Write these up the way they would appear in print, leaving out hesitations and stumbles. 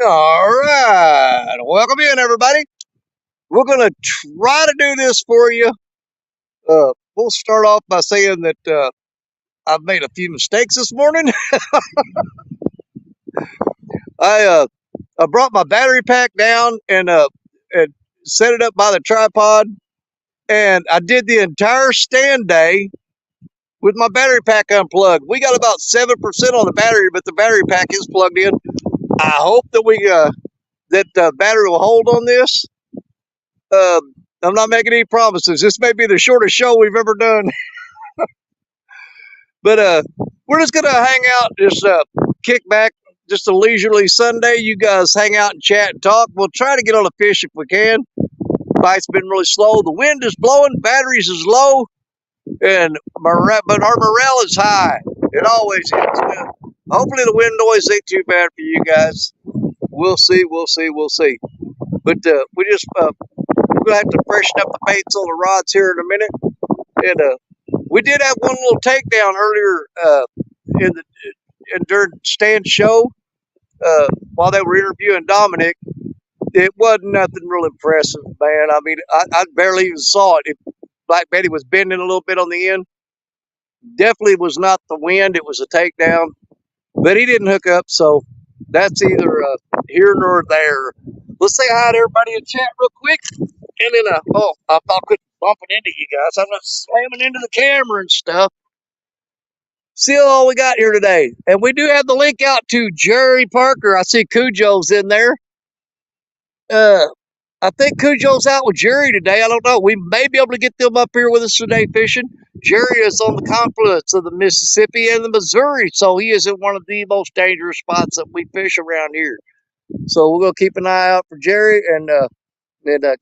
All right, welcome in, everybody. We're gonna try to do this for you. We'll start off by saying that I've made a few mistakes this morning. I I brought my battery pack down and set it up by the tripod, and I did the entire stand day with my battery pack unplugged. We got about 7% on the battery, but the battery pack is plugged in. I hope that that the battery will hold on this. Uh, I'm not making any promises. This may be the shortest show we've ever done, but we're just gonna hang out, just kick back, just a leisurely Sunday. You guys hang out and chat and talk. We'll try to get on a fish if we can. Bite's been really slow. The wind is blowing, batteries is low, and but our morale is high. It always is. Hopefully the wind noise ain't too bad for you guys. We'll see. We'll see. We'll see. But we're gonna have to freshen up the baits on the rods here in a minute. And we did have one little takedown earlier in the during Stan's show while they were interviewing Dominic. It wasn't nothing real impressive, man. I mean, I barely even saw it. Black Betty was bending a little bit on the end. Definitely was not the wind. It was a takedown, but he didn't hook up. So that's either here nor there. Let's say hi to everybody in chat real quick. And then, I thought I quit bumping into you guys. I'm not slamming into the camera and stuff. See all we got here today. And we do have the link out to Jerry Parker. I see Cujo's in there. I think Cujo's out with Jerry today. I don't know. We may be able to get them up here with us today fishing. Jerry is on the confluence of the Mississippi and the Missouri, so he is in one of the most dangerous spots that we fish around here. So we're going to keep an eye out for Jerry and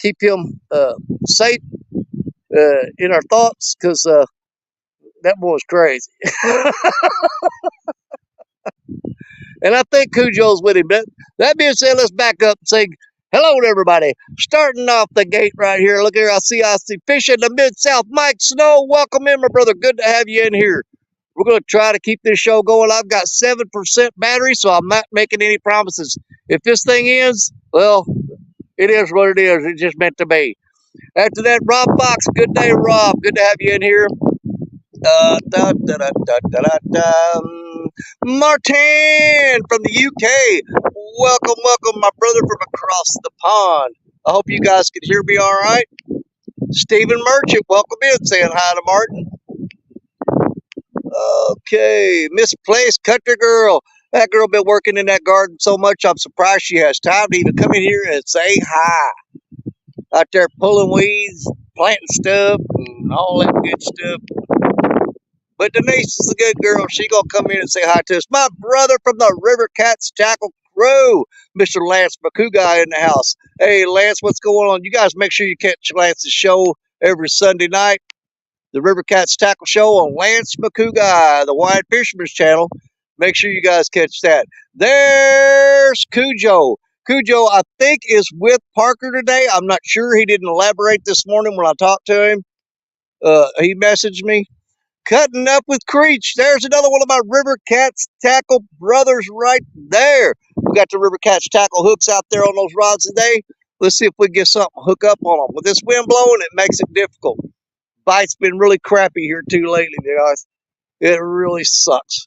keep him safe in our thoughts, because that boy's crazy. And I think Cujo's with him. But that being said, let's back up and say hello to everybody. Starting off the gate right here. Look here, I see Fish in the Mid-South. Mike Snow, welcome in, my brother. Good to have you in here. We're going to try to keep this show going. I've got 7% battery, so I'm not making any promises. If this thing ends, well, it is what it is. It's just meant to be. After that, Rob Fox. Good day, Rob. Good to have you in here. Martin from the UK. Welcome, my brother from across the pond. I hope you guys can hear me all right. Stephen Merchant, welcome in. Saying hi to Martin. Okay, Misplaced Country Girl. That girl been working in that garden so much, I'm surprised she has time to even come in here and say hi. Out there pulling weeds, planting stuff, and all that good stuff. But Denise is a good girl. She gonna come in and say hi to us. My brother from the River Cats Tackle Crew, Mr. Lance McCouguy in the house. Hey, Lance, what's going on? You guys make sure you catch Lance's show every Sunday night. The River Cats Tackle Show on Lance McCouguy, the Wide Fisherman's Channel. Make sure you guys catch that. There's Cujo. Cujo, I think, is with Parker today. I'm not sure. He didn't elaborate this morning when I talked to him. He messaged me. Cutting up with Creech. There's another one of my River Cats Tackle brothers right there. We got the River Cats Tackle hooks out there on those rods today. Let's see if we can get something hook up on them. With this wind blowing, it makes it difficult. Bite's been really crappy here too lately, guys. It really sucks.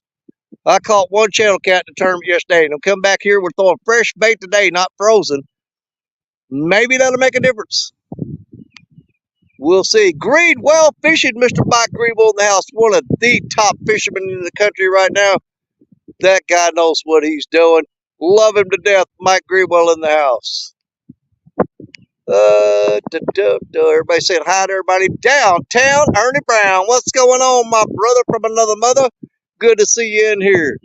I caught one channel cat in the tournament yesterday, and he'll come back here. We're throwing fresh bait today, not frozen. Maybe that'll make a difference. We'll see. Greenwell Fishing, Mr. Mike Greenwell in the house. One of the top fishermen in the country right now. That guy knows what he's doing. Love him to death. Mike Greenwell in the house. Everybody saying hi to everybody. Downtown, Ernie Brown. What's going on, my brother from another mother? Good to see you in here.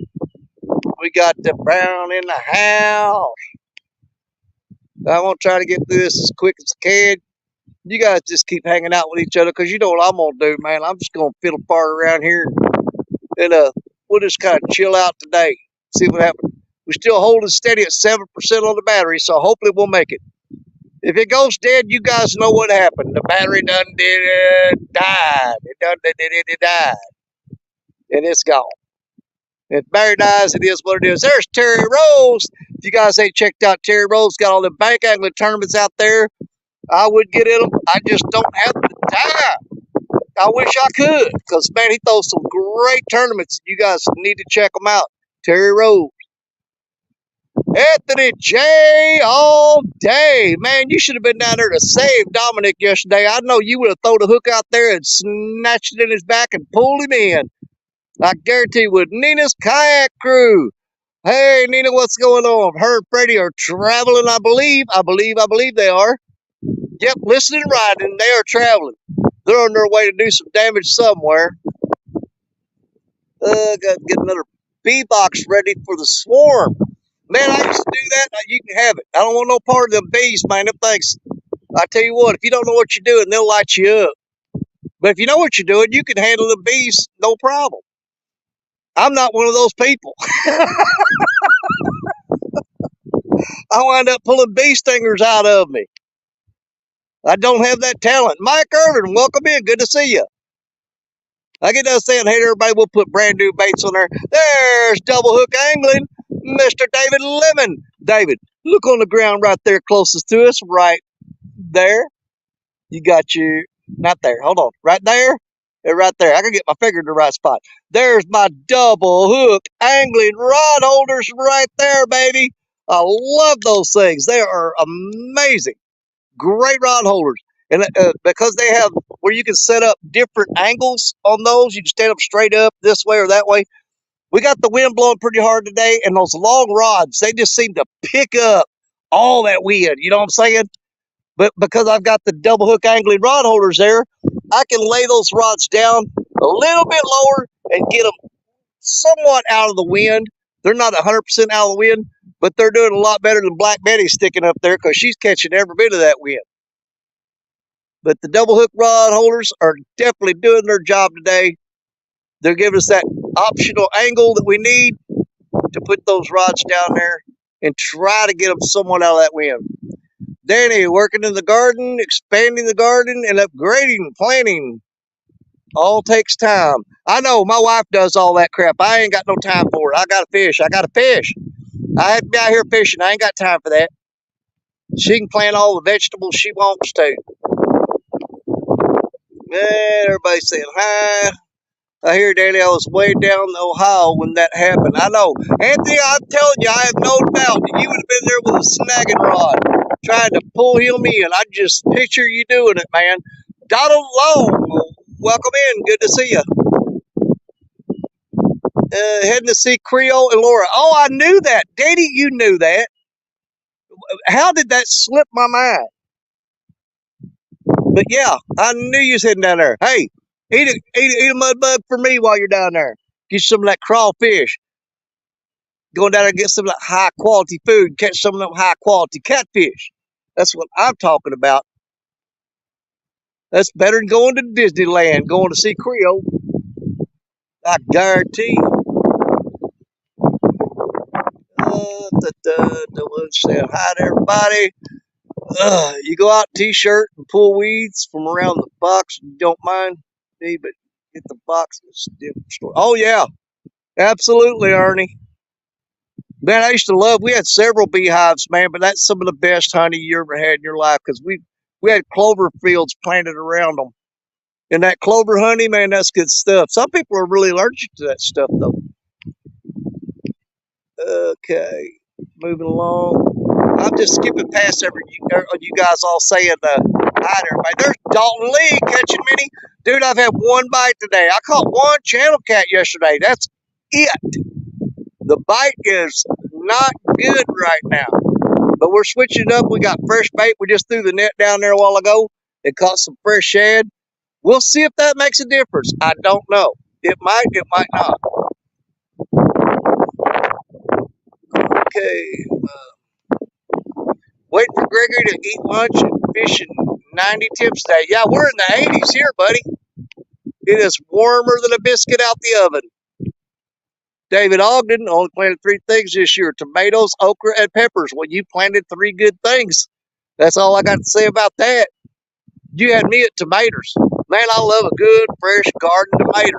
We got the Brown in the house. I'm going to try to get through this as quick as I can. You guys just keep hanging out with each other, because you know what I'm going to do, man. I'm just going to fiddle part around here. And we'll just kind of chill out today. See what happens. We're still holding steady at 7% on the battery, so hopefully we'll make it. If it goes dead, you guys know what happened. The battery done died. It died. And it's gone. It's very nice. It is what it is. There's Terry Rose. If you guys ain't checked out Terry Rose, got all the bank angling tournaments out there. I would get in them. I just don't have the time. I wish I could, because, man, he throws some great tournaments. You guys need to check them out. Terry Rose. Anthony J. all day. Man, you should have been down there to save Dominic yesterday. I know you would have thrown a hook out there and snatched it in his back and pulled him in. I guarantee with Nina's kayak crew. Hey, Nina, what's going on? Her and Freddie are traveling, I believe. I believe they are. Yep, listening and riding. They are traveling. They're on their way to do some damage somewhere. Got to get another bee box ready for the swarm. Man, I used to do that. You can have it. I don't want no part of them bees, man. Them things. I tell you what, if you don't know what you're doing, they'll light you up. But if you know what you're doing, you can handle the bees no problem. I'm not one of those people. I wind up pulling bee stingers out of me. I don't have that talent. Mike Irvin, welcome in. Good to see you. I get done saying, hey, everybody, we'll put brand new baits on there. There's double hook angling, Mr. David Lemon. David, look on the ground right there closest to us, right there. You got your, not there, hold on, right there. Right there. I can get my finger in the right spot. There's my double hook angling rod holders right there, baby. I love those things. They are amazing. Great rod holders. And because they have where you can set up different angles on those, you can stand up straight up this way or that way. We got the wind blowing pretty hard today, and those long rods, they just seem to pick up all that wind. You know what I'm saying? But because I've got the double hook angling rod holders there, I can lay those rods down a little bit lower and get them somewhat out of the wind. They're not 100% out of the wind, but they're doing a lot better than Black Betty sticking up there because she's catching every bit of that wind. But the double hook rod holders are definitely doing their job today. They're giving us that optional angle that we need to put those rods down there and try to get them somewhat out of that wind. Danny, working in the garden, expanding the garden, and upgrading, planting. All takes time. I know, my wife does all that crap. I ain't got no time for it. I gotta fish. I gotta fish. I have to be out here fishing. I ain't got time for that. She can plant all the vegetables she wants to. Man, everybody's saying hi. I hear, Danny, I was way down in Ohio when that happened. I know. Anthony, I'm telling you, I have no doubt that you would have been there with a snagging rod trying to pull him in. I just picture you doing it, man. Donald Long, welcome in. Good to see you. Heading to see Creole and Laura. Oh, I knew that. Danny, you knew that. How did that slip my mind? But yeah, I knew you was heading down there. Hey, eat a mud bug for me while you're down there. Get some of that crawfish. Going down there and get some of that high quality food. Catch some of them high quality catfish. That's what I'm talking about. That's better than going to Disneyland, going to see Creole. I guarantee. The one said hi to everybody. You go out t-shirt and pull weeds from around the box. You don't mind me, but get the box in a different store. Oh yeah, absolutely, Ernie. Man, I used to love. We had several beehives, man, but that's some of the best honey you ever had in your life because we had clover fields planted around them, and that clover honey, man, that's good stuff. Some people are really allergic to that stuff, though. Okay, moving along. I'm just skipping past you guys all saying hi to everybody. There's Dalton Lee catching many. Dude, I've had one bite today. I caught one channel cat yesterday. That's it. The bite is not good right now. But we're switching it up. We got fresh bait. We just threw the net down there a while ago and caught some fresh shad. We'll see if that makes a difference. I don't know. It might not. Okay. Waiting for Gregory to eat lunch and fishing 90 temps today. Yeah, we're in the 80s here, buddy. It is warmer than a biscuit out the oven. David Ogden only planted 3 things this year: tomatoes, okra, and peppers. Well, you planted 3 good things. That's all I got to say about that. You had me at tomatoes. Man, I love a good, fresh garden tomato.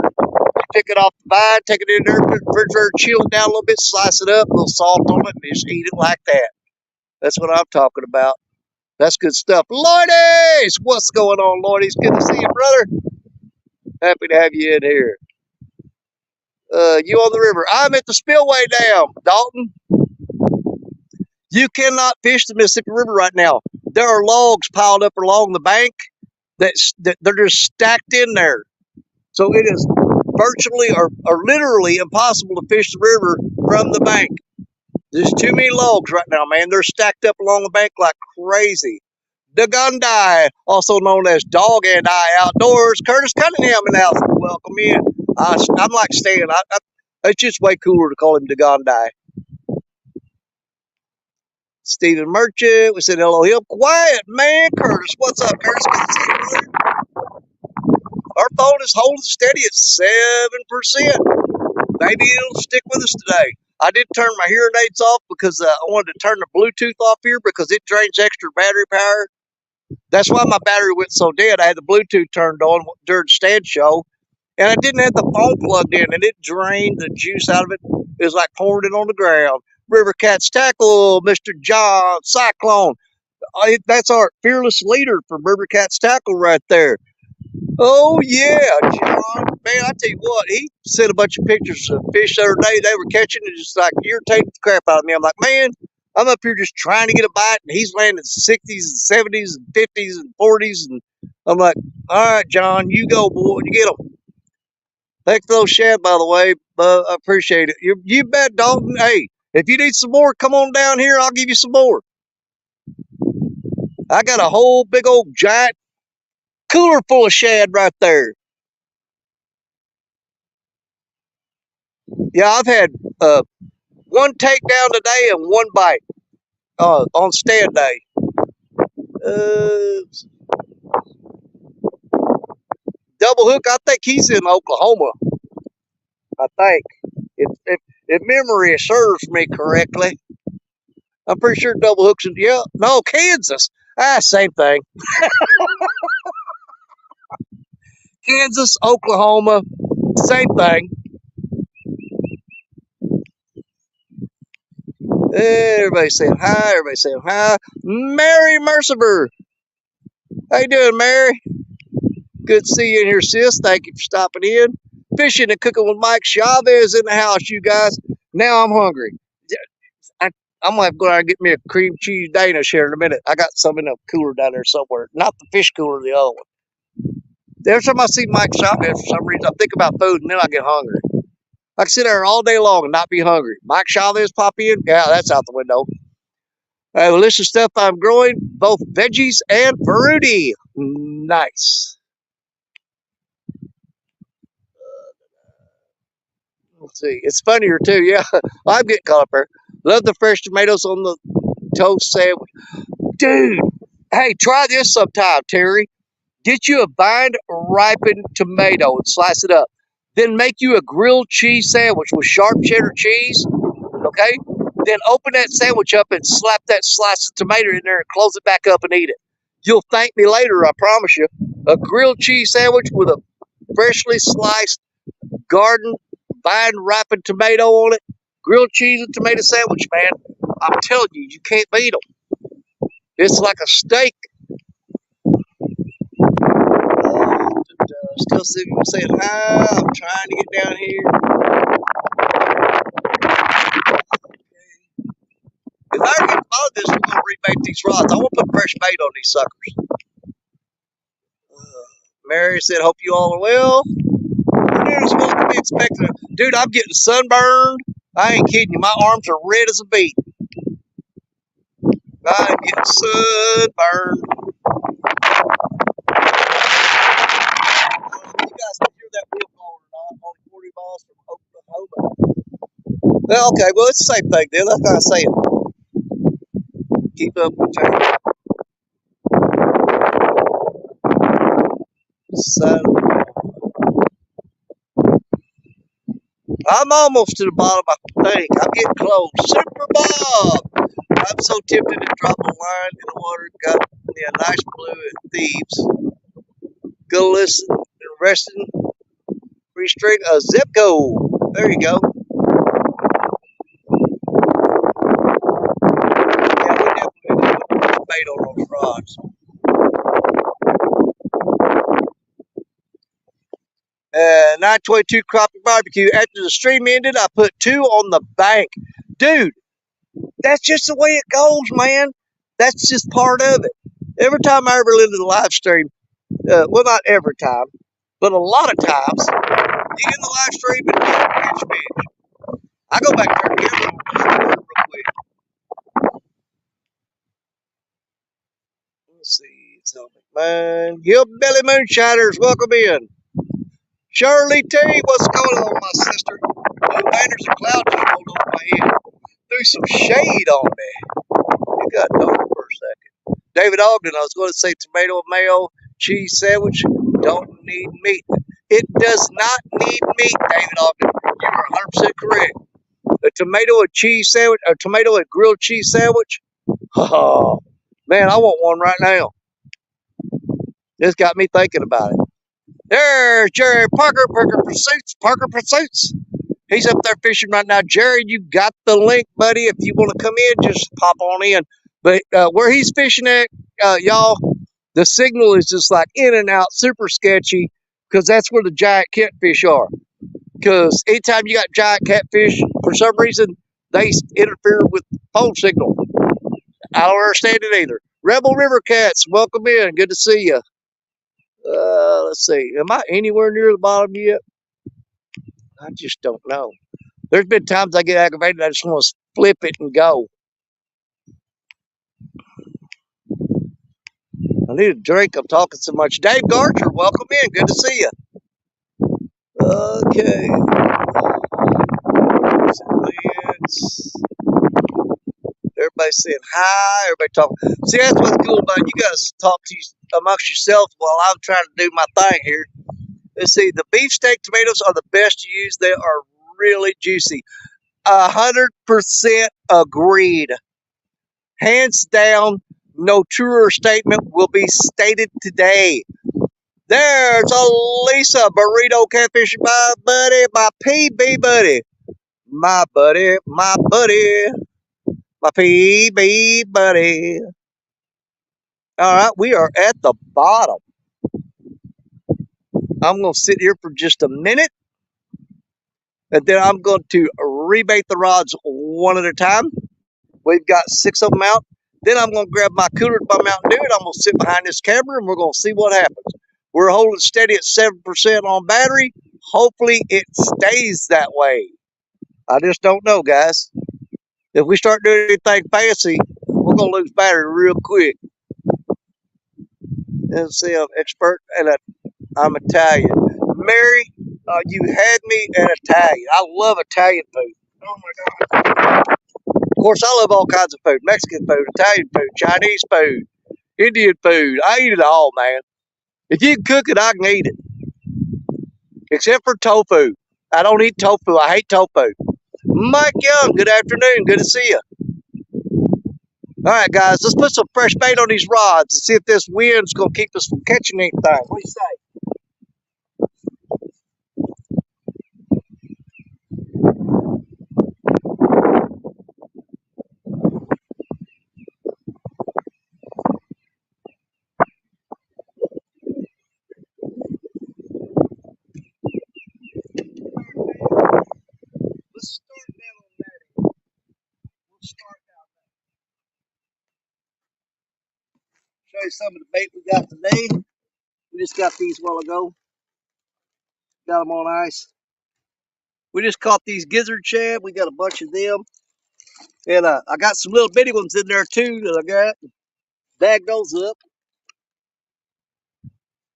pick it off the vine, take it in there, put it in the refrigerator, chill it down a little bit, slice it up, a little salt on it, and just eat it like that. That's what I'm talking about. That's good stuff. Lloydies! What's going on, Lloydies? Good to see you, brother. Happy to have you in here. You on the river. I'm at the spillway Dam, Dalton. You cannot fish the Mississippi River right now. There are logs piled up along the bank that they're just stacked in there. So it is virtually or literally impossible to fish the river from the bank. There's too many logs right now, man. They're stacked up along the bank like crazy. Dagundai, also known as Dog and I Outdoors. Curtis Cunningham in the house. Welcome in. I'm like Stan. It's just way cooler to call him Dagundai. Stephen Merchant, we said hello. Him. Quiet, man. Curtis, what's up, Curtis? Good to see you, brother. Our phone is holding steady at 7%. Maybe it'll stick with us today. I did turn my hearing aids off because I wanted to turn the Bluetooth off here because it drains extra battery power. That's why my battery went so dead. I had the Bluetooth turned on during Stan's show, and I didn't have the phone plugged in, and it drained the juice out of it. It was like pouring it on the ground. River Cats Tackle, Mr. John Cyclone. That's our fearless leader from River Cats Tackle right there. Oh, yeah, John. Man, I tell you what, he sent a bunch of pictures of fish the other day they were catching and just like irritated the crap out of me. I'm like, man, I'm up here just trying to get a bite, and he's landing 60s and 70s and 50s and 40s. And I'm like, all right, John, you go, boy, you get them. Thanks for those shad, by the way. I appreciate it. You bet, Dalton. Hey, if you need some more, come on down here. I'll give you some more. I got a whole big old giant cooler full of shad right there. Yeah, I've had one takedown today and one bite on stand day. Double Hook, I think he's in Oklahoma. I think, if memory serves me correctly. I'm pretty sure Double Hook's in, Kansas. Same thing. Kansas, Oklahoma, same thing. Everybody saying hi. Mary Mercifer. How you doing, Mary? Good to see you in here, sis. Thank you for stopping in. Fishing and Cooking with Mike Chavez in the house, you guys. Now I'm hungry. I'm going to have to go out and get me a cream cheese Danish here in a minute. I got some in a cooler down there somewhere. Not the fish cooler, the other one. Every time I see Mike Chavez, for some reason, I think about food, and then I get hungry. I can sit there all day long and not be hungry. Mike Chavez pop in? Yeah, that's out the window. A list of stuff I'm growing, both veggies and fruity. Nice. Let's see. It's funnier, too. Yeah, I'm getting caught up there. Love the fresh tomatoes on the toast sandwich. Dude, hey, try this sometime, Terry. Get you a vine-ripened tomato and slice it up. Then make you a grilled cheese sandwich with sharp cheddar cheese, okay? Then open that sandwich up and slap that slice of tomato in there and close it back up and eat it. You'll thank me later, I promise you. A grilled cheese sandwich with a freshly sliced garden vine-ripened tomato on it. Grilled cheese and tomato sandwich, man. I'm telling you, you can't beat them. It's like a steak. Still saying hi. I'm trying to get down here. If I ever get to bottom of this, we're going to rebait these rods. I want to put fresh bait on these suckers. Mary said, hope you all are well. There's what to be expected. Dude, I'm getting sunburned. I ain't kidding you. My arms are red as a beet. I'm getting sunburned. You guys can hear that wheel going or not. Only 40 miles from Oklahoma. Well, okay. Well, it's the same thing, then. That's what I'm saying. Keep up with change. So, I'm almost to the bottom, I think. I'm getting close. Super Bob! I'm so tempted to drop a line in the water. Got me a nice blue at Thieves. Go listen and resting. restring a zip code. There you go. Yeah, we definitely put bait on those rods. 922 Crappie Barbecue. After the stream ended, I put 2 on the bank. Dude, that's just the way it goes, man. That's just part of it. Every time I ever listen to the live stream, well, not every time, but a lot of times, you get in the live stream and catch fish. I go back there and get them real quick. Let's see. So, man, Hillbilly Moonshiners, welcome in. Shirley T, what's going on, my sister? Blue banners and clouds just rolled over my head. Threw some shade on me. You got dark for a second. David Ogden, I was going to say tomato and mayo cheese sandwich don't need meat. It does not need meat, David Ogden. You are 100% correct. A tomato and cheese sandwich, a tomato and grilled cheese sandwich. Oh, man, I want one right now. This got me thinking about it. There's Jerry Parker, Parker Pursuits. He's up there fishing right now. Jerry, you got the link, buddy. If you want to come in, just pop on in. But where he's fishing at, y'all, the signal is just like in and out, super sketchy, because that's where the giant catfish are. Because anytime you got giant catfish, for some reason, they interfere with phone signal. I don't understand it either. Rebel River Cats, welcome in. Good to see you. Let's see. Am I anywhere near the bottom yet? I just don't know. There's been times I get aggravated, I just want to flip it and go. I need a drink. I'm talking so much. Dave Garcher, welcome in. Good to see you. Okay. Everybody's saying hi. Everybody talking. See, that's what's cool about it. You guys talk to amongst yourselves while I'm trying to do my thing here. Let's see. The beefsteak tomatoes are the best to use. They are really juicy. 100% agreed. Hands down, no truer statement will be stated today. There's Lisa Burrito Catfish, my buddy, my PB buddy. My buddy, my PB buddy. All right, we are at the bottom. I'm going to sit here for just a minute, and then I'm going to rebait the rods one at a time. We've got 6 of them out. Then I'm going to grab my cooler by Mountain Dew, and I'm going to sit behind this camera, and we're going to see what happens. We're holding steady at 7% on battery. Hopefully, it stays that way. I just don't know, guys. If we start doing anything fancy, we're going to lose battery real quick. Let's see, I'm expert, and I'm Italian. Mary, you had me at Italian. I love Italian food. Oh, my God. Of course, I love all kinds of food. Mexican food, Italian food, Chinese food, Indian food. I eat it all, man. If you can cook it, I can eat it. Except for tofu. I don't eat tofu. I hate tofu. Mike Young, good afternoon. Good to see you. All right, guys, let's put some fresh bait on these rods and see if this wind's going to keep us from catching anything. What do you say? Let's start down on that. We'll start down there. Show you some of the bait we got today. We just got these a while ago. Got them on ice. We just caught these gizzard shad. We got a bunch of them. And I got some little bitty ones in there too that I got. Bag those up.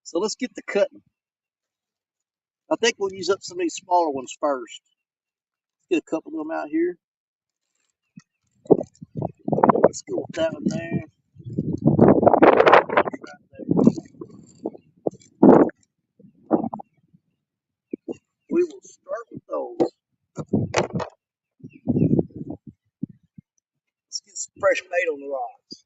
So let's get to cutting. I think we'll use up some of these smaller ones first. Let's get a couple of them out here. Let's go with that one there. We will start with those. Let's get some fresh bait on the rods.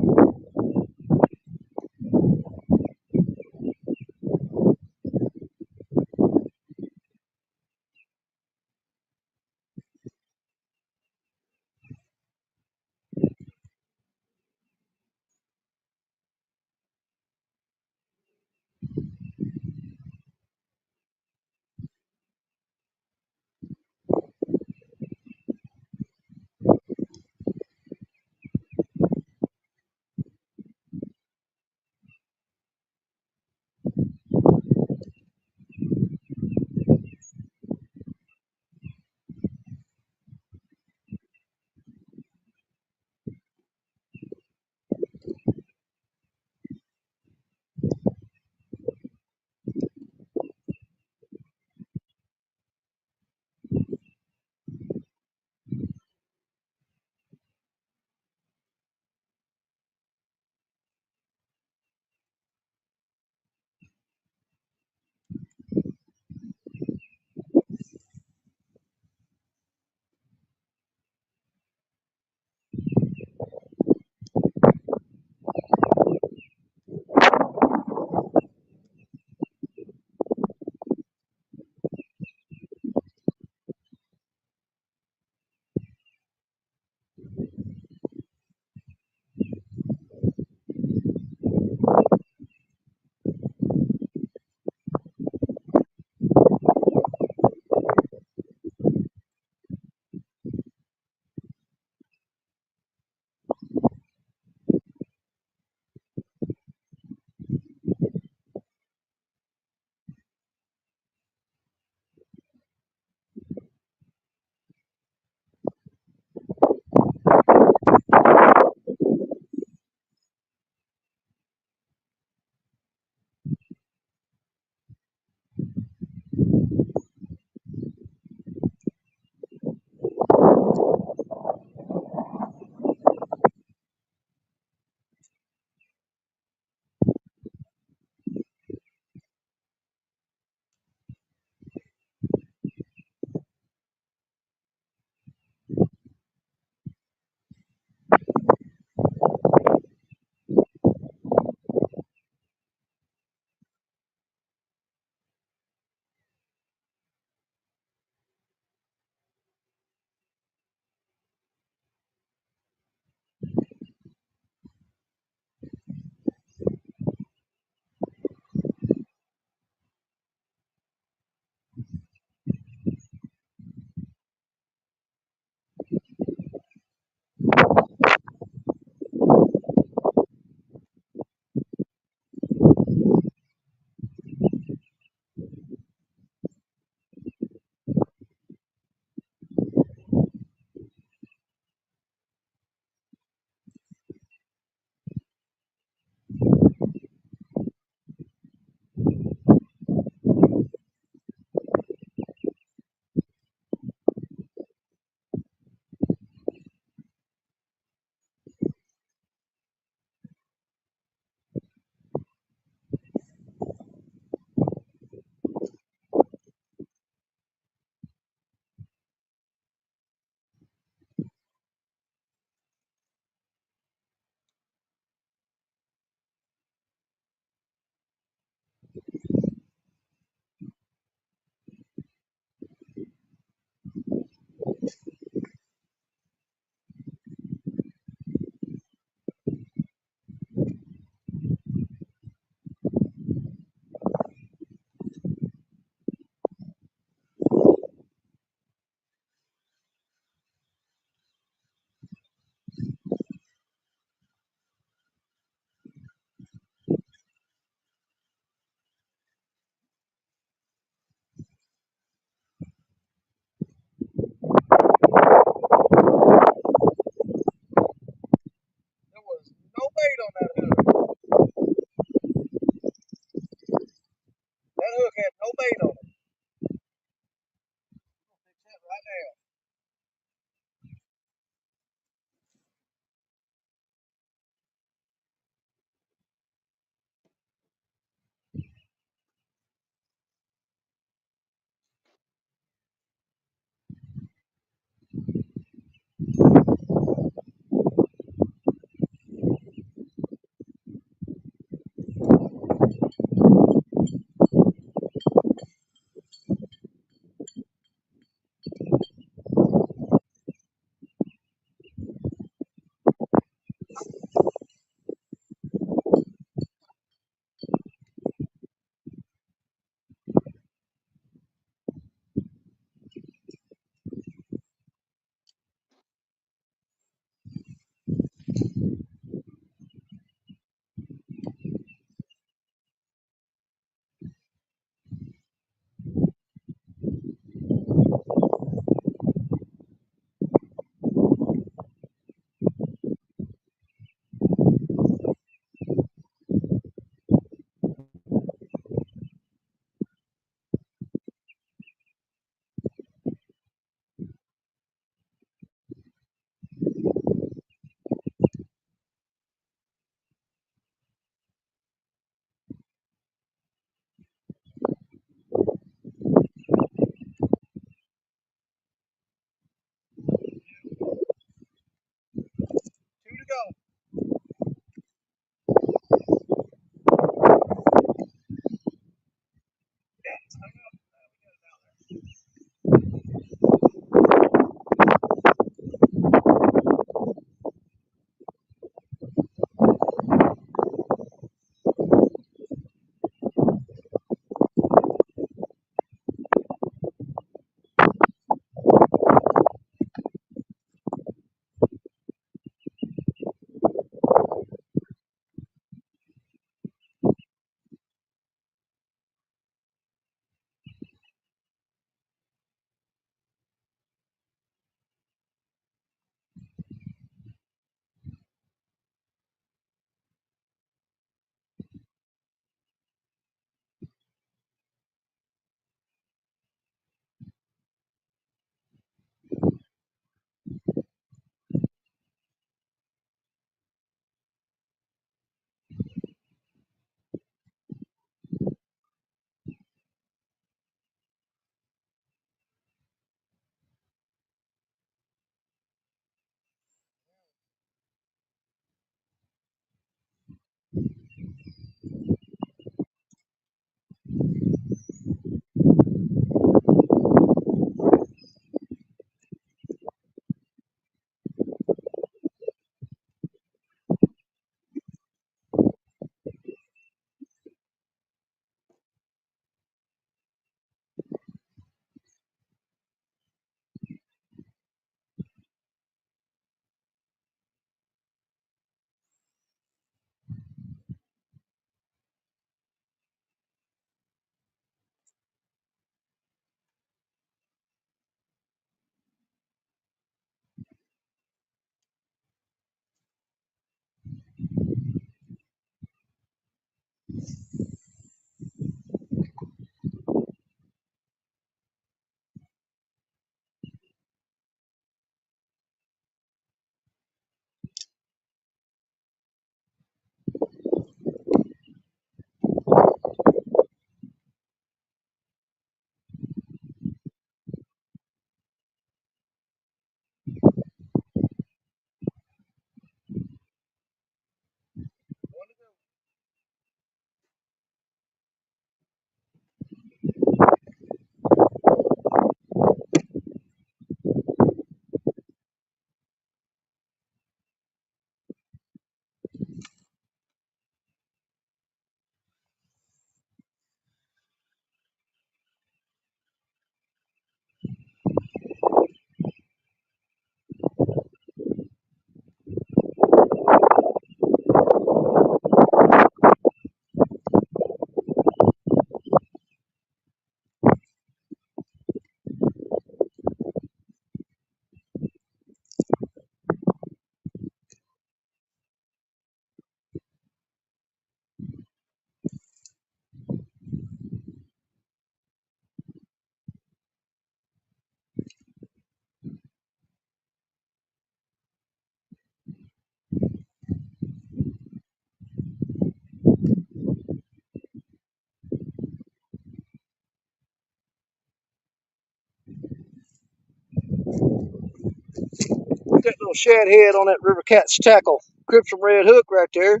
that little shad head on that river cat's tackle. Crimson red hook right there.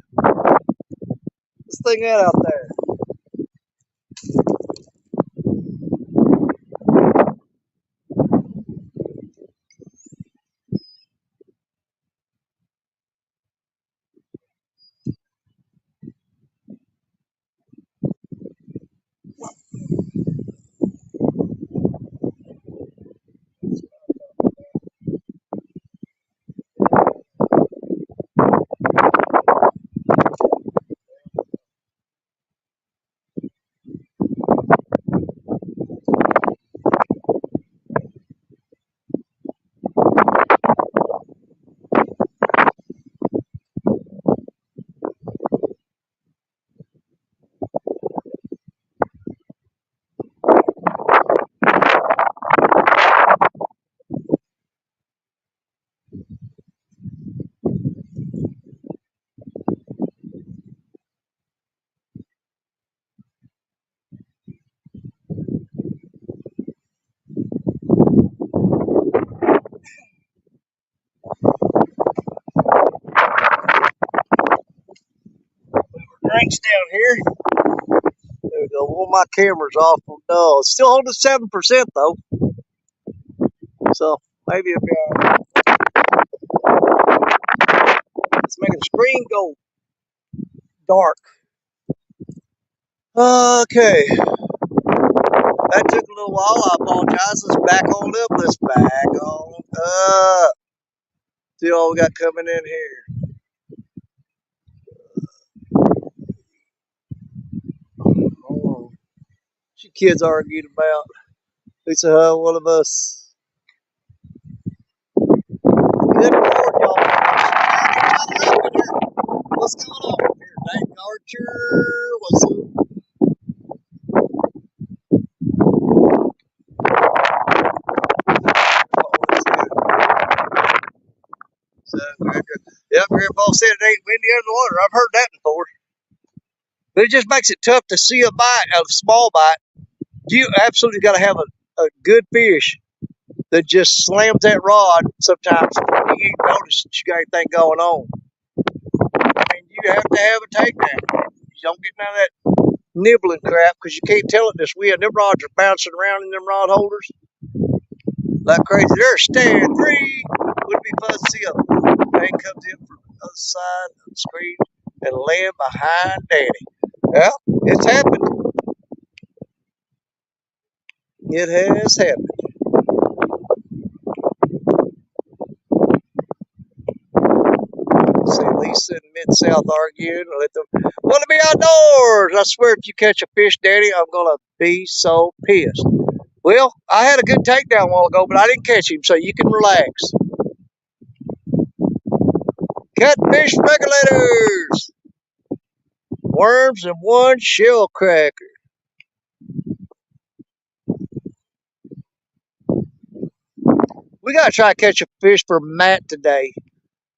This thing out there. Drinks down here. There we go. Well, my camera's off. No, it's still holding 7% though. So maybe if it's making the screen go dark. Okay. That took a little while. I apologize. Let's back on up. Let's back on up. See all we got coming in here. Oh, what you kids arguing about? Lisa, one of us. Good Lord, y'all. What's going on here? Dave Archer. What's up? So, yep, Grandpa said it ain't windy underwater. I've heard that before. But it just makes it tough to see a bite, a small bite. You absolutely got to have a good fish that just slams that rod sometimes. You ain't notice that you got anything going on. And you have to have a takedown. You don't get none of that nibbling crap because you can't tell it this wind. Them rods are bouncing around in them rod holders like crazy. There's stand 3. Would be fun to see a thing comes in from the other side of the screen and land behind Daddy. Well, it's happened. It has happened. See Lisa and Mid-South arguing. Let them want to be outdoors. I swear if you catch a fish, Daddy, I'm going to be so pissed. Well, I had a good takedown a while ago, but I didn't catch him, so you can relax. Catfish regulators. Worms and 1 shell cracker. We got to try to catch a fish for Matt today.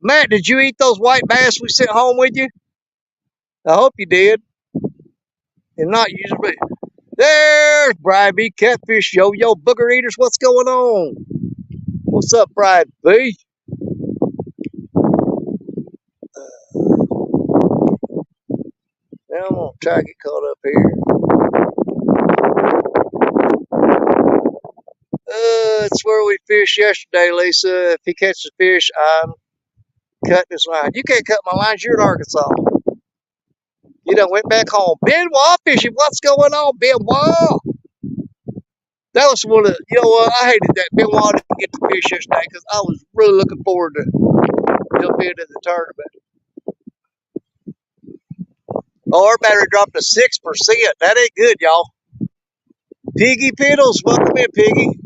Matt, did you eat those white bass we sent home with you? I hope you did. And not usually. There's Brian B. Catfish, yo-yo booger eaters. What's going on? What's up, Brian B? Now I'm going to try to get caught up here. It's where we fished yesterday, Lisa. If he catches fish, I'm cutting his line. You can't cut my lines. You're in Arkansas. You done went back home. Benoit fishing. What's going on, Benoit? That was one of the, you know what? I hated that Benoit didn't get the fish yesterday because I was really looking forward to jump into the tournament. Oh, our battery dropped to 6%. That ain't good, y'all. Piggy Piddles, welcome in, Piggy.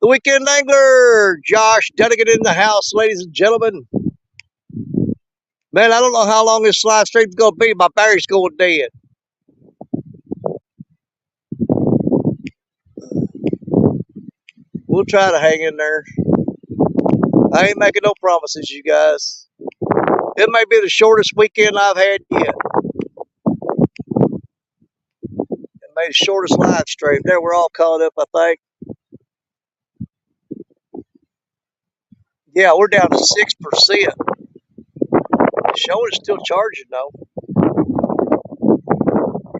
The Weekend Angler, Josh Dunnigan in the house, ladies and gentlemen. Man, I don't know how long this live stream's going to be. My battery's going dead. We'll try to hang in there. I ain't making no promises, you guys. It may be the shortest weekend I've had yet. It may be the shortest live stream. There, we're all caught up, I think. Yeah, we're down to 6%. The show is still charging though.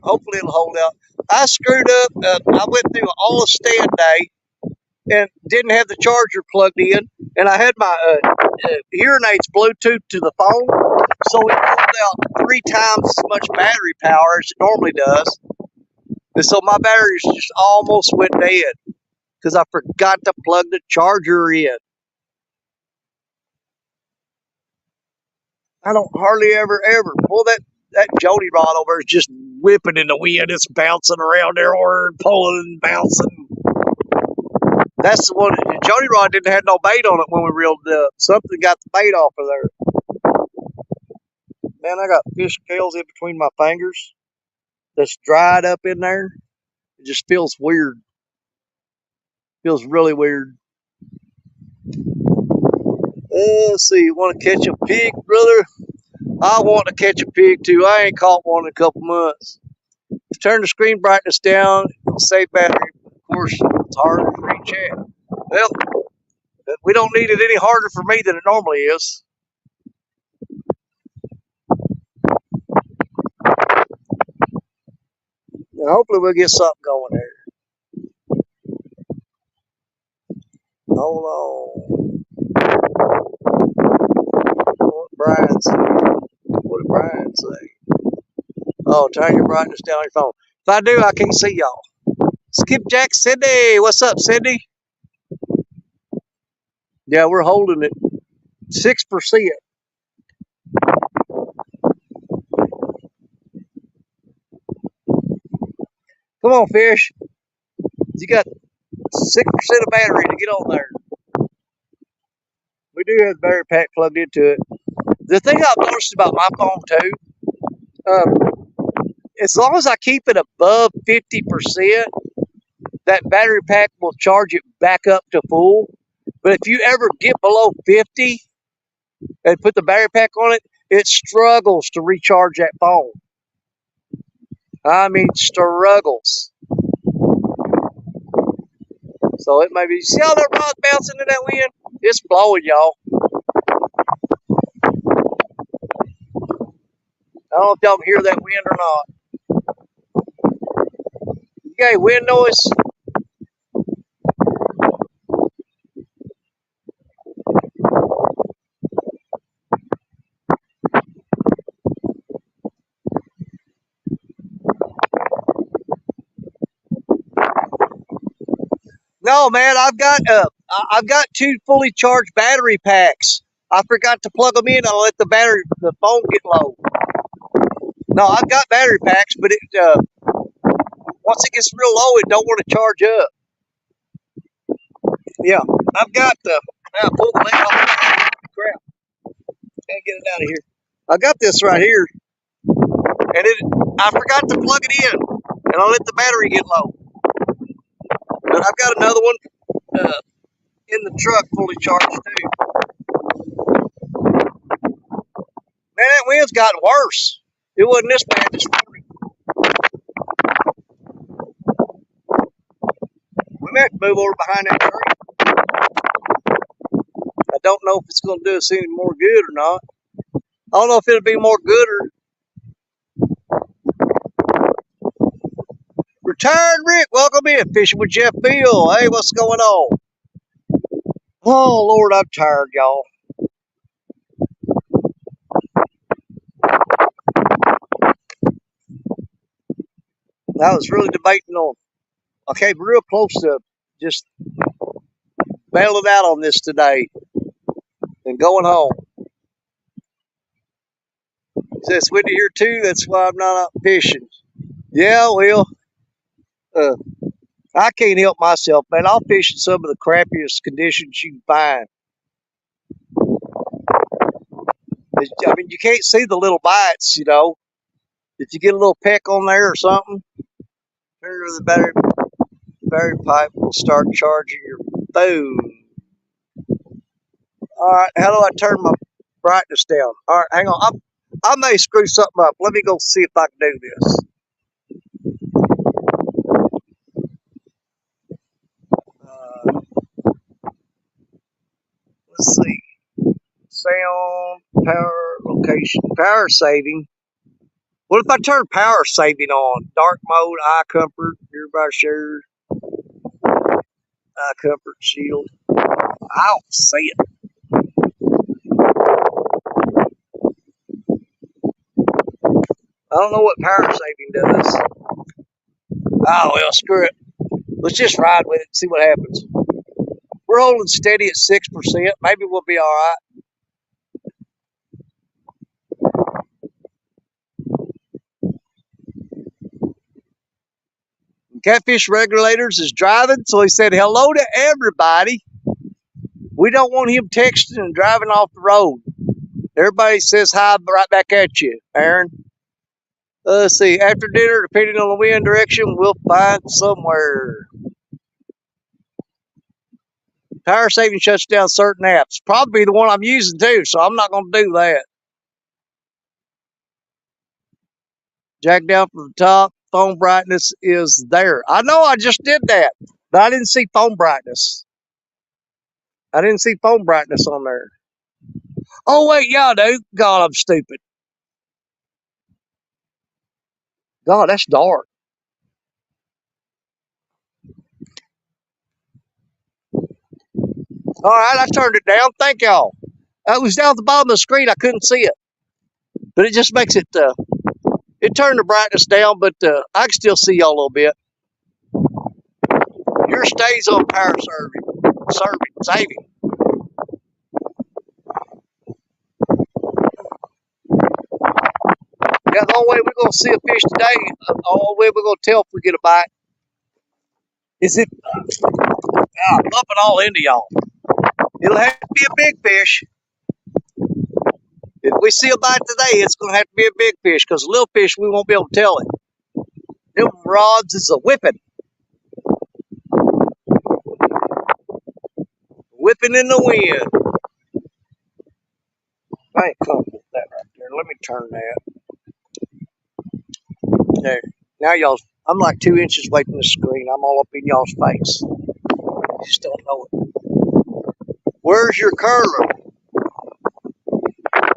Hopefully it'll hold out. I screwed up. I went through all of stand day and didn't have the charger plugged in, and I had my hearing aids Bluetooth to the phone, so it pulled out 3 times as much battery power as it normally does, and so my batteries just almost went dead because I forgot to plug the charger in. I don't hardly ever pull that Jody rod over is just whipping in the wind. It's bouncing around there or pulling and bouncing. That's the one. The Jody rod didn't have no bait on it when we reeled it up. Something got the bait off of there. Man, I got fish scales in between my fingers. That's dried up in there. It just feels weird. Feels really weird. Let's see. You want to catch a pig, brother? I want to catch a pig too. I ain't caught one in a couple months. Turn the screen brightness down. It'll save battery. Of course, it's harder to reach at. Well, we don't need it any harder for me than it normally is. And hopefully we'll get something going there. Hold on. What Brian say? What did Brian say? Oh, turn your brightness down on your phone. If I do, I can't see y'all. Skipjack Cindy. What's up, Cindy? Yeah, we're holding it 6%. Come on, fish. You got 6% of battery to get on there. We do have the battery pack plugged into it. The thing I've noticed about my phone too, as long as I keep it above 50%, that battery pack will charge it back up to full. But if you ever get below 50 and put the battery pack on it, it struggles to recharge that phone. I mean, struggles. So it may be, see how that rod's bouncing in that wind? It's blowing, y'all. I don't know if y'all can hear that wind or not. Okay, wind noise. No, man, I've got 2 fully charged battery packs. I forgot to plug them in. I'll let the phone get low. No, I've got battery packs, but once it gets real low, it don't want to charge up. Yeah, I've got now pull the lid off. Crap, can't get it out of here. I got this right here, and I forgot to plug it in, and I'll let the battery get low. But I've got another one in the truck fully charged too. Man, that wind's gotten worse. It wasn't this bad this morning. We may have to move over behind that tree. I don't know if it's going to do us any more good or not. I don't know if it'll be more good or... Retired Rick, welcome in. Fishing with Jeff Bill. Hey, what's going on? Oh, Lord, I'm tired, y'all. I was really debating on... I came real close to just bailing out on this today and going home. It's windy here too. That's why I'm not out fishing. Yeah, well, I can't help myself, man. I'll fish in some of the crappiest conditions you can find. I mean, you can't see the little bites, you know. If you get a little peck on there or something, the battery pipe will start charging your phone. All right, how do I turn my brightness down? All right, hang on. I may screw something up. Let me go see if I can do this. Let's see. sound, power, location, power saving. What if I turn power saving on? Dark mode, eye comfort, everybody shares, eye comfort, shield. I don't see it. I don't know what power saving does. Oh, well, screw it. Let's just ride with it and see what happens. We're holding steady at 6%. Maybe we'll be all right. Catfish Regulators is driving, so he said hello to everybody. We don't want him texting and driving off the road. Everybody says hi right back at you, Aaron. Let's see. After dinner, depending on the wind direction, we'll find somewhere. Power saving shuts down certain apps. Probably the one I'm using too, so I'm not going to do that. Jack down from the top. Phone brightness is there. I know I just did that, but I didn't see phone brightness. I didn't see phone brightness on there. Oh, wait, yeah, dude. God, I'm stupid. God, that's dark. All right, I turned it down. Thank y'all. It was down at the bottom of the screen. I couldn't see it, but it just makes it. It turned the brightness down, but I can still see y'all a little bit. Yours stays on power saving. Yeah, the only way we're gonna see a fish today, the only way we're gonna tell if we get a bite, is if I'm bumping all into y'all. It'll have to be a big fish. If we see a bite today, it's gonna have to be a big fish, because a little fish we won't be able to tell it. Them rods is a whipping in the wind. I ain't comfortable with that right there. Let me turn that. There. Now y'all, I'm like 2 inches away from the screen. I'm all up in y'all's face. You just don't know it. Where's your curler?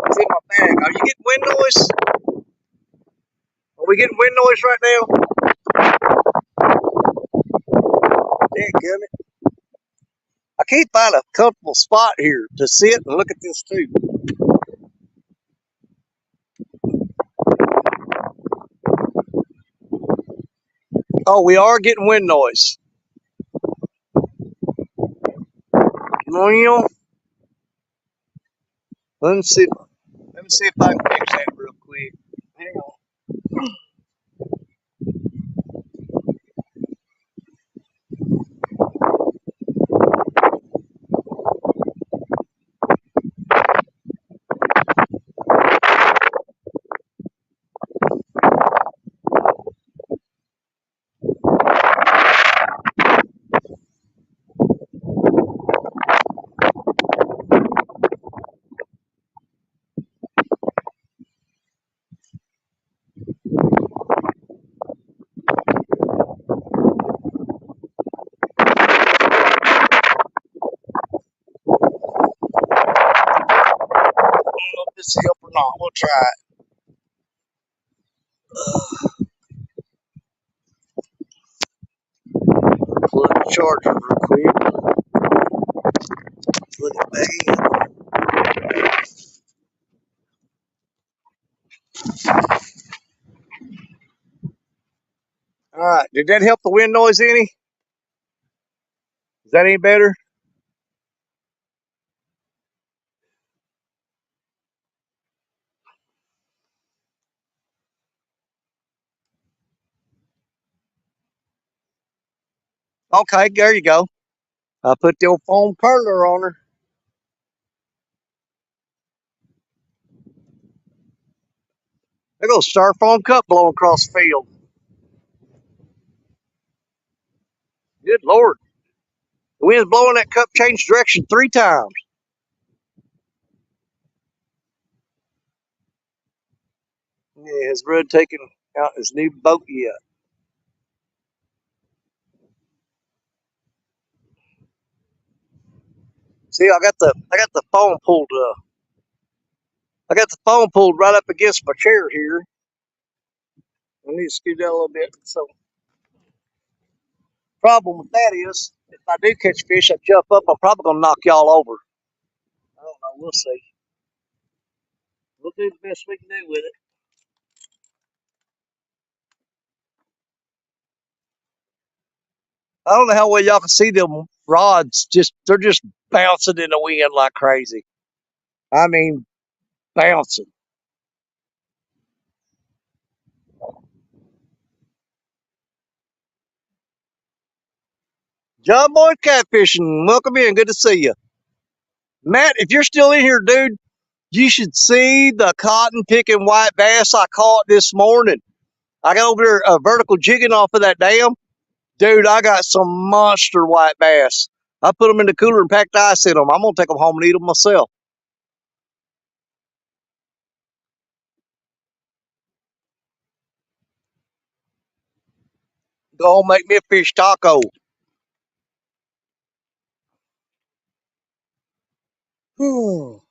It's in my bag. Are you getting wind noise? Are we getting wind noise right now? Dadgummit. I can't find a comfortable spot here to sit and look at this too. Oh, we are getting wind noise. Well, let me see if I can fix that real quick. Hang on. I don't know if this will help or not. We'll try it. Plug the charger real quick. Plug it back in. All right. Did that help the wind noise any? Is that any better? Okay, there you go. I put the old foam curler on her. There goes styrofoam cup blowing across the field. Good Lord. The wind's blowing that cup changed direction 3 times. Yeah, has Rudd taken out his new boat yet? See, I got the phone pulled I got the phone pulled right up against my chair here. I need to scoot down a little bit. So, problem with that is, if I do catch fish, I jump up, I'm probably gonna knock y'all over. I don't know. We'll see. We'll do the best we can do with it. I don't know how well y'all can see them rods. They're just bouncing in the wind like crazy. I mean, bouncing. John Boy Catfishing, welcome in. Good to see you. Matt, if you're still in here, dude, you should see the cotton picking white bass I caught this morning. I got over there vertical jigging off of that dam. Dude, I got some monster white bass. I put them in the cooler and packed ice in them. I'm going to take them home and eat them myself. Go home, make me a fish taco. Y'all,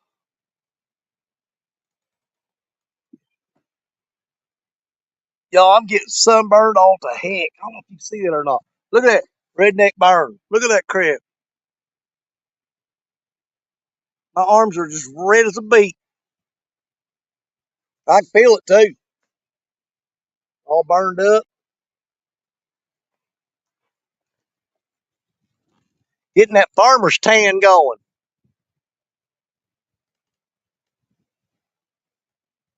I'm getting sunburned all to heck. I don't know if you see that or not. Look at that redneck burn. Look at that crap. My arms are just red as a beet. I can feel it too. All burned up. Getting that farmer's tan going.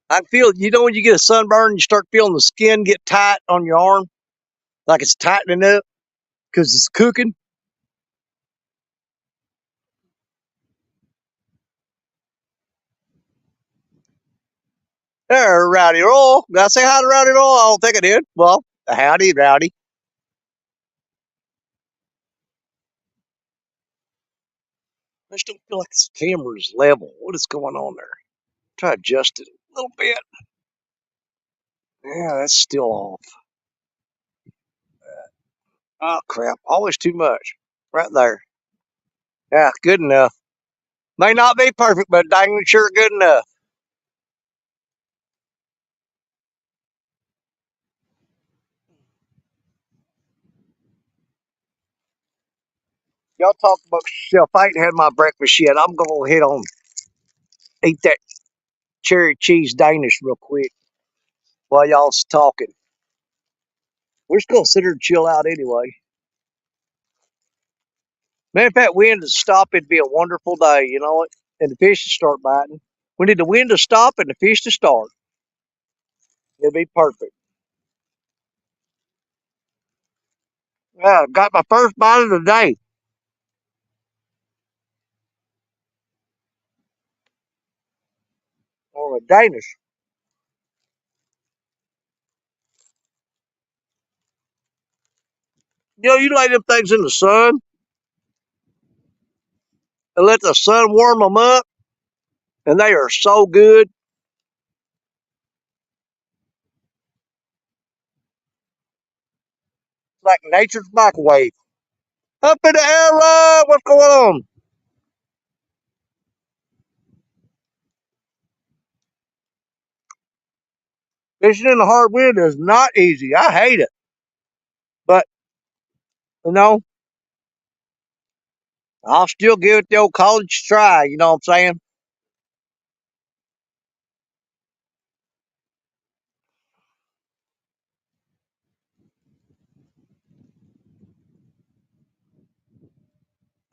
I can feel it. You know when you get a sunburn, you start feeling the skin get tight on your arm, like it's tightening up because it's cooking. There, Rowdy Roll. Did I say hi to Rowdy Roll? I don't think I did. Well, howdy, Rowdy. I just don't feel like this camera is level. What is going on there? Try to adjust it a little bit. Yeah, that's still off. Oh, crap. Always too much. Right there. Yeah, good enough. May not be perfect, but dang sure good enough. Y'all talk about yourself. I ain't had my breakfast yet. I'm going to head on eat that cherry cheese Danish real quick while y'all's talking. We're just going to sit here and chill out anyway. Man, if that wind to stop, it'd be a wonderful day, you know it? And the fish to start biting. We need the wind to stop and the fish to start. It'd be perfect. Yeah, got my first bite of the day on a Danish. You know, you lay them things in the sun and let the sun warm them up, and they are so good. Like nature's microwave. Up in the air, love. What's going on? Fishing in the hard wind is not easy. I hate it. But, you know, I'll still give it the old college try. You know what I'm saying?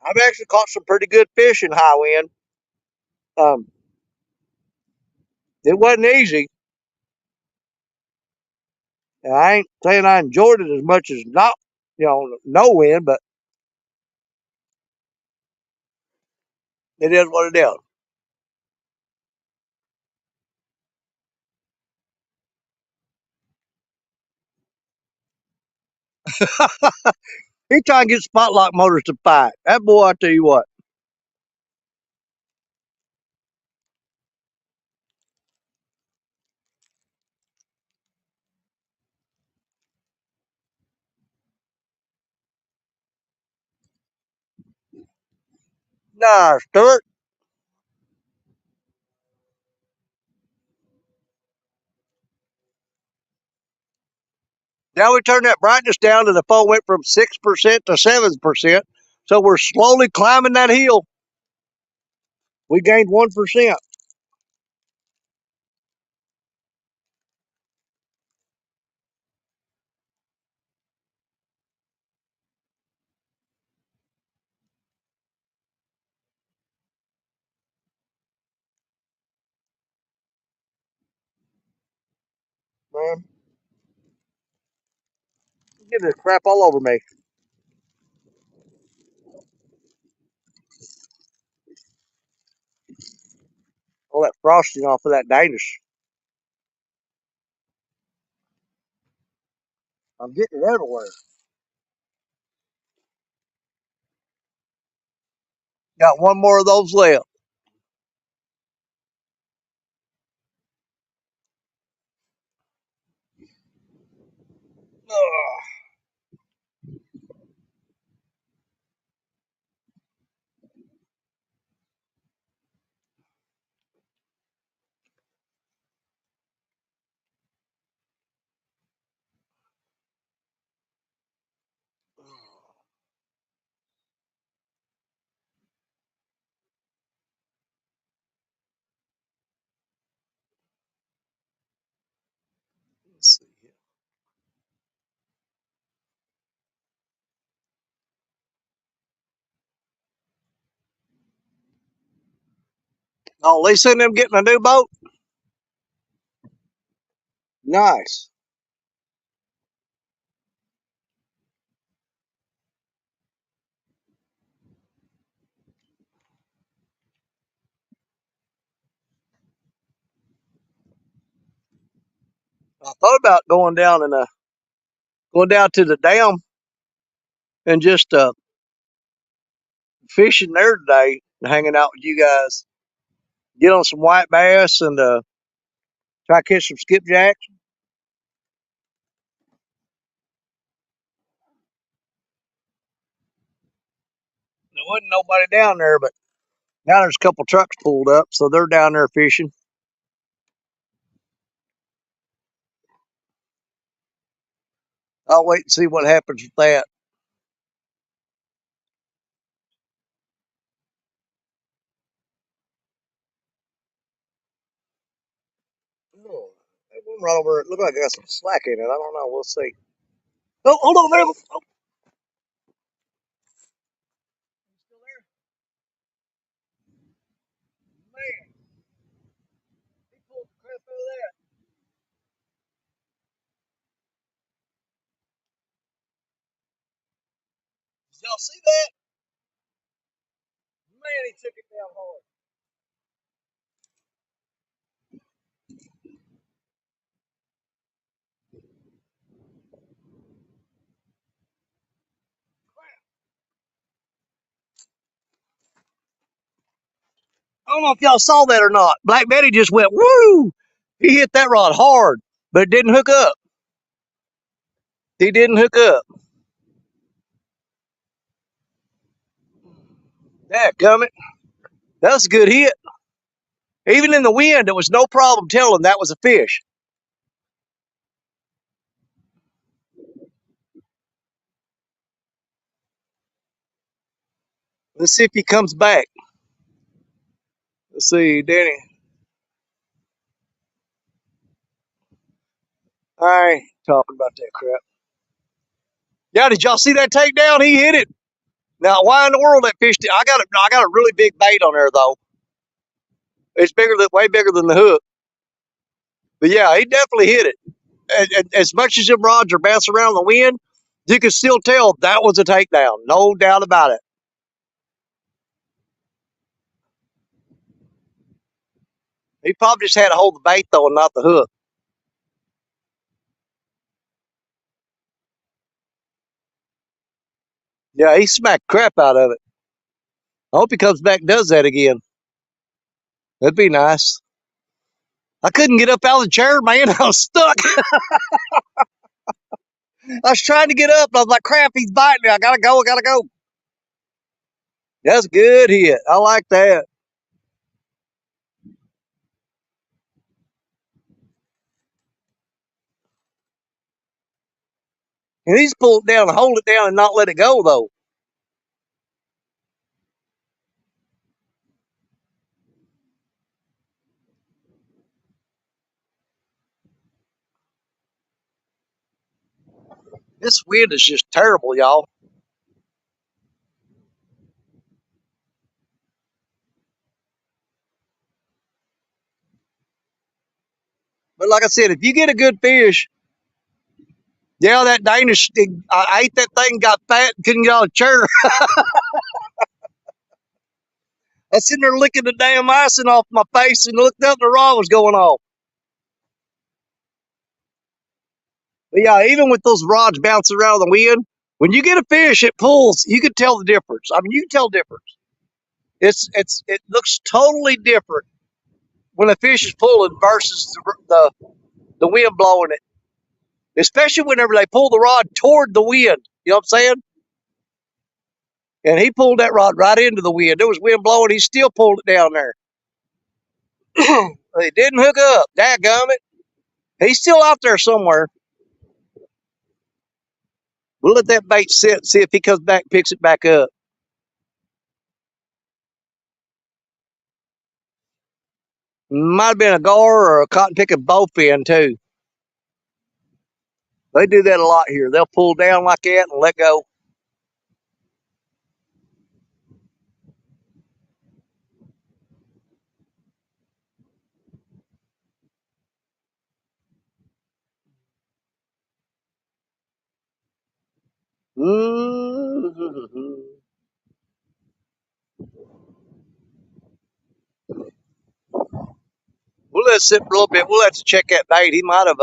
I've actually caught some pretty good fish in high wind. Um, it wasn't easy. And I ain't saying I enjoyed it as much as not, no wind, but it is what it is. He trying to get spotlight motors to fight. That boy, I tell you what. Nah, Stuart. Now we turned that brightness down and the phone went from 6% to 7%. So we're slowly climbing that hill. We gained 1%. Man, get this crap all over me. All that frosting off of that Danish. I'm getting it everywhere. Got one more of those left. Ugh. Let's see here. Oh, Lisa and them getting a new boat? Nice. I thought about going down to the dam and just fishing there today and hanging out with you guys. Get on some white bass and try to catch some skipjacks. There wasn't nobody down there, but now there's a couple trucks pulled up, so they're down there fishing. I'll wait and see what happens with that. Oh, that one right over. It looked like I got some slack in it. I don't know. We'll see. Oh, hold on there. Oh, still there? Man, he pulled the crap out of that. Did y'all see that? Man, he took it down hard. I don't know if y'all saw that or not. Black Betty just went woo. He hit that rod hard, but it didn't hook up. He didn't hook up. That gummit. That was a good hit. Even in the wind, there was no problem telling that was a fish. Let's see if he comes back. Let's see, Danny. I ain't talking about that crap. Yeah, did y'all see that takedown? He hit it. Now, why in the world that fish? I got a really big bait on there though. It's way bigger than the hook. But yeah, he definitely hit it. As much as them rods are bouncing around in the wind, you can still tell that was a takedown. No doubt about it. He probably just had to hold the bait though, and not the hook. Yeah, he smacked crap out of it. I hope he comes back and does that again. That'd be nice. I couldn't get up out of the chair, man. I was stuck. I was trying to get up. I was like, crap, he's biting me. I gotta go. I gotta go. That's a good hit. I like that. And he's pulled it down and hold it down and not let it go though. This wind is just terrible, y'all. But like I said, if you get a good fish, yeah, that Danish, I ate that thing, got fat, couldn't get on a chair. I was sitting there licking the damn icing off my face and looked up and the rod was going off. But yeah, even with those rods bouncing around the wind, when you get a fish, it pulls. You can tell the difference. I mean, you can tell the difference. It looks totally different when a fish is pulling versus the wind blowing it. Especially whenever they pull the rod toward the wind. You know what I'm saying? And he pulled that rod right into the wind. There was wind blowing. He still pulled it down there. It didn't hook up. Dadgummit. He's still out there somewhere. We'll let that bait sit, see if he comes back, picks it back up. Might have been a gar or a cotton picking bowfin too. They do that a lot here. They'll pull down like that and let go. Mm-hmm. We'll let it sit for a little bit. We'll have to check that bait. He might have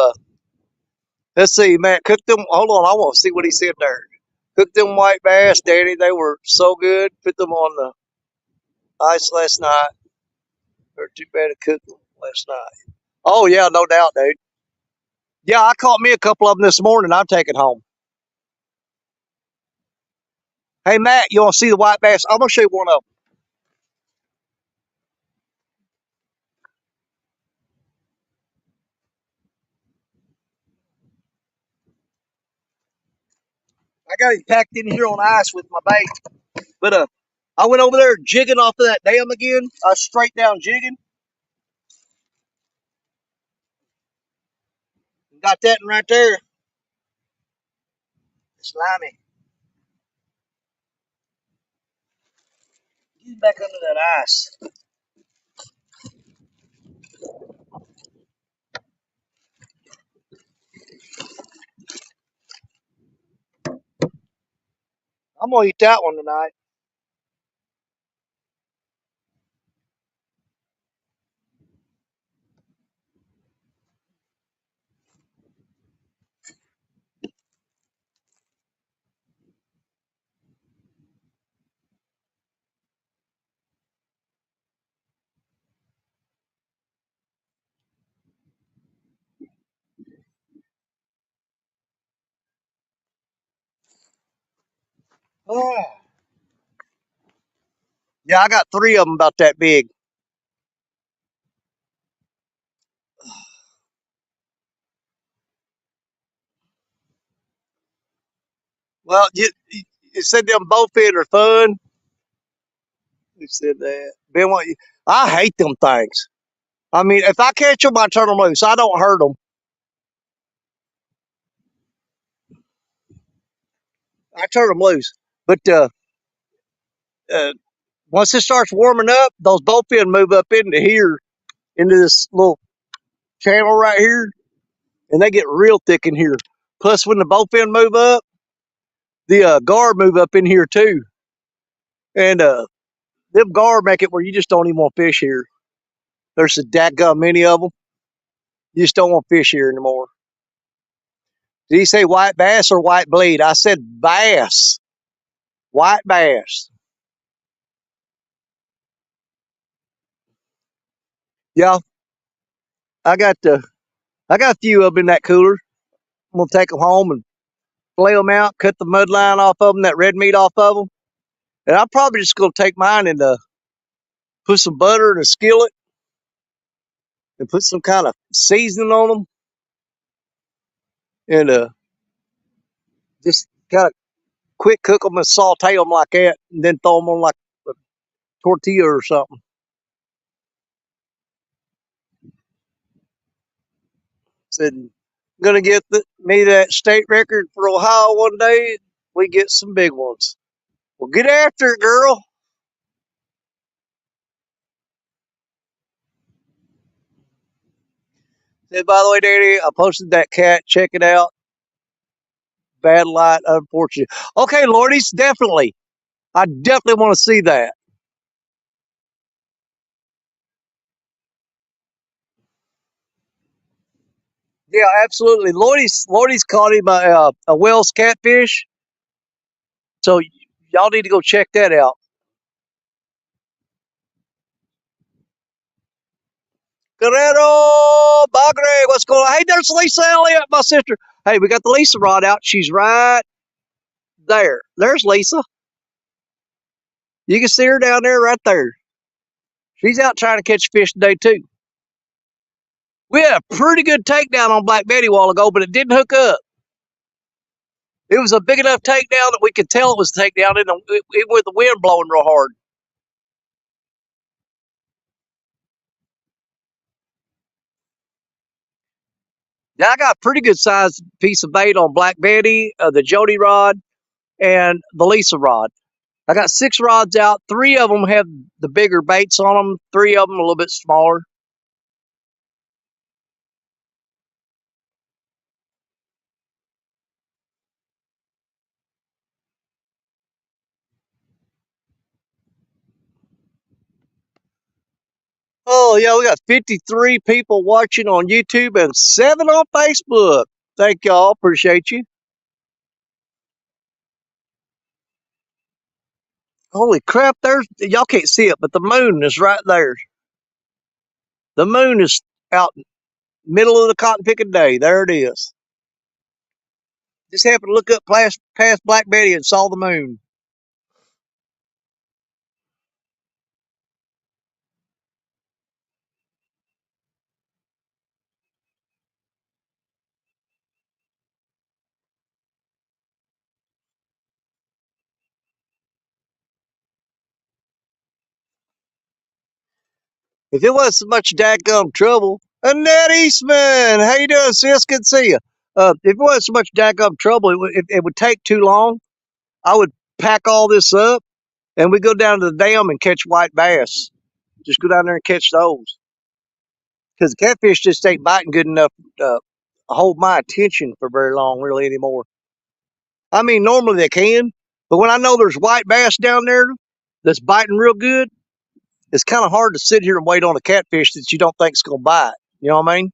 let's see, man. Cook them. Hold on, I want to see what he said there. Cooked them white bass, Daddy. They were so good. Put them on the ice last night. They're too bad to cook them last night. Oh yeah, no doubt, dude. Yeah, I caught me a couple of them this morning. I'm taking home. Hey Matt, you want to see the white bass? I'm gonna show you one of them. I got him packed in here on ice with my bait. But I went over there jigging off of that dam again. Straight down jigging. Got that one right there. Slimy. Get back under that ice. I'm gonna eat that one tonight. Oh. Yeah, I got three of them about that big. Well, you said them bowfin are fun. You said that. Ben, I hate them things. I mean, if I catch them, I turn them loose. I don't hurt them. I turn them loose. But uh, once it starts warming up, those bowfin move up into here, into this little channel right here, and they get real thick in here. Plus, when the bowfin move up, the gar move up in here too. And them gar make it where you just don't even want fish here. There's a dadgum many of them. You just don't want fish here anymore. Did he say white bass or white bleed? I said bass. White bass. Yeah, I got a few of them in that cooler. I'm gonna take them home and flay them out, cut the mud line off of them, that red meat off of them, and I'm probably just gonna take mine and put some butter in a skillet and put some kind of seasoning on them, and Just kind of quick cook them and saute them like that, and then throw them on like a tortilla or something. Said, I'm gonna get me that state record for Ohio one day. We get some big ones. Well, get after it, girl. Said, by the way, Daddy, I posted that cat. Check it out. Bad light, unfortunate. Okay, Lordy's definitely. I definitely want to see that. Yeah, absolutely. Lordy's caught him a Wells catfish. So y'all need to go check that out. Guerrero Bagre, what's going on? Hey, there's Lisa Elliott, my sister. Hey, we got the Lisa rod out. She's right there. There's Lisa. You can see her down there right there. She's out trying to catch fish today, too. We had a pretty good takedown on Black Betty a while ago, but it didn't hook up. It was a big enough takedown that we could tell it was a takedown, even with the wind blowing real hard. Yeah, I got a pretty good sized piece of bait on Black Betty, the Jody rod, and the Lisa rod. I got 6 rods out. 3 of them have the bigger baits on them. 3 of them a little bit smaller. Oh, yeah, we got 53 people watching on YouTube and 7 on Facebook. Thank y'all. Appreciate you. Holy crap, there's y'all can't see it, but the moon is right there. The moon is out middle of the cotton picking day. There it is. Just happened to look up past Black Betty and saw the moon. If it wasn't so much dadgum trouble, Annette Eastman, how you doing, sis? Good to see you. If it wasn't so much dadgum trouble, it would take too long. I would pack all this up and we go down to the dam and catch white bass. Just go down there and catch those. Because the catfish just ain't biting good enough to hold my attention for very long, really, anymore. I mean, normally they can, but when I know there's white bass down there that's biting real good, it's kind of hard to sit here and wait on a catfish that you don't think is going to bite. You know what I mean?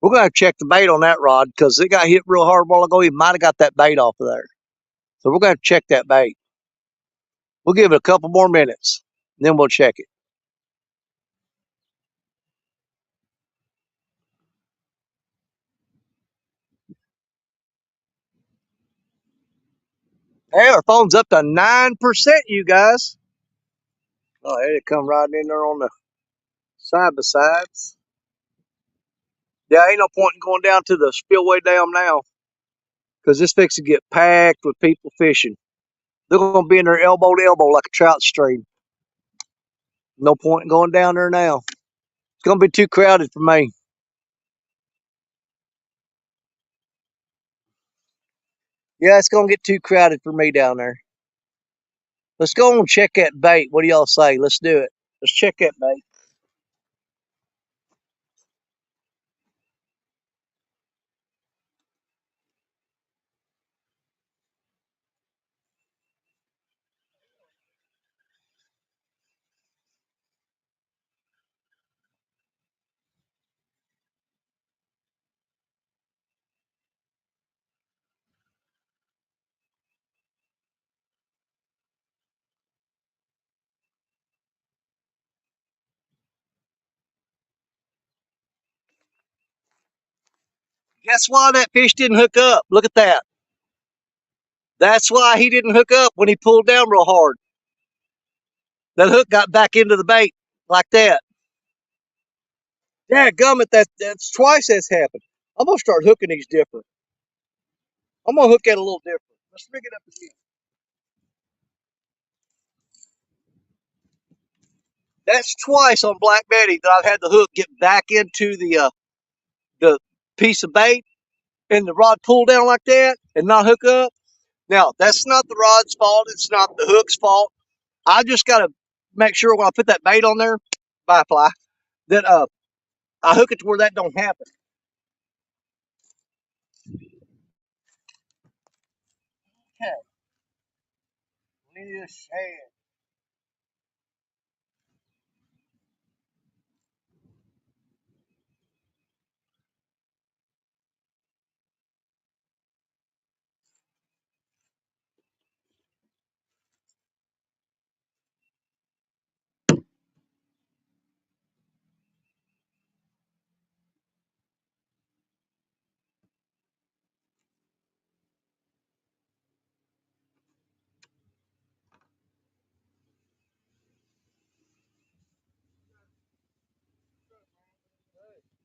We're going to have to check the bait on that rod because it got hit real hard a while ago. He might have got that bait off of there. So we're going to have to check that bait. We'll give it a couple more minutes, and then we'll check it. Hey, our phone's up to 9%, you guys. Oh, hey, it come right in there on the side by sides. Yeah, ain't no point in going down to the spillway dam now because this fix to get packed with people fishing. They're going to be in there elbow to elbow like a trout stream. No point in going down there now. It's going to be too crowded for me. Yeah, it's going to get too crowded for me down there. Let's go and check that bait. What do y'all say? Let's do it. Let's check that bait. Guess why that fish didn't hook up? Look at that. That's why he didn't hook up when he pulled down real hard. That hook got back into the bait like that. Yeah, gummit, that's twice that's happened. I'm gonna start hooking these different. I'm gonna hook it a little different. Let's rig it up again. That's twice on Black Betty that I've had the hook get back into the piece of bait and the rod pull down like that and not hook up. Now that's not the rod's fault. It's not the hook's fault. I just gotta make sure when I put that bait on there, bye fly, that I hook it to where that don't happen. Okay, this hand.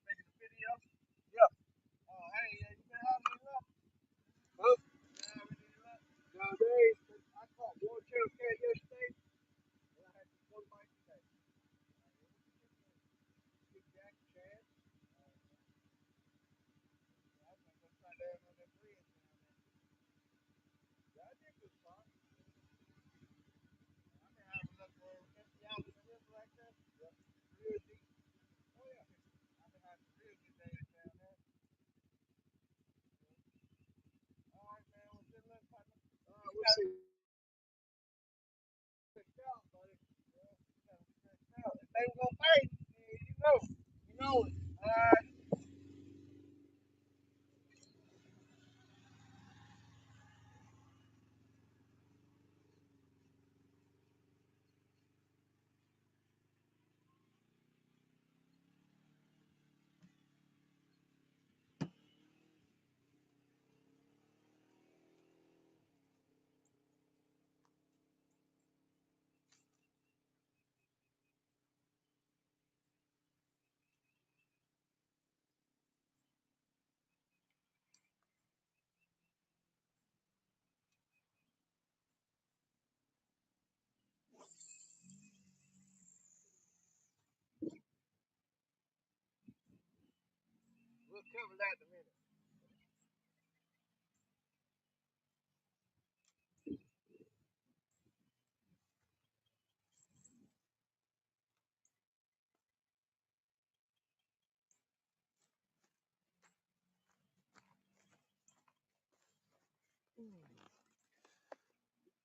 Making a video? Yeah. Hey, you been having any luck? Oh, no, I caught one tail cat yesterday, and I had one bite today. Big Jack Chad. I was gonna try down on that bridge down there. Yeah, I did good spot. I've been having luck where empty out in the river like that. Yeah. Real deep. Oh yeah. I've been having real good days down there. All right, man. Well, good luck, partner. We'll see. Stretched out, buddy. Yeah, you gotta be stretched out. If they were gonna pay, you know. You know it. All right. We'll cover that in a minute.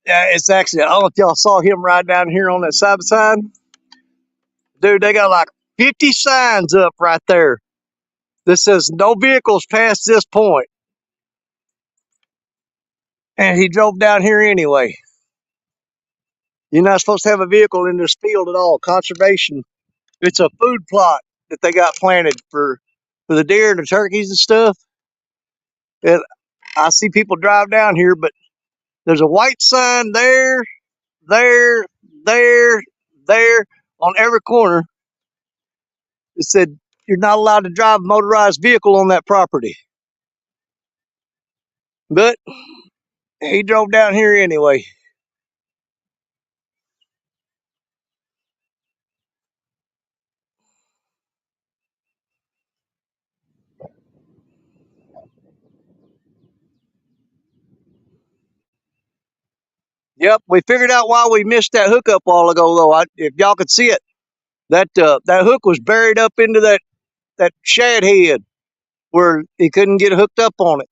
Yeah, it's actually, I don't know if y'all saw him ride down here on that side by side. Dude, they got like 50 signs up right there that says no vehicles past this point. And he drove down here anyway. You're not supposed to have a vehicle in this field at all. Conservation. It's a food plot that they got planted for the deer and the turkeys and stuff. And I see people drive down here, but there's a white sign there, there, there, there on every corner. It said you're not allowed to drive a motorized vehicle on that property. But he drove down here anyway. Yep, we figured out why we missed that hookup a while ago, though. If y'all could see it, that hook was buried up into that shad head where he couldn't get hooked up on it.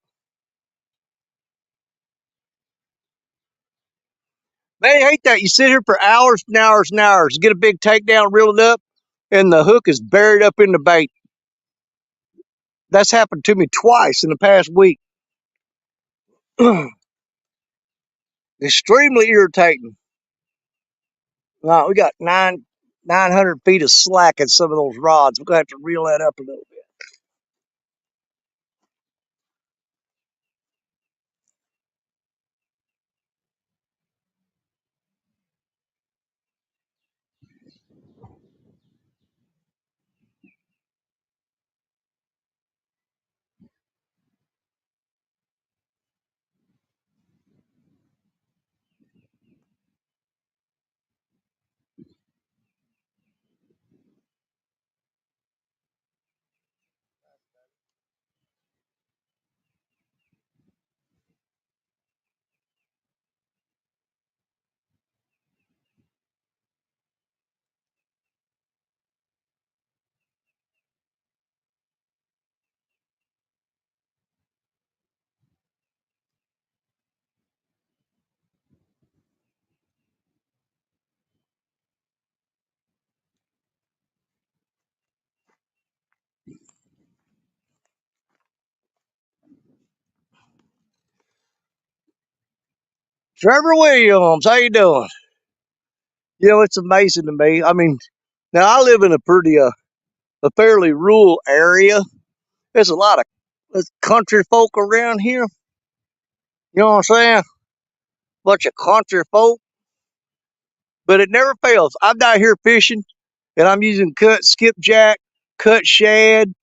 Man, I hate that. You sit here for hours and hours and hours, get a big takedown, reel it up, and the hook is buried up in the bait. That's happened to me twice in the past week. Extremely irritating. No, we got 900 feet of slack in some of those rods. We're gonna have to reel that up a little bit. Trevor Williams, how you doing? You know, it's amazing to me. I mean, now I live in a fairly rural area. There's a lot of country folk around here. You know what I'm saying? Bunch of country folk, but it never fails. I'm down here fishing, and I'm using cut skipjack, cut shad,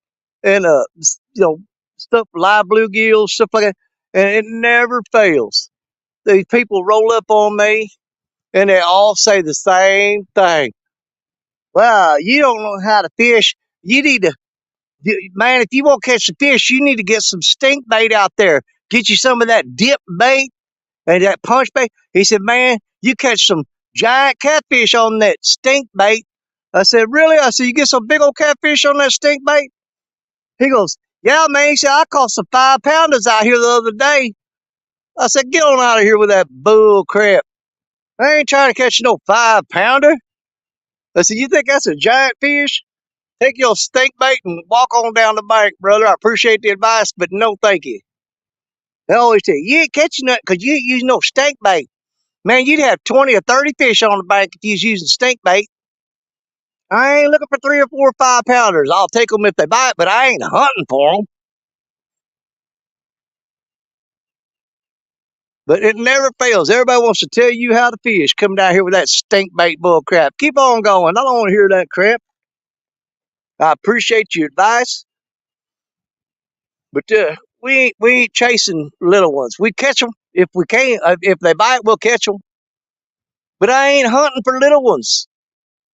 and you know, stuff live bluegills, stuff like that, and it never fails. These people roll up on me, and they all say the same thing. Well, you don't know how to fish. You need to, man, if you want to catch the fish, you need to get some stink bait out there. Get you some of that dip bait and that punch bait. He said, man, you catch some giant catfish on that stink bait. I said, really? I said, you get some big old catfish on that stink bait? He goes, yeah, man. He said, I caught some 5-pounders out here the other day. I said, get on out of here with that bull crap. I ain't trying to catch no 5-pounder. I said, you think that's a giant fish? Take your stink bait and walk on down the bank, brother. I appreciate the advice, but no thank you. They always say, you ain't catching nothing because you ain't using no stink bait. Man, you'd have 20 or 30 fish on the bank if you was using stink bait. I ain't looking for 3 or 4 or 5-pounders. I'll take them if they bite, but I ain't hunting for them. But it never fails. Everybody wants to tell you how to fish. Come down here with that stink bait bull crap. Keep on going. I don't want to hear that crap. I appreciate your advice, but we ain't chasing little ones. We catch them if we can. If they bite, we'll catch them. But I ain't hunting for little ones.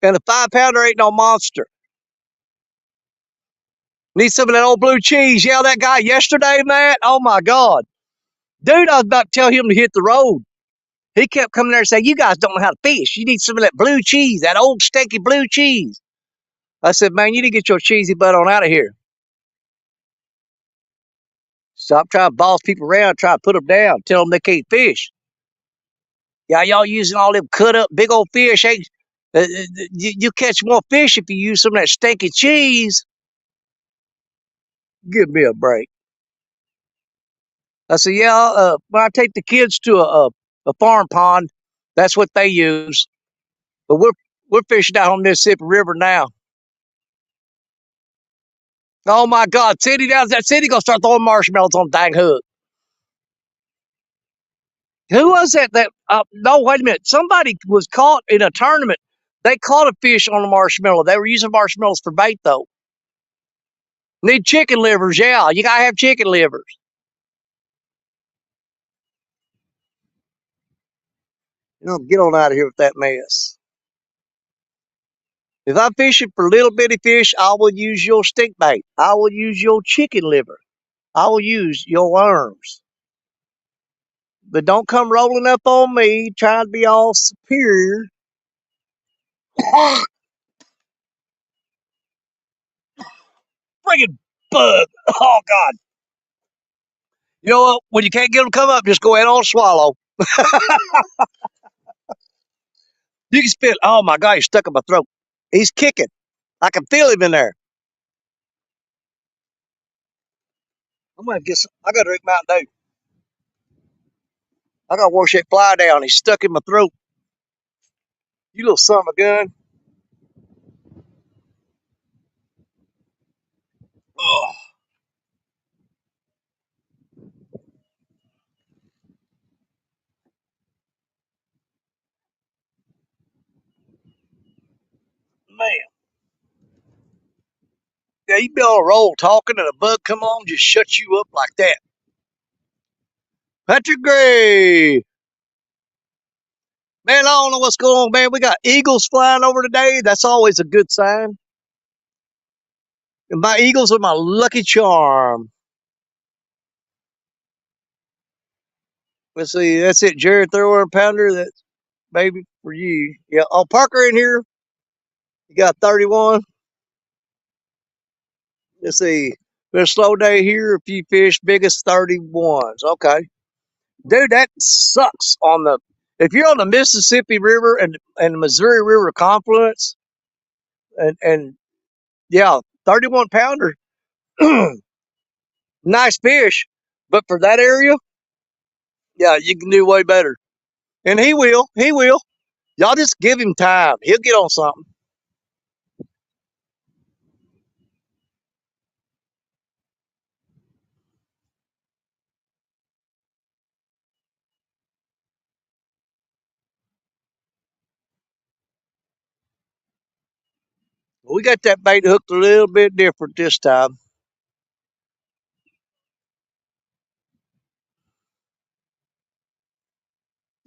And a 5-pounder ain't no monster. Need some of that old blue cheese. Yeah, that guy yesterday, Matt. Oh my God, dude! I was about to tell him to hit the road. He kept coming there and saying, "You guys don't know how to fish. You need some of that blue cheese, that old stinky blue cheese." I said, "Man, you need to get your cheesy butt on out of here. Stop trying to boss people around, try to put them down, tell them they can't fish. Yeah, y'all using all them cut up big old fish. Ain't, you catch more fish if you use some of that stinky cheese. Give me a break." I said, "Yeah, when I take the kids to a farm pond, that's what they use. But we're fishing down on Mississippi River now." Oh my God, City down that city gonna start throwing marshmallows on the dang hook. Who was that? No, wait a minute. Somebody was caught in a tournament. They caught a fish on a marshmallow. They were using marshmallows for bait though. Need chicken livers, yeah. You gotta have chicken livers. You know, get on out of here with that mess. If I'm fishing for little bitty fish, I will use your stink bait. I will use your chicken liver. I will use your worms. But don't come rolling up on me trying to be all superior. Friggin' bug. Oh, God. You know what? When you can't get them to come up, just go ahead and swallow. You can spit. Oh, my God. He's stuck in my throat. He's kicking. I can feel him in there. I'm going to get some. I got to drink Mountain Dew. I got to wash that fly down. He's stuck in my throat. You little son of a gun. Oh, man. Yeah, you be on a roll talking and a bug come on, just shut you up like that. Patrick Gray. Man, I don't know what's going on, man. We got eagles flying over today. That's always a good sign. And my eagles are my lucky charm. Let's see. That's it, Jared Thrower and Pounder. That's baby for you. Yeah. Oh, Parker in here. You got 31. Let's see. Been a slow day here. A few fish, biggest 31s. Okay. Dude, that sucks on the if you're on the Mississippi River and the Missouri River confluence and yeah, 31-pounder, nice fish. But for that area, yeah, you can do way better. And he will. He will. Y'all just give him time. He'll get on something. We got that bait hooked a little bit different this time.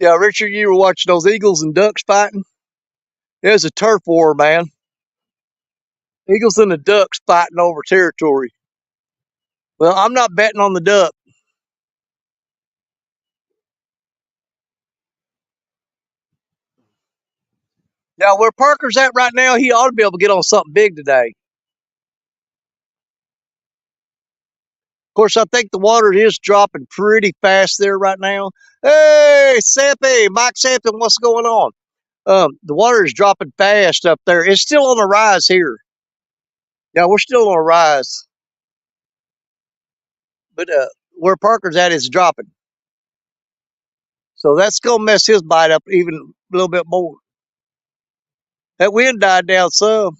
Yeah, Richard, you were watching those eagles and ducks fighting? There's a turf war, man. Eagles and the ducks fighting over territory. Well, I'm not betting on the duck. Now, where Parker's at right now, he ought to be able to get on something big today. Of course, I think the water is dropping pretty fast there right now. Hey, Seppi, Mike Seppi, what's going on? The water is dropping fast up there. It's still on the rise here. Yeah, we're still on a rise, but where Parker's at is dropping. So that's gonna mess his bite up even a little bit more. That wind died down some.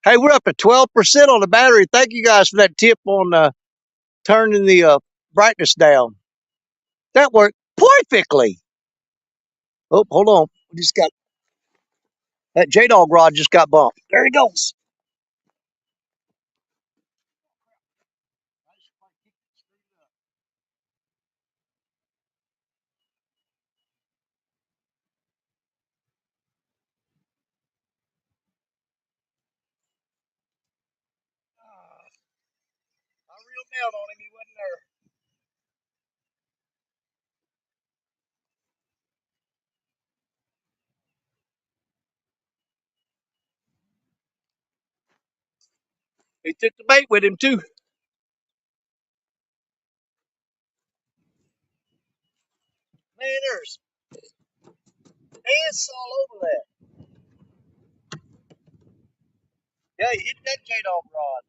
Hey, we're up to 12% on the battery. Thank you guys for that tip on turning the brightness down. That worked perfectly. Oh, hold on. We just got that J Dog rod just got bumped. There he goes. I reeled down on him. He wasn't there. He took the bait with him too. Man, there's ants all over that. Yeah, he hit that J Dog rod.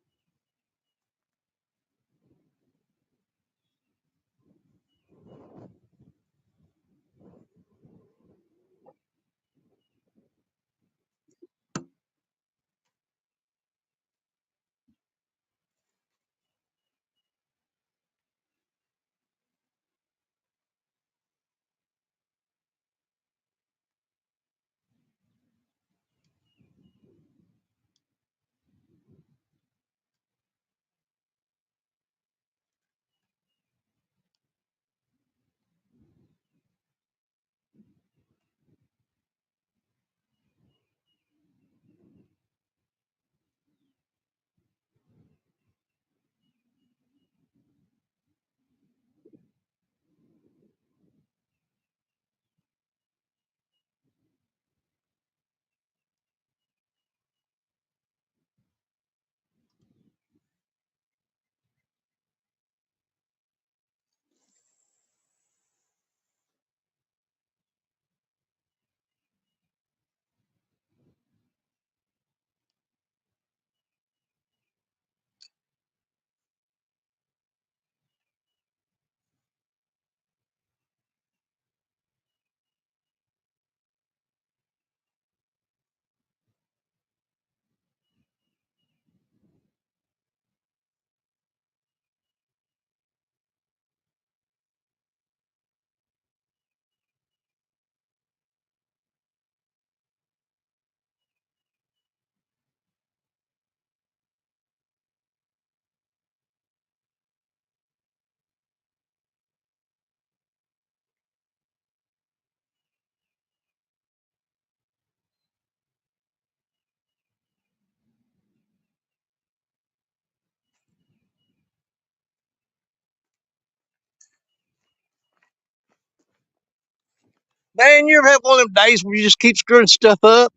Man, you ever have one of them days where you just keep screwing stuff up?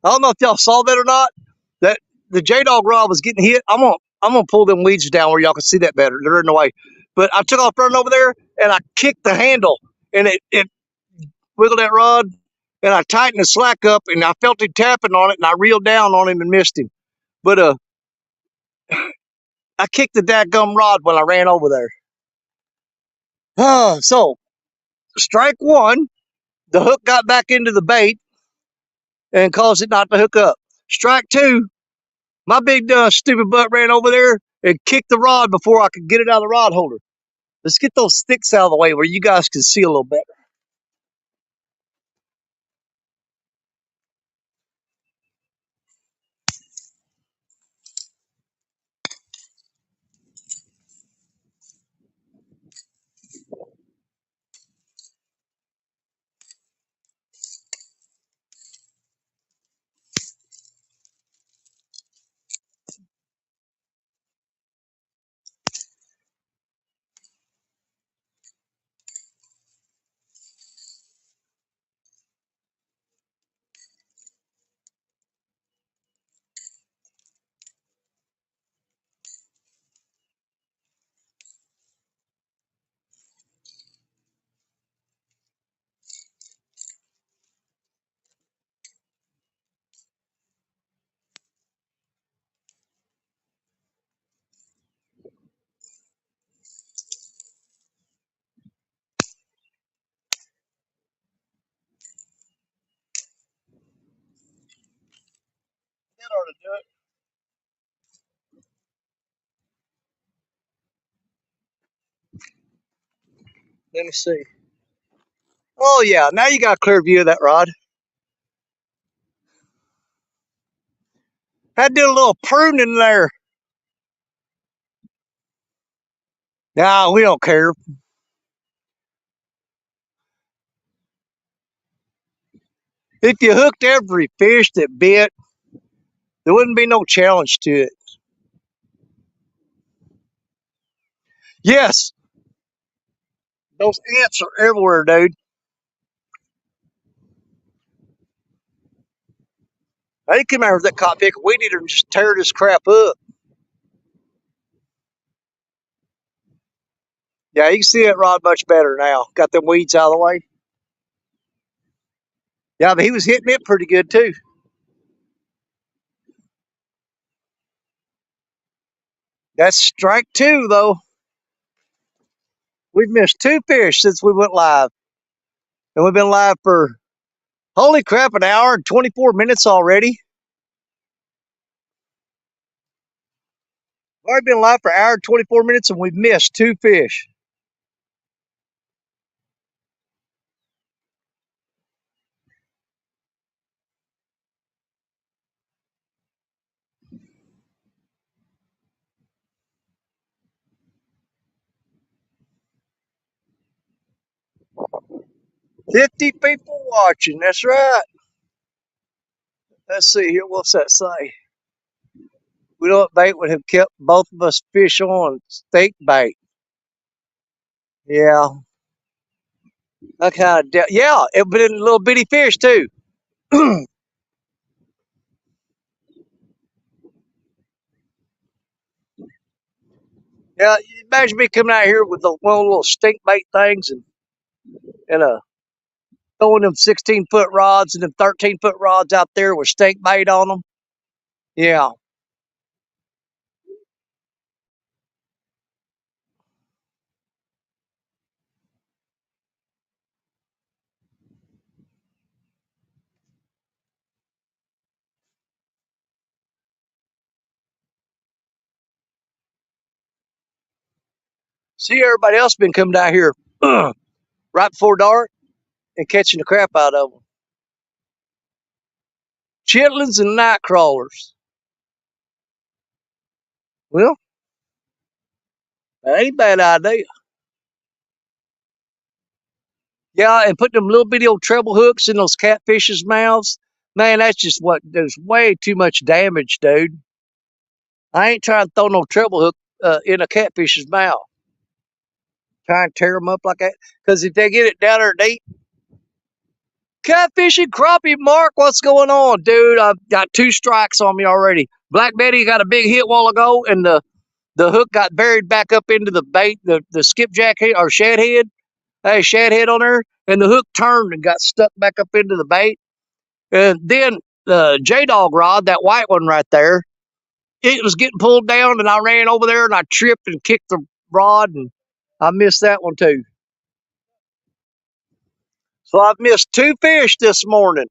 I don't know if y'all saw that or not. That the J Dog rod was getting hit. I'm gonna pull them weeds down where y'all can see that better. They're in the way. But I took off running over there and I kicked the handle and it wiggled that rod and I tightened the slack up and I felt him tapping on it and I reeled down on him and missed him. But I kicked the dadgum rod when I ran over there. So strike one. The hook got back into the bait and caused it not to hook up. Strike two, my big stupid butt ran over there and kicked the rod before I could get it out of the rod holder. Let's get those sticks out of the way where you guys can see a little better. That ought to do it. Let me see. Oh yeah, now you got a clear view of that rod. Had to do a little pruning there. Nah, we don't care. If you hooked every fish that bit, there wouldn't be no challenge to it. Yes, those ants are everywhere, dude. They come out with that cotton picker weed eater and just tear this crap up. Yeah, you can see that rod much better now. Got them weeds out of the way. Yeah, but he was hitting it pretty good too. That's strike two, though. We've missed two fish since we went live. And we've been live for, holy crap, an hour and 24 minutes already. We've already been live for an hour and 24 minutes and we've missed two fish. "50 people watching, that's right." Let's see here, what's that say? We know what bait would have kept both of us fish on? Steak bait. Yeah. That kind of, yeah, it would have been little bitty fish too. Yeah, imagine me coming out here with the one of the little stink bait things and throwing them 16-foot rods and them 13-foot rods out there with stink bait on them. Yeah. See, everybody else been coming down here right before dark and catching the crap out of them. Chitlins and night crawlers. Well, that ain't a bad idea. Yeah, and put them little bitty old treble hooks in those catfish's mouths. Man, that's just what does way too much damage, dude. I ain't trying to throw no treble hook in a catfish's mouth. Try and tear them up like that. Because if they get it down there deep, catfishing crappie, Mark, what's going on, dude? I've got 2 strikes on me already. Black Betty got a big hit while ago, and the hook got buried back up into the bait, the skipjack head or shad head. Hey, shad head on there, and the hook turned and got stuck back up into the bait. And then the J Dog rod, that white one right there, it was getting pulled down, and I ran over there and I tripped and kicked the rod, and I missed that one too. So I've missed 2 fish this morning.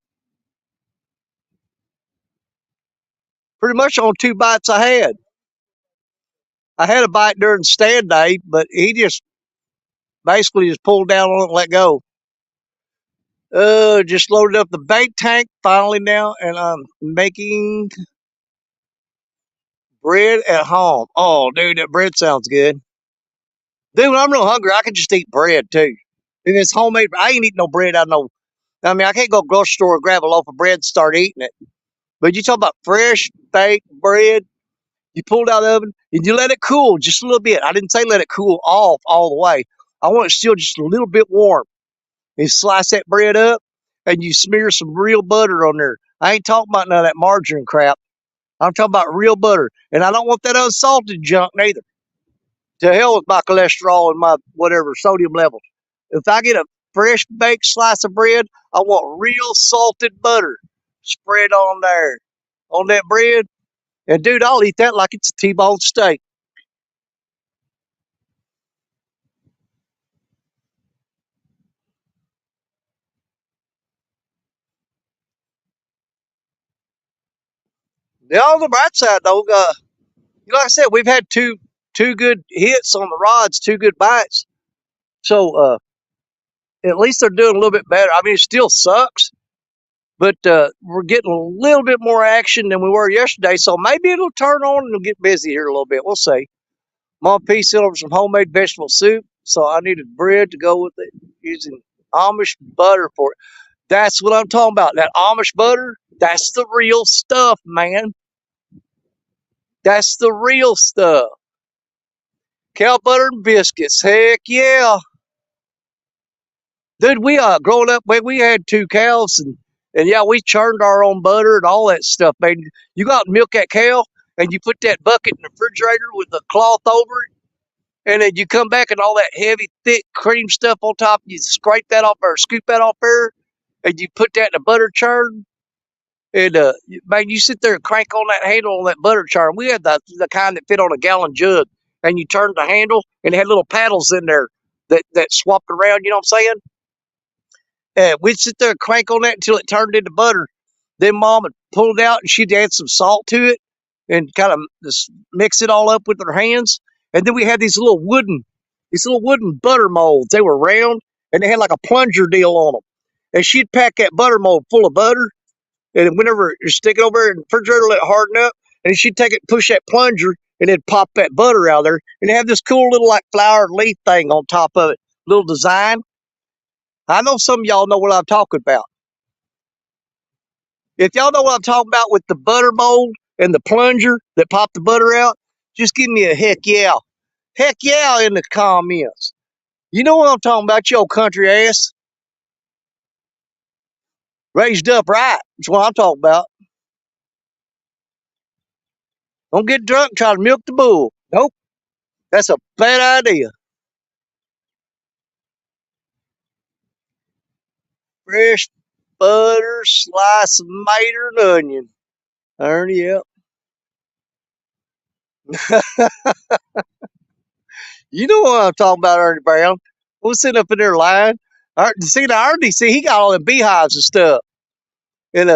Pretty much on 2 bites I had. I had a bite during stand day, but he just basically just pulled down on it and let go. Just loaded up the bait tank finally now, and I'm making bread at home. Oh, dude, that bread sounds good. Dude, when I'm real hungry, I can just eat bread too. If it's homemade, I ain't eating no bread. I mean, I can't go to the grocery store and grab a loaf of bread and start eating it. But you talk about fresh baked bread, you pull it out of the oven and you let it cool just a little bit. I didn't say let it cool off all the way. I want it still just a little bit warm. You slice that bread up and you smear some real butter on there. I ain't talking about none of that margarine crap. I'm talking about real butter. And I don't want that unsalted junk neither. To hell with my cholesterol and my whatever sodium levels. If I get a fresh baked slice of bread, I want real salted butter spread on there, on that bread. And dude, I'll eat that like it's a T-bone steak. The on the bright side though, like I said, we've had two good hits on the rods, 2 good bites. So at least they're doing a little bit better. I mean, it still sucks, but we're getting a little bit more action than we were yesterday. So maybe it'll turn on and it'll get busy here a little bit. We'll see. Mom P sent over some homemade vegetable soup, so I needed bread to go with it using Amish butter for it. That's what I'm talking about. That Amish butter, that's the real stuff, man. That's the real stuff. Cow butter and biscuits. Heck yeah. Dude, we growing up, man, we had 2 cows and yeah, we churned our own butter and all that stuff, man. You go out and milk that cow and you put that bucket in the refrigerator with the cloth over it, and then you come back and all that heavy, thick cream stuff on top, you scrape that off or scoop that off there, and you put that in a butter churn. And man, you sit there and crank on that handle on that butter churn. We had the kind that fit on a gallon jug, and you turned the handle and it had little paddles in there that swapped around. You know what I'm saying? And we'd sit there and crank on that until it turned into butter. Then Mom would pull it out and she'd add some salt to it and kind of just mix it all up with her hands. And then we had these little wooden butter molds. They were round and they had like a plunger deal on them. And she'd pack that butter mold full of butter. And whenever you stick it over in the refrigerator, let it harden up. And she'd take it, push that plunger, and then pop that butter out there. And have this cool little like flower leaf thing on top of it, little design. I know some of y'all know what I'm talking about. If y'all know what I'm talking about with the butter mold and the plunger that popped the butter out, just give me a heck yeah. Heck yeah in the comments. You know what I'm talking about, you old country ass. Raised up right. That's what I'm talking about. Don't get drunk and try to milk the bull. Nope. That's a bad idea. Fresh butter, slice of mater and onion. Ernie, yep. You know what I'm talking about, Ernie Brown. We're sitting up in there lying. See, he got all the beehives and stuff. And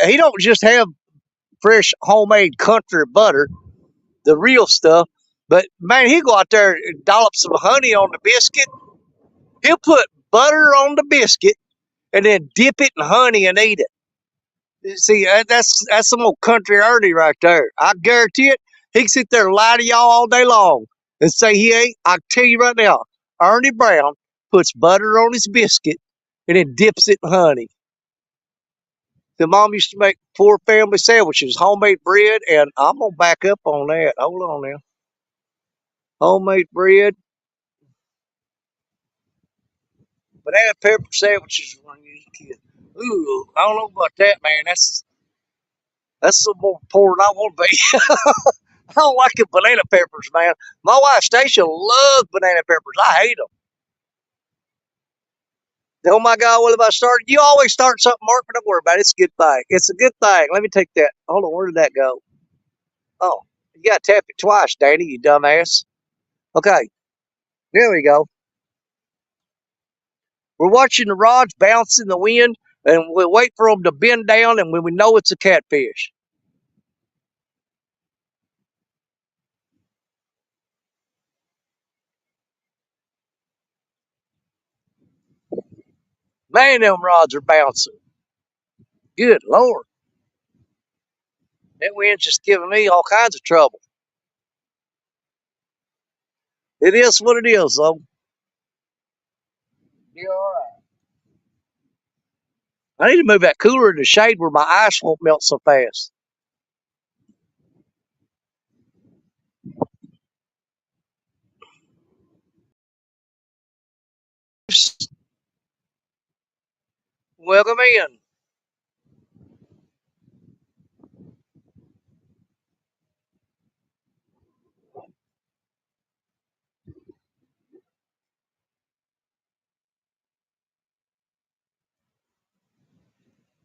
he don't just have fresh homemade country butter, the real stuff. But man, he go out there and dollop some honey on the biscuit. He'll put butter on the biscuit and then dip it in honey and eat it. See, that's some old country Ernie right there. I guarantee it. He can sit there and lie to y'all all day long and say he ain't. I tell you right now, Ernie Brown puts butter on his biscuit and then dips it in honey. The mom used to make 4 family sandwiches, homemade bread, and I'm gonna back up on that. Hold on now. Homemade bread, banana pepper sandwiches when I was a kid. Ooh, I don't know about that, man. That's some more poor than I want to be. I don't like the banana peppers, man. My wife Stacia loves banana peppers. I hate them. Oh my God, what have I started? You always start something, Mark, but don't worry about it. It's a good thing. It's a good thing. Let me take that. Hold on, where did that go? Oh, you got to tap it twice, Danny, you dumbass. Okay, there we go. We're watching the rods bounce in the wind, and we wait for them to bend down, and when we know it's a catfish. Man, them rods are bouncing. Good Lord. That wind's just giving me all kinds of trouble. It is what it is, though. You're all right. I need to move that cooler in the shade where my ice won't melt so fast. Welcome in.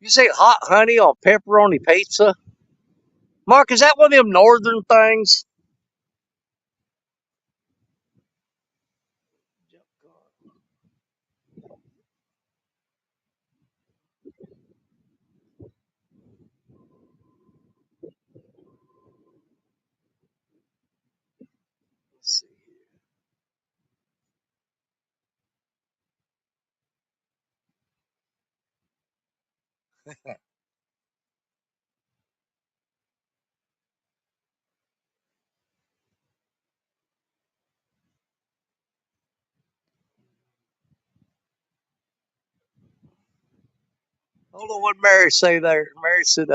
You say hot honey on pepperoni pizza? Mark, is that one of them northern things? Let's see. Hold on, what Mary say there? Mary said,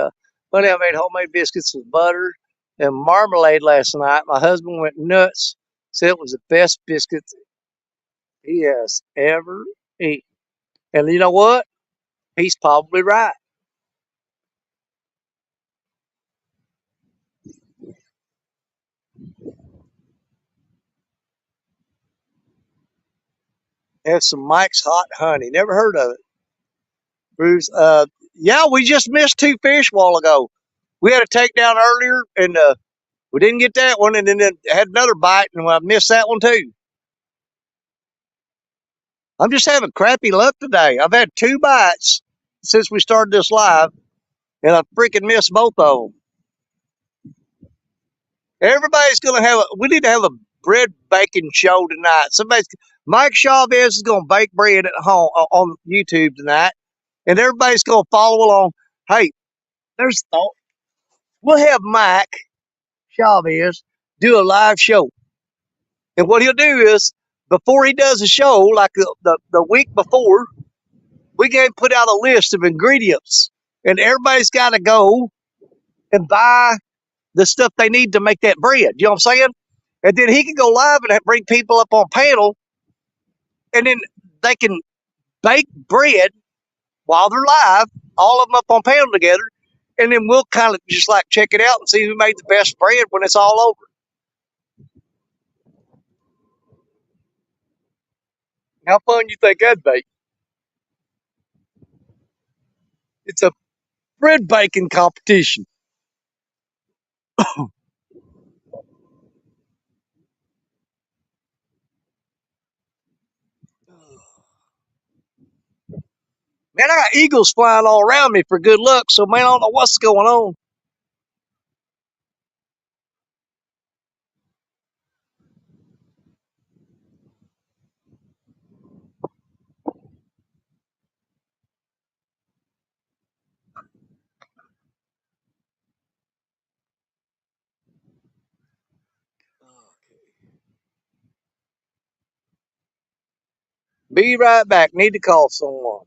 buddy, I made homemade biscuits with butter and marmalade last night. My husband went nuts. Said it was the best biscuits he has ever eaten. And you know what? He's probably right. Have some Mike's Hot Honey. Never heard of it. Bruce, yeah, we just missed two fish a while ago. We had a takedown earlier, and we didn't get that one, and then had another bite, and I missed that one too. I'm just having crappy luck today. I've had two bites since we started this live, and I freaking missed both of them. Everybody's gonna have. We need to have a bread baking show tonight. Mike Chavez is gonna bake bread at home on YouTube tonight, and everybody's gonna follow along. Hey, there's thought. We'll have Mike Chavez do a live show, and what he'll do is before he does a show, like the week before, we can put out a list of ingredients, and everybody's got to go and buy the stuff they need to make that bread. You know what I'm saying? And then he can go live and bring people up on panel, and then they can bake bread while they're live, all of them up on panel together, and then we'll kind of just like check it out and see who made the best bread when it's all over. How fun you think that'd be? It's a bread baking competition. Man, I got eagles flying all around me for good luck, so man, I don't know what's going on. Be right back. Need to call someone.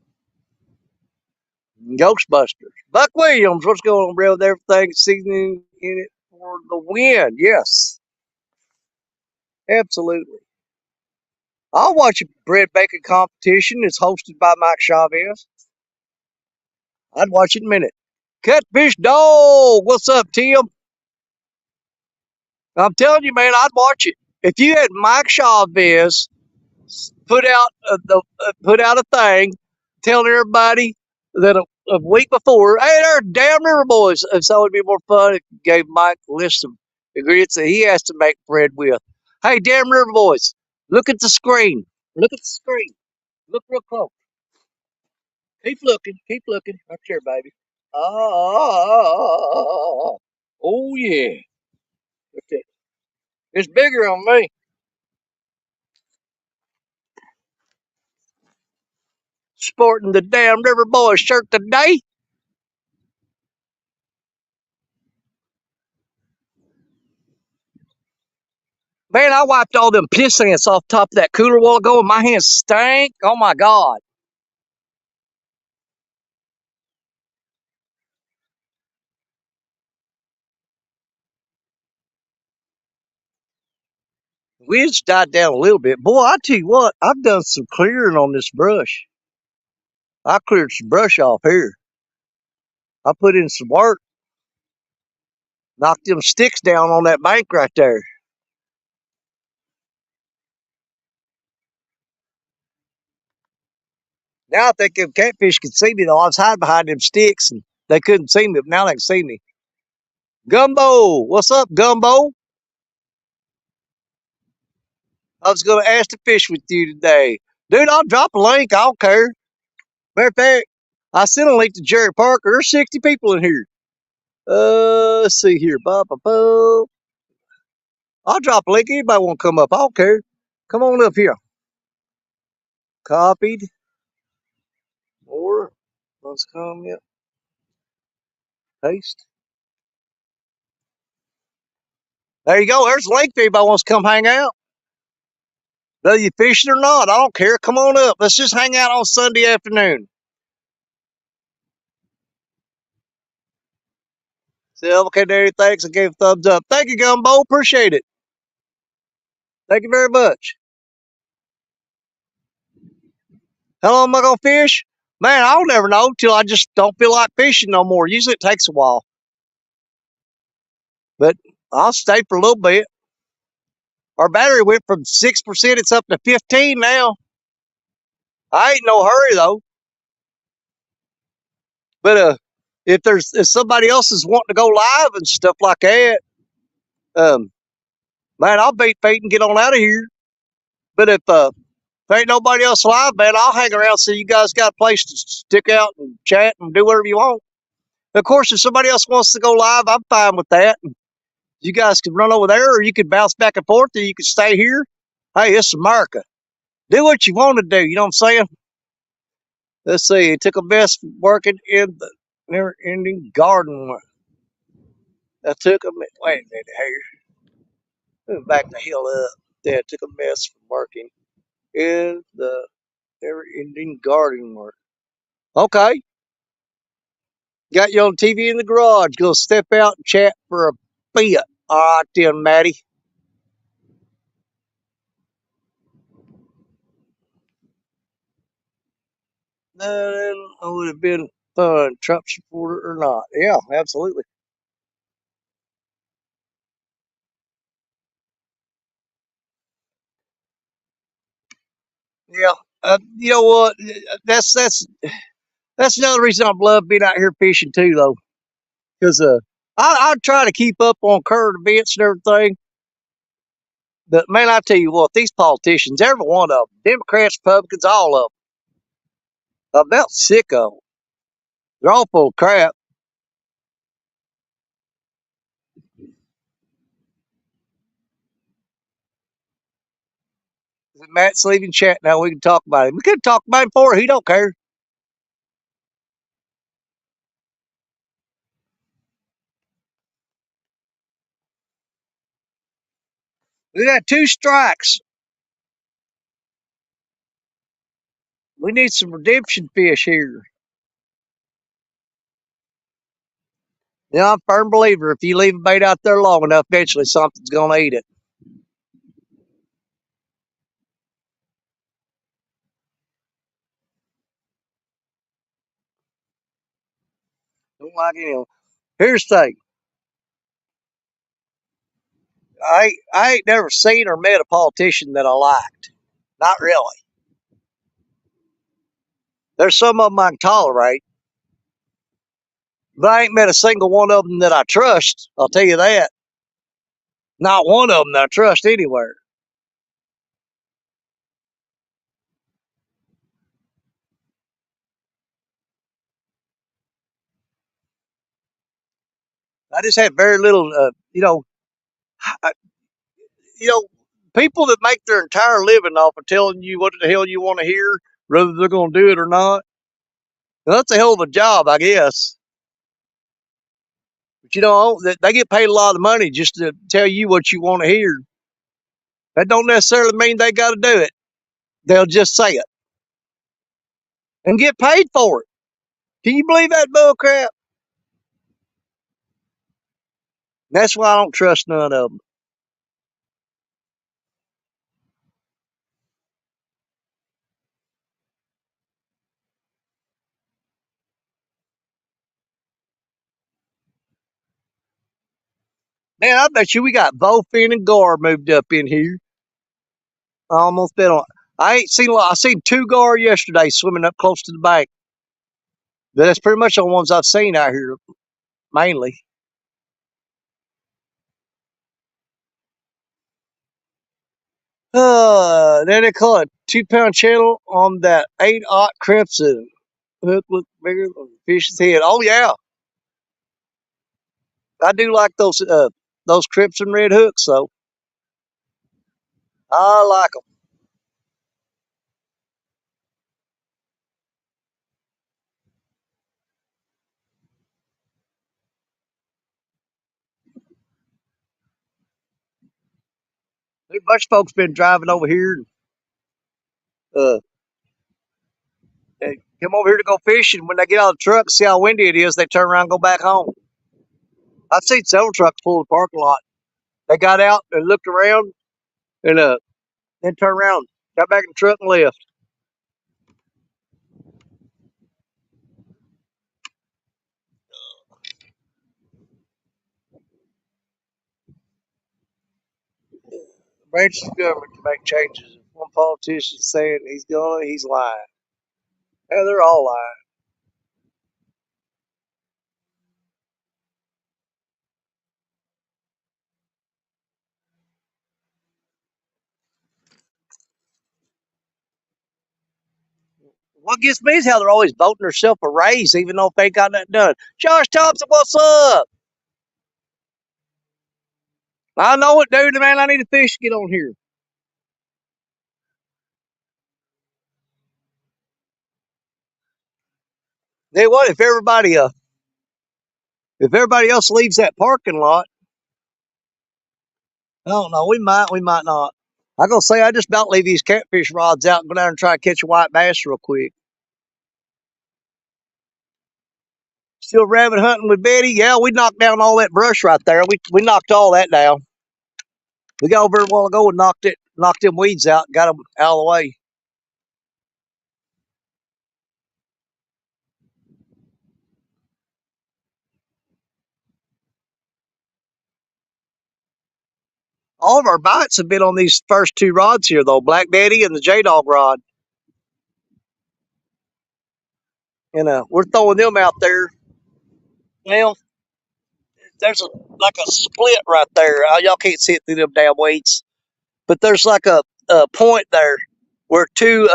Ghostbusters. Buck Williams, what's going on, bro? With everything seasoning in it for the win. Yes, absolutely. I'll watch a bread baking competition. It's hosted by Mike Chavez. I'd watch it in a minute. Catfish Dog. What's up, Tim? I'm telling you, man, I'd watch it. If you had Mike Chavez put out a thing telling everybody that a week before, hey, they're damn river boys. And so it'd be more fun if you gave Mike a list of ingredients that he has to make bread with. Hey, damn river boys, look at the screen. Look at the screen. Look real close. Keep looking. Keep looking. Up here, baby. Oh, oh yeah. Okay. It's bigger on me. Sporting the damn River Boys shirt today. Man, I wiped all them piss ants off top of that cooler a while ago and my hands stank. Oh my God. We just died down a little bit. Boy, I tell you what, I've done some clearing on this brush. I cleared some brush off here. I put in some work, knocked them sticks down on that bank right there. Now I think them catfish could see me though. I was hiding behind them sticks and they couldn't see me, but now they can see me. Gumbo, what's up, Gumbo? I was going to ask to fish with you today. Dude, I'll drop a link. I don't care. Matter of fact, I sent a link to Jerry Parker. There's 60 people in here. Let's see here. I'll drop a link. Anybody want to come up? I don't care. Come on up here. Copied. Or let's come. Yep. Paste. There you go. There's a link if anybody wants to come hang out. Whether you fishing or not, I don't care. Come on up. Let's just hang out on Sunday afternoon. So, okay, there. Thanks. I gave a thumbs up. Thank you, Gumbo. Appreciate it. Thank you very much. How long am I going to fish? Man, I'll never know till I just don't feel like fishing no more. Usually it takes a while. But I'll stay for a little bit. Our battery went from 6%, it's up to 15 now. I ain't no hurry though. But if somebody else is wanting to go live and stuff like that, um, man, I'll beat fate and get on out of here. But if ain't nobody else live, man, I'll hang around so you guys got a place to stick out and chat and do whatever you want. Of course, if somebody else wants to go live, I'm fine with that. You guys can run over there, or you can bounce back and forth, or you can stay here. Hey, it's America. Do what you want to do. You know what I'm saying? Let's see. It took a mess working in the never-ending garden. That took a minute. Wait a minute here. Back the hill up. Yeah, it took a mess from working in the never-ending garden work. Okay. Got you on TV in the garage. Gonna step out and chat for a bit. All right then, Maddie. That would have been fun. Trump supporter or not. Yeah, absolutely. Yeah. You know what? That's another reason I love being out here fishing too, though. Because I try to keep up on current events and everything. But man, I tell you what, these politicians, every one of them, Democrats, Republicans, all of them, about sick of them. They're all full of crap. Matt's leaving chat now. We can talk about him. We could talk about him before. He don't care. We got 2 strikes. We need some redemption fish here. You know, I'm a firm believer. If you leave a bait out there long enough, eventually something's going to eat it. Don't like any of them. Here's the thing. I ain't never seen or met a politician that I liked. Not really. There's some of them I can tolerate, but I ain't met a single one of them that I trust. I'll tell you that. Not one of them that I trust anywhere. I just had very little, I, you know, people that make their entire living off of telling you what the hell you want to hear, whether they're going to do it or not. Now, that's a hell of a job, I guess. But they get paid a lot of money just to tell you what you want to hear. That don't necessarily mean they got to do it. They'll just say it and get paid for it. Can you believe that bull crap? That's why I don't trust none of them. Man, I bet you we got bowfin and gar moved up in here. I almost bet on. I ain't seen. I seen two gar yesterday swimming up close to the bank. But that's pretty much the ones I've seen out here mainly. Then they call it 2 pound channel on that 8/0 crimson hook. Look bigger than the fish's head. Oh yeah, I do like those crimson red hooks. So I like them. A bunch of folks been driving over here. Uh, they come over here to go fishing. When they get out of the truck, see how windy it is, they turn around and go back home. I've seen several trucks pull the parking lot. They got out and looked around and then turned around, got back in the truck and left. Branch the government to make changes. If one politician saying he's gonna, he's lying. Yeah, they're all lying. What gets me is how they're always voting themselves a raise, even though if they ain't got nothing done. Josh Thompson, what's up? I know it, dude. Man, I need a fish to get on here. Then what if everybody else leaves that parking lot? I don't know. We might not. I gonna say I just about leave these catfish rods out and go down and try to catch a white bass real quick. Still rabbit hunting with Betty? Yeah, we knocked down all that brush right there. We knocked all that down. We got over a while ago and knocked them weeds out, got them out of the way. All of our bites have been on these first two rods here, though, Black Betty and the J Dog rod. And we're throwing them out there. Well, there's like a split right there. Y'all can't see it through them damn weeds, but there's like a point there where two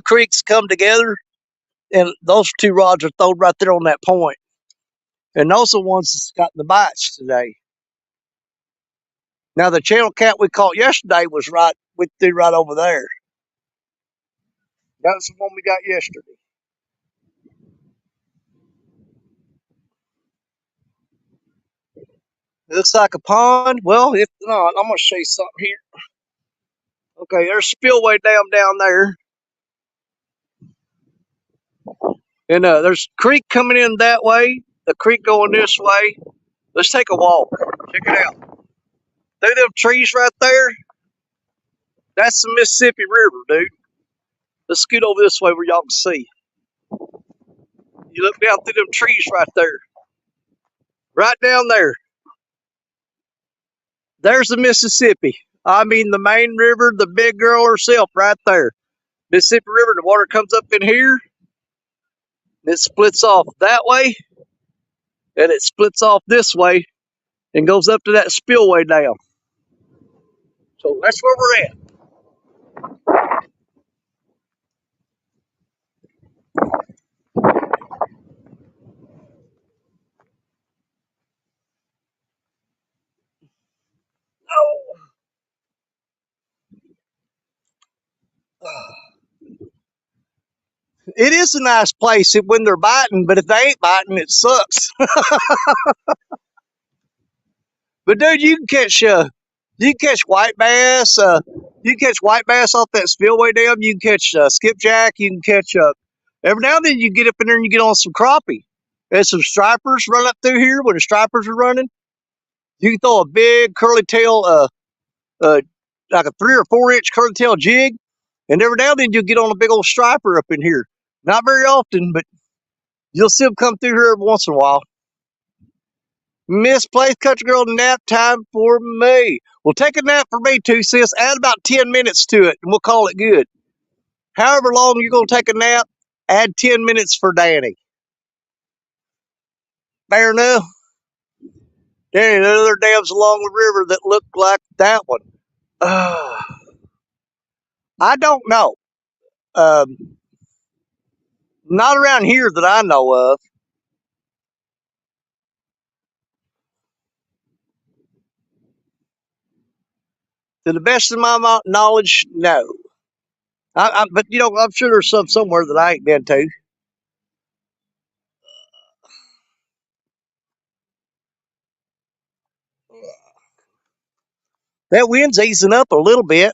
creeks come together, and those two rods are thrown right there on that point. And those are the ones that's got the bites today. Now the channel cat we caught yesterday was right we threw right over there. That was the one we got yesterday. It looks like a pond. Well, if not, I'm gonna show you something here. Okay, there's spillway down there, and there's a creek coming in that way. The creek going this way. Let's take a walk. Check it out. Through them trees right there. That's the Mississippi River, dude. Let's scoot over this way where y'all can see. You look down through them trees right there. Right down there. There's the Mississippi. I mean the main river, the big girl herself right there. Mississippi River, the water comes up in here. It splits off that way. And it splits off this way and goes up to that spillway down. So that's where we're at. it is a nice place when they're biting, but if they ain't biting, it sucks. But dude, you can catch white bass. You can catch white bass off that spillway dam. You can catch skipjack. You can catch every now and then you get up in there and you get on some crappie. There's some stripers run up through here when the stripers are running. You can throw a big curly tail, like a 3 or 4 inch curly tail jig, and every now and then you'll get on a big old striper up in here. Not very often, but you'll see them come through here every once in a while. Misplaced country girl nap time for me. Well, take a nap for me too, sis. Add about 10 minutes to it, and we'll call it good. However long you're going to take a nap, add 10 minutes for Danny. Fair enough. There are other dams along the river that look like that one. I don't know. Not around here that I know of. To the best of my knowledge, no. But I'm sure there's some somewhere that I ain't been to. That wind's easing up a little bit.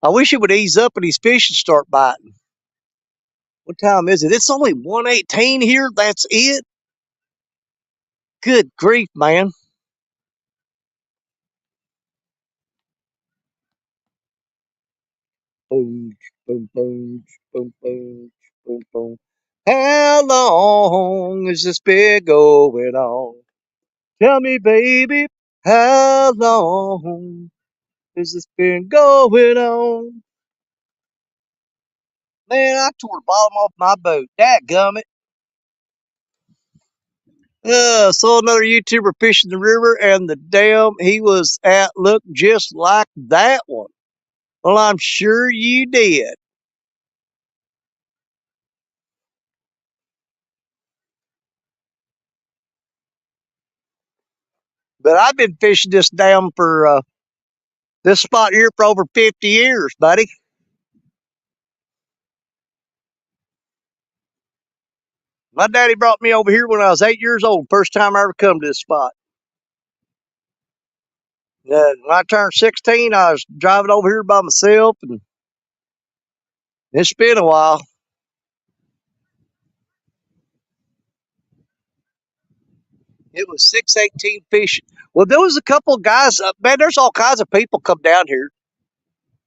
I wish it would ease up and these fish would start biting. What time is it? It's only 1:18 here. That's it. Good grief, man. Boom, boom, boom, boom, boom, boom, boom. How long has this been going on? Tell me, baby, how long has this been going on? Man, I tore the bottom off my boat. Dadgummit. Saw another YouTuber fishing the river, and the dam he was at looked just like that one. Well, I'm sure you did. But I've been fishing this dam for this spot here for over 50 years, buddy. My daddy brought me over here when I was 8 years old. First time I ever come to this spot. When I turned 16, I was driving over here by myself, and it's been a while. It was 618 fishing. Well, there was a couple of guys. Man, there's all kinds of people come down here.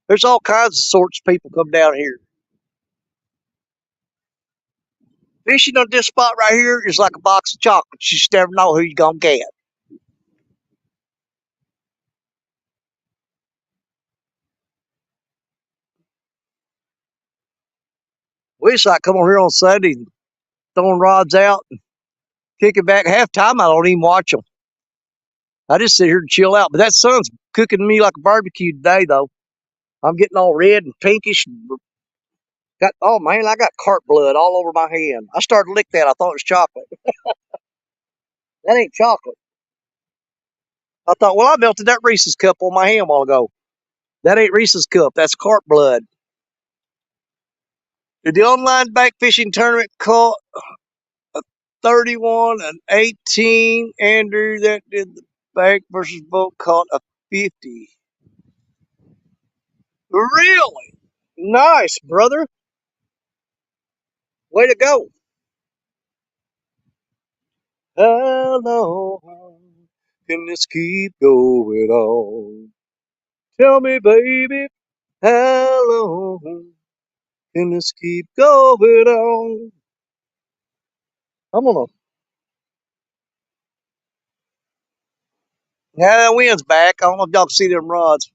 There's all kinds of sorts of people come down here. Fishing on this spot right here is like a box of chocolates. You just never know who you're going to get. We just like come over here on Sunday, throwing rods out and kicking back. Half time, I don't even watch them. I just sit here and chill out. But that sun's cooking me like a barbecue today, though. I'm getting all red and pinkish. Oh man, I got carp blood all over my hand. I started to lick that. I thought it was chocolate. That ain't chocolate. I thought, well, I melted that Reese's cup on my hand a while ago. That ain't Reese's cup. That's carp blood. Did the online bank fishing tournament caught a 31 and 18? Andrew, that did the bank versus boat caught a 50. Really? Nice, brother. Way to go. How long can this keep going on? Tell me, baby, how long can this keep going on? I'm gonna. Yeah, the wind's back. I don't know if y'all can see them rods.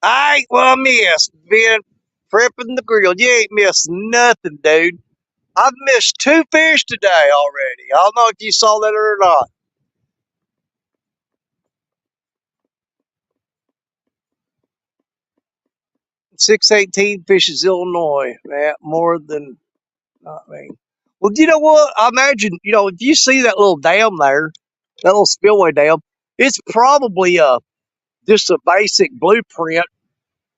I ain't what I missed. Been prepping the grill. You ain't missed nothing, dude. I've missed 2 fish today already. I don't know if you saw that or not. 618 fishes Illinois. Man, more than I mean. Well, you know what? I imagine, if you see that little dam there, that little spillway dam, it's probably just a basic blueprint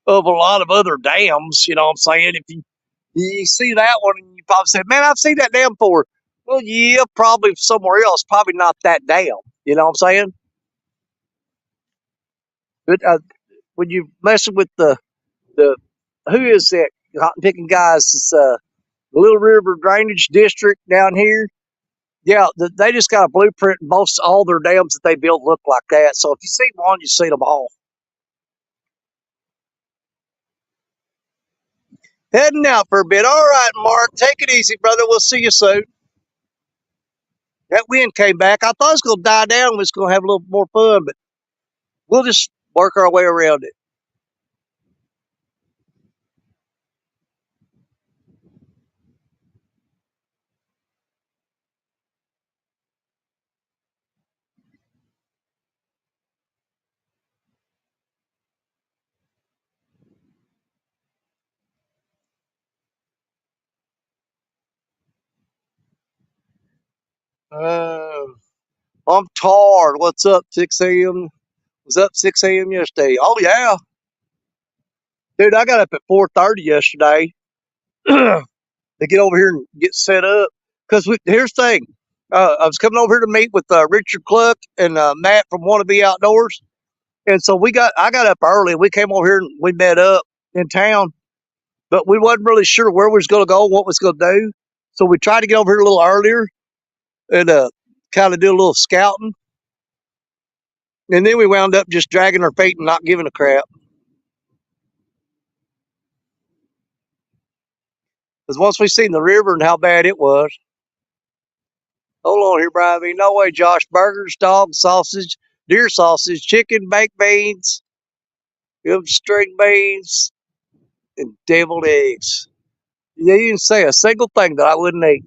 of a lot of other dams. You know what I'm saying? If you see that one and you probably say, man, I've seen that dam before. Well, yeah, probably somewhere else, probably not that dam. You know what I'm saying? But when you messing with the who is that cotton picking guys? It's Little River Drainage District down here. Yeah, they just got a blueprint. Most all their dams that they build look like that. So if you see one, you see them all. Heading out for a bit. All right, Mark, take it easy, brother. We'll see you soon. That wind came back. I thought it was going to die down. We was going to have a little more fun, but we'll just work our way around it. Uh, I'm tired. What's up, 6 a.m.? Was up 6 a.m. yesterday. Oh, yeah. Dude, I got up at 4:30 yesterday to get over here and get set up. Because here's the thing. I was coming over here to meet with Richard Cluck and Matt from Wannabe Outdoors. And so I got up early. We came over here and we met up in town. But we wasn't really sure where we was going to go, what we was going to do. So we tried to get over here a little earlier and kind of do a little scouting. And then we wound up just dragging our feet and not giving a crap. Because once we seen the river and how bad it was. Hold on here, Brian V. No way, Josh. Burgers, dog sausage, deer sausage, chicken, baked beans, string beans, and deviled eggs. You didn't say a single thing that I wouldn't eat.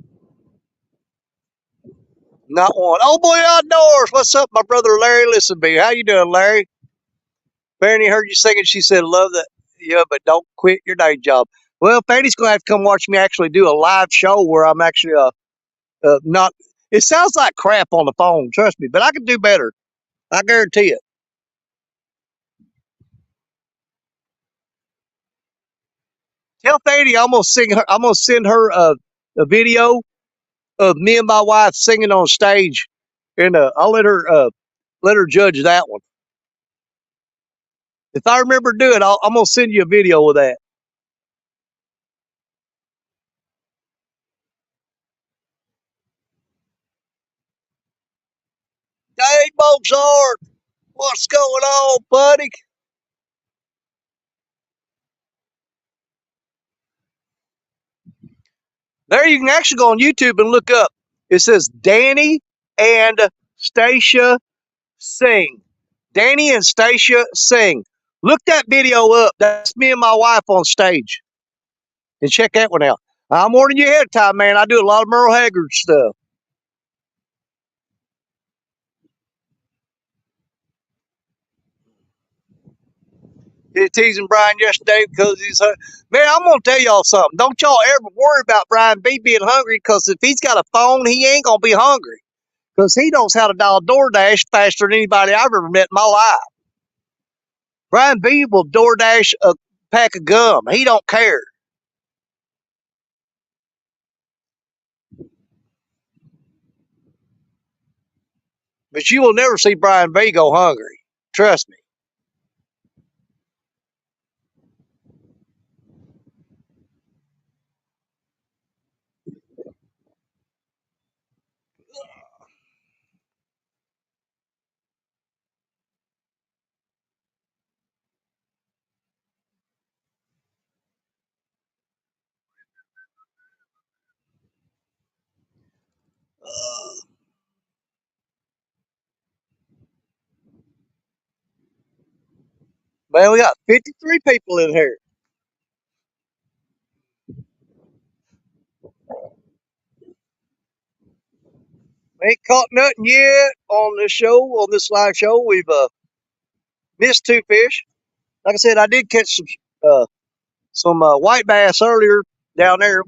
Not one. Oh boy, outdoors. What's up, my brother Larry? Listen to me. How you doing, Larry? Fanny heard you singing. She said, love that. Yeah, but don't quit your day job. Well, Fanny's going to have to come watch me actually do a live show where I'm actually not. It sounds like crap on the phone, trust me, but I can do better. I guarantee it. Tell Fanny I'm gonna sing her. I'm gonna send her a video of me and my wife singing on stage, and I'll let her judge that one. If I remember to do it, I'm gonna send you a video of that. Hey, Mozart, what's going on, buddy? There, you can actually go on YouTube and look up. It says Danny and Stacia sing. Danny and Stacia sing. Look that video up. That's me and my wife on stage. And check that one out. I'm warning you ahead of time, man. I do a lot of Merle Haggard stuff. He teasing Brian yesterday because he's man. I'm gonna tell y'all something. Don't y'all ever worry about Brian B being hungry, because if he's got a phone, he ain't gonna be hungry, because he knows how to dial DoorDash faster than anybody I've ever met in my life. Brian B will DoorDash a pack of gum. He don't care. But you will never see Brian B go hungry. Trust me. Man, we got 53 people in here. We ain't caught nothing yet on this show, on this live show. We've missed two fish. Like I said, I did catch some white bass earlier down there.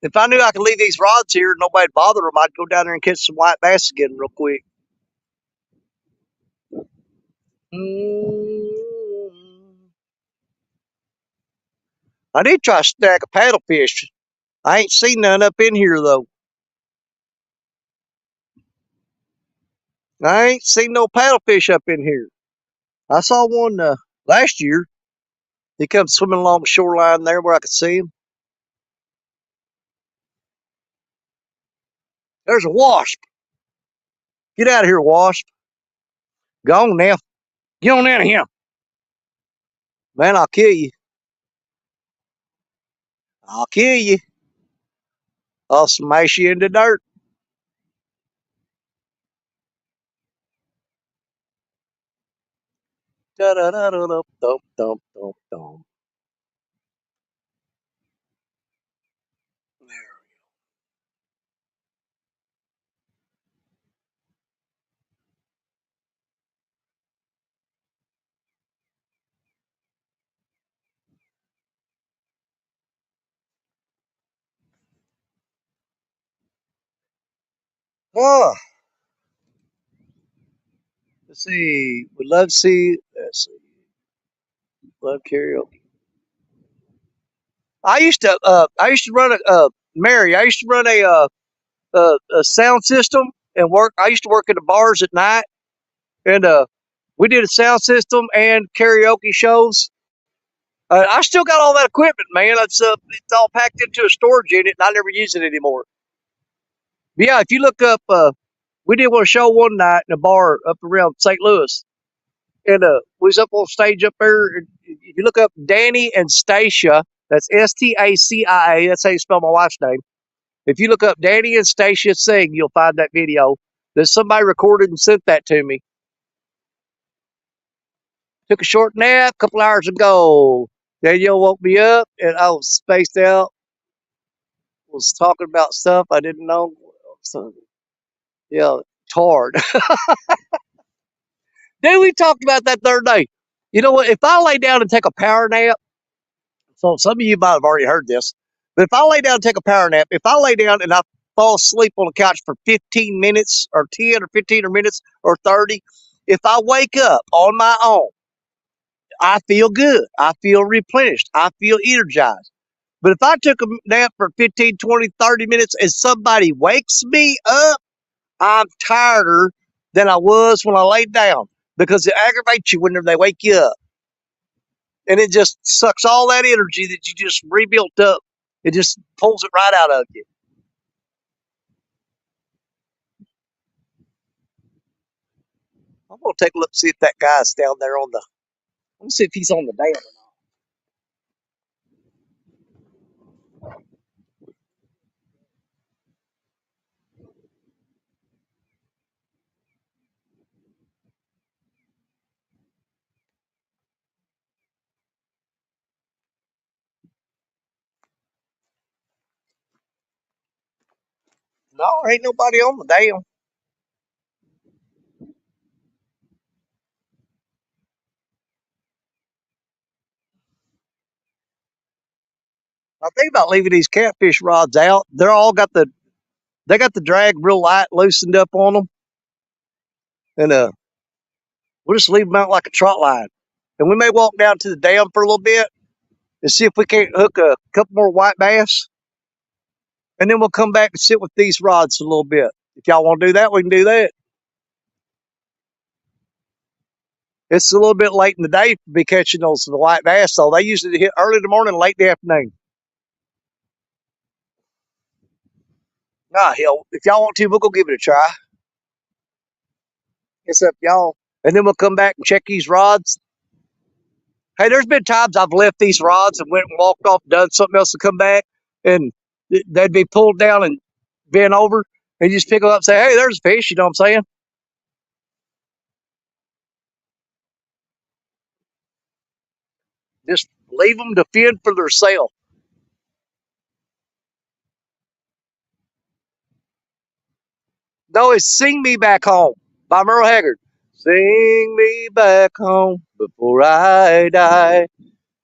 If I knew I could leave these rods here and nobody bother them, I'd go down there and catch some white bass again real quick. I need to try a stack of paddlefish. I ain't seen none up in here though. I ain't seen no paddlefish up in here. I saw one last year. He comes swimming along the shoreline there where I could see him. There's a wasp. Get out of here, wasp. Go on now. Get on out of here. Man, I'll kill you. I'll kill you. I'll smash you into dirt. Da da da da da dum dum dum dum. Oh, let's see. Would love to see. Let's see. Love karaoke. I used to run Mary. I used to run a sound system and work. I used to work in the bars at night, and we did a sound system and karaoke shows. I still got all that equipment, man. It's all packed into a storage unit, and I never use it anymore. But yeah, if you look up, we did one show one night in a bar up around St. Louis, and we was up on stage up there. And if you look up Danny and Stacia, that's Stacia. That's how you spell my wife's name. If you look up Danny and Stacia sing, you'll find that video. That somebody recorded and sent that to me. Took a short nap a couple hours ago. Danielle woke me up, and I was spaced out. Was talking about stuff I didn't know. So, yeah, hard. Then we talked about that the other day. You know what? If I lay down and take a power nap, so some of you might have already heard this, but if I lay down and take a power nap, if I lay down and I fall asleep on the couch for 15 minutes or 10 or 15 or minutes or 30, if I wake up on my own, I feel good. I feel replenished. I feel energized. But if I took a nap for 15, 20, 30 minutes and somebody wakes me up, I'm tireder than I was when I laid down because it aggravates you whenever they wake you up. And it just sucks all that energy that you just rebuilt up. It just pulls it right out of you. I'm going to take a look, see if that guy's down there on the. Let me see if he's on the dam or not. No, there ain't nobody on the dam. I think about leaving these catfish rods out. They got the drag real light loosened up on them, and we'll just leave them out like a trot line. And we may walk down to the dam for a little bit and see if we can't hook a couple more white bass, and then we'll come back and sit with these rods a little bit. If y'all want to do that, we can do that. It's a little bit late in the day to be catching those the white bass, so they usually hit early in the morning, late in the afternoon. Nah, hell, if y'all want to, we'll go give it a try. It's up y'all. And then we'll come back and check these rods. Hey, there's been times I've left these rods and went and walked off, done something else to come back, and they'd be pulled down and bent over, and you just pick them up and say, hey, there's a fish, you know what I'm saying? Just leave them to fend for themselves. No, it's Sing Me Back Home by Merle Haggard. Sing me back home before I die.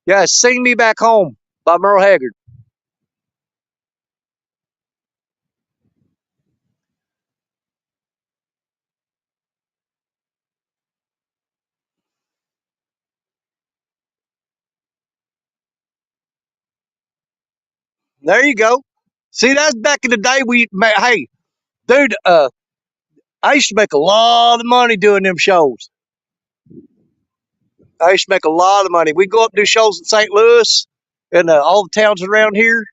Yeah, Sing Me Back Home by Merle Haggard. There you go. See, that's back in the day. Hey, dude, I used to make a lot of money doing them shows. I used to make a lot of money. We'd go up and do shows in St. Louis and all the towns around here.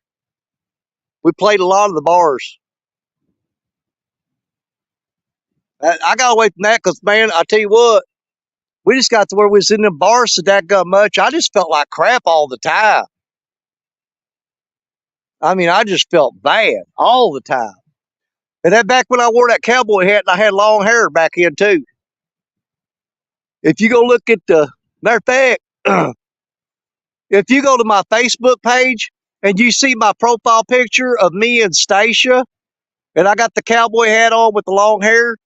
We played a lot of the bars. I got away from that because, man, I tell you what, we just got to where we was in the bars so that got much. I just felt like crap all the time. I mean, I just felt bad all the time. And that back when I wore that cowboy hat and I had long hair back in too. If you go look at the matter of fact, if you go to my Facebook page and you see my profile picture of me and Stacia, and I got the cowboy hat on with the long hair,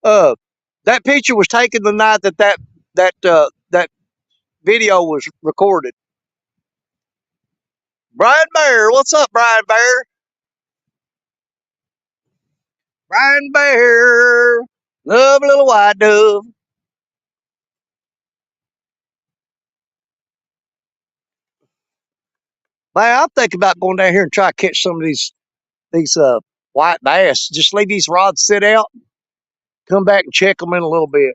uh, that picture was taken the night that video was recorded. Brian Bear, what's up, Brian Bear? Brian Bear, love a little white dove. Man, I'm thinking about going down here and try to catch some of these white bass. Just leave these rods sit out, come back and check them in a little bit.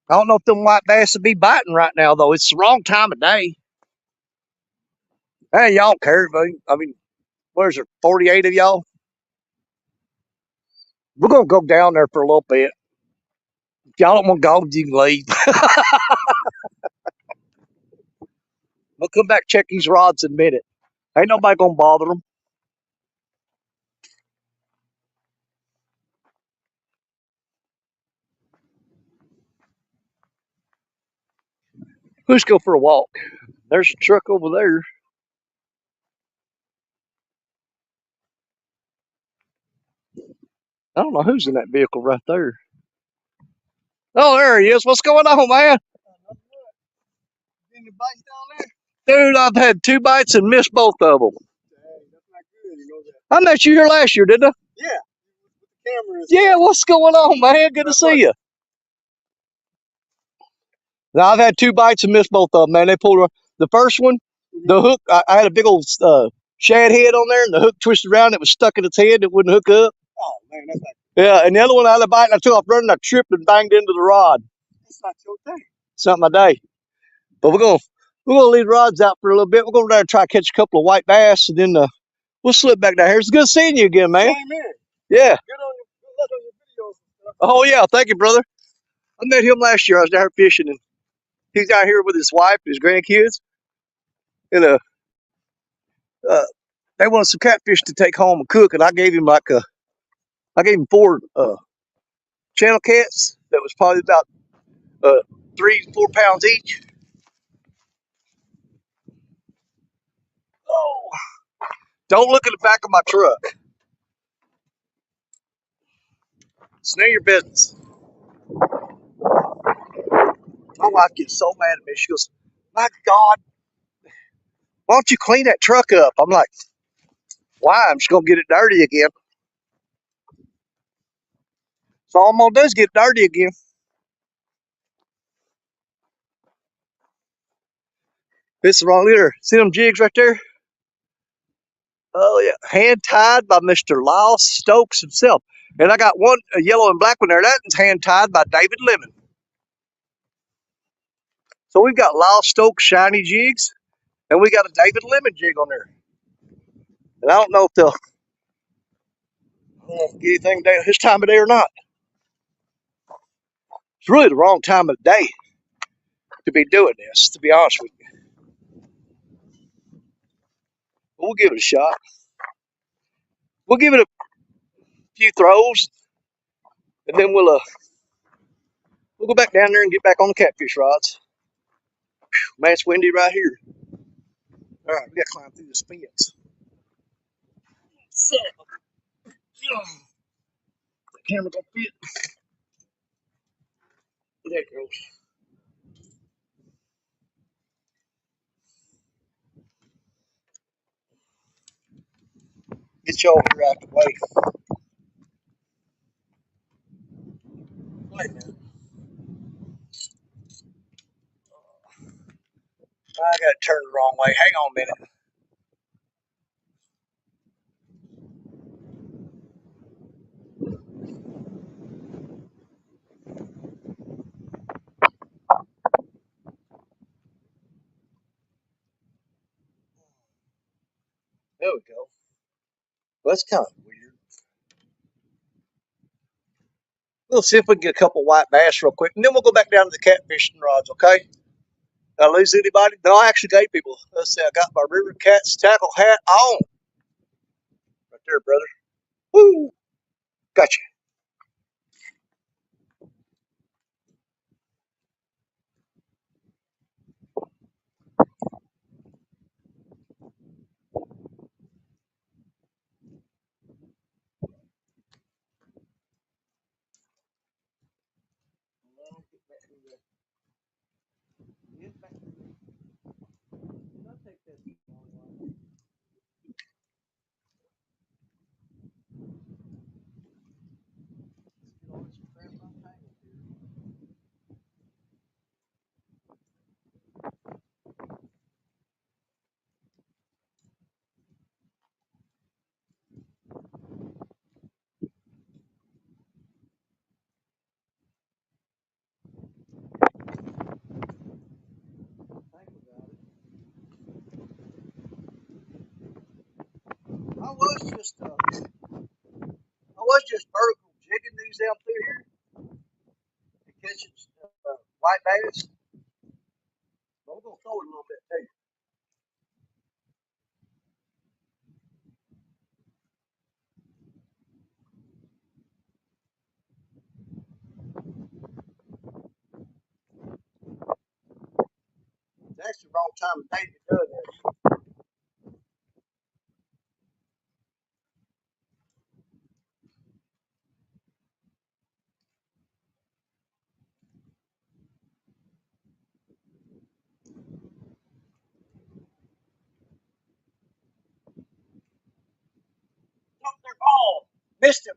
I don't know if them white bass would be biting right now, though. It's the wrong time of day. Hey, y'all don't care. I mean, where's there, 48 of y'all? We're going to go down there for a little bit. If y'all don't want to go, you can leave. We'll come back check these rods in a minute. Ain't nobody going to bother them. Let's go for a walk. There's a truck over there. I don't know who's in that vehicle right there. Oh, there he is. What's going on, man? Any bites down there? Dude, I've had 2 bites and missed both of them. Dang, that's not good, you know that. I met you here last year, didn't I? Yeah. The camera is. Yeah, what's going on, man? Good to see you. Now, I've had 2 bites and missed both of them, man. They pulled the first one, the hook. I had a big old shad head on there, and the hook twisted around. It was stuck in its head. It wouldn't hook up. Oh, man, that's not. Yeah, and the other one I had a bite, and I took off running. I tripped and banged into the rod. That's not your day. It's not my day. But we're gonna leave the rods out for a little bit. We're gonna try to catch a couple of white bass, and then we'll slip back down here. It's good seeing you again, man. Same here. Yeah. Good luck on your videos. Oh yeah, thank you, brother. I met him last year. I was down here fishing, and he's out here with his wife and his grandkids. And uh, they wanted some catfish to take home and cook, and I gave him I gave him 4 channel cats that was probably about 3-4 pounds each. Oh, don't look at the back of my truck. It's none of your business. My wife gets so mad at me. She goes, "My God, why don't you clean that truck up?" I'm like, "Why? I'm just gonna get it dirty again." So all I'm gonna do is get dirty again. It's the wrong leader. See them jigs right there? Oh yeah, hand tied by Mr. Lyle Stokes himself. And I got one, a yellow and black one there. That is hand tied by David Lemon. So we've got Lyle Stokes shiny jigs, and we got a David Lemon jig on there. And I don't know if they'll get anything down this time of day or not. It's really the wrong time of the day to be doing this, to be honest with you. But we'll give it a shot. We'll give it a few throws, and then we'll go back down there and get back on the catfish rods. Man, it's windy right here. All right, we gotta climb through this fence. So, the camera gonna fit. There it goes. Get y'all here out the way. Wait a minute. I gotta turn the wrong way. Hang on a minute. There we go. Well, that's kind of weird. We'll see if we can get a couple white bass real quick, and then we'll go back down to the catfishing rods, okay? Did I lose anybody? No, I actually gave people. Let's see, I got my River Cats tackle hat on. Right there, brother. Woo! Gotcha. I was just vertical jigging these out through here to catch white bass. But I'm gonna throw it a little bit too. It's actually the wrong time of day to do this. Oh, missed him.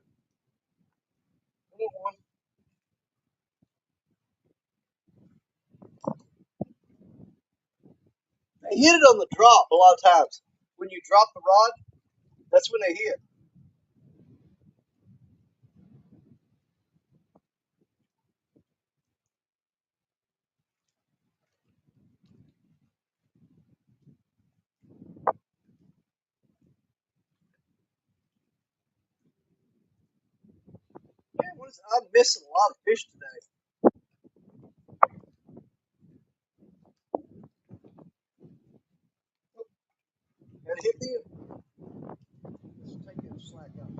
They hit it on the drop a lot of times. When you drop the rod, that's when they hit. Man, I'm missing a lot of fish today. And it hit me. Let's take that slack out.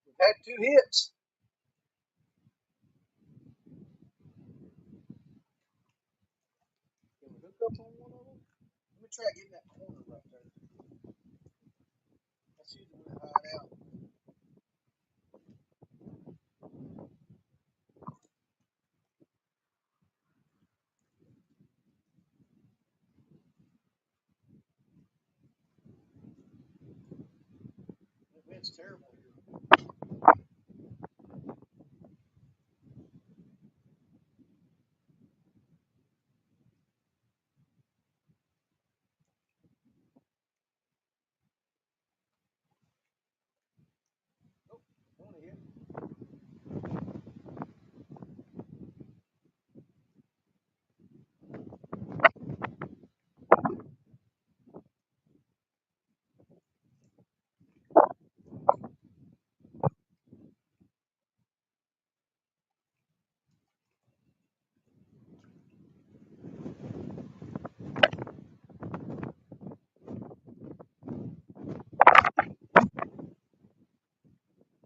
We've had two hits. Can we hook up on one of them? Let me try getting that corner right there. That's usually when I hide out. It's terrible here. One hit.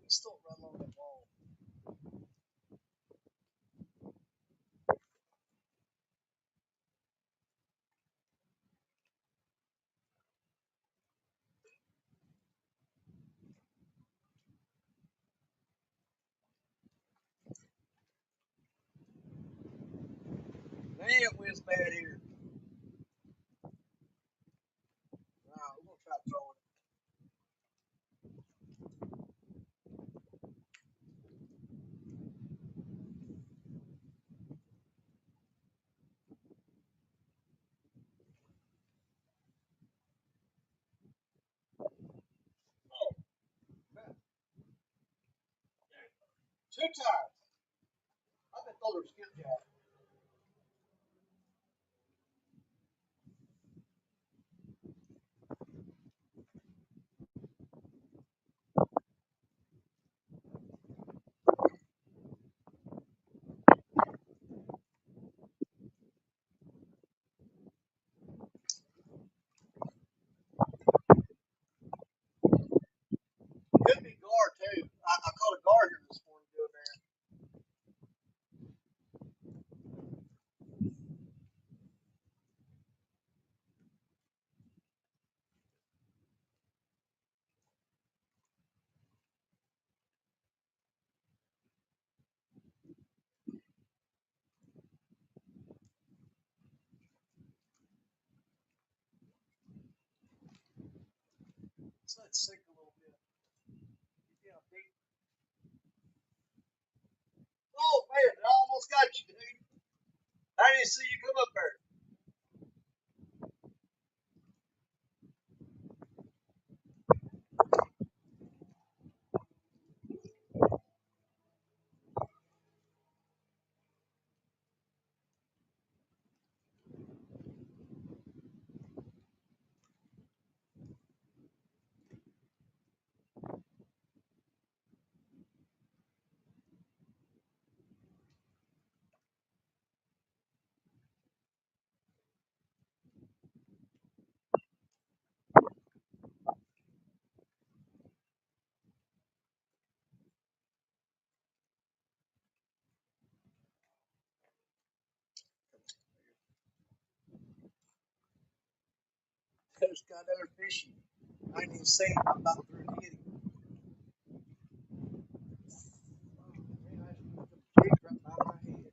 He's still right along that wall. Man, it was bad here. try throwing it. Two times. I've been told her skip jack. Could be gar too. I caught a gar here this morning doing that. So let's sink a little bit. Yeah, deep. Oh man, I almost got you, dude. I didn't see you come up there. There's got another fishy. I didn't even see him. I'm about through to hit him. Man, I just put the jig right by my head.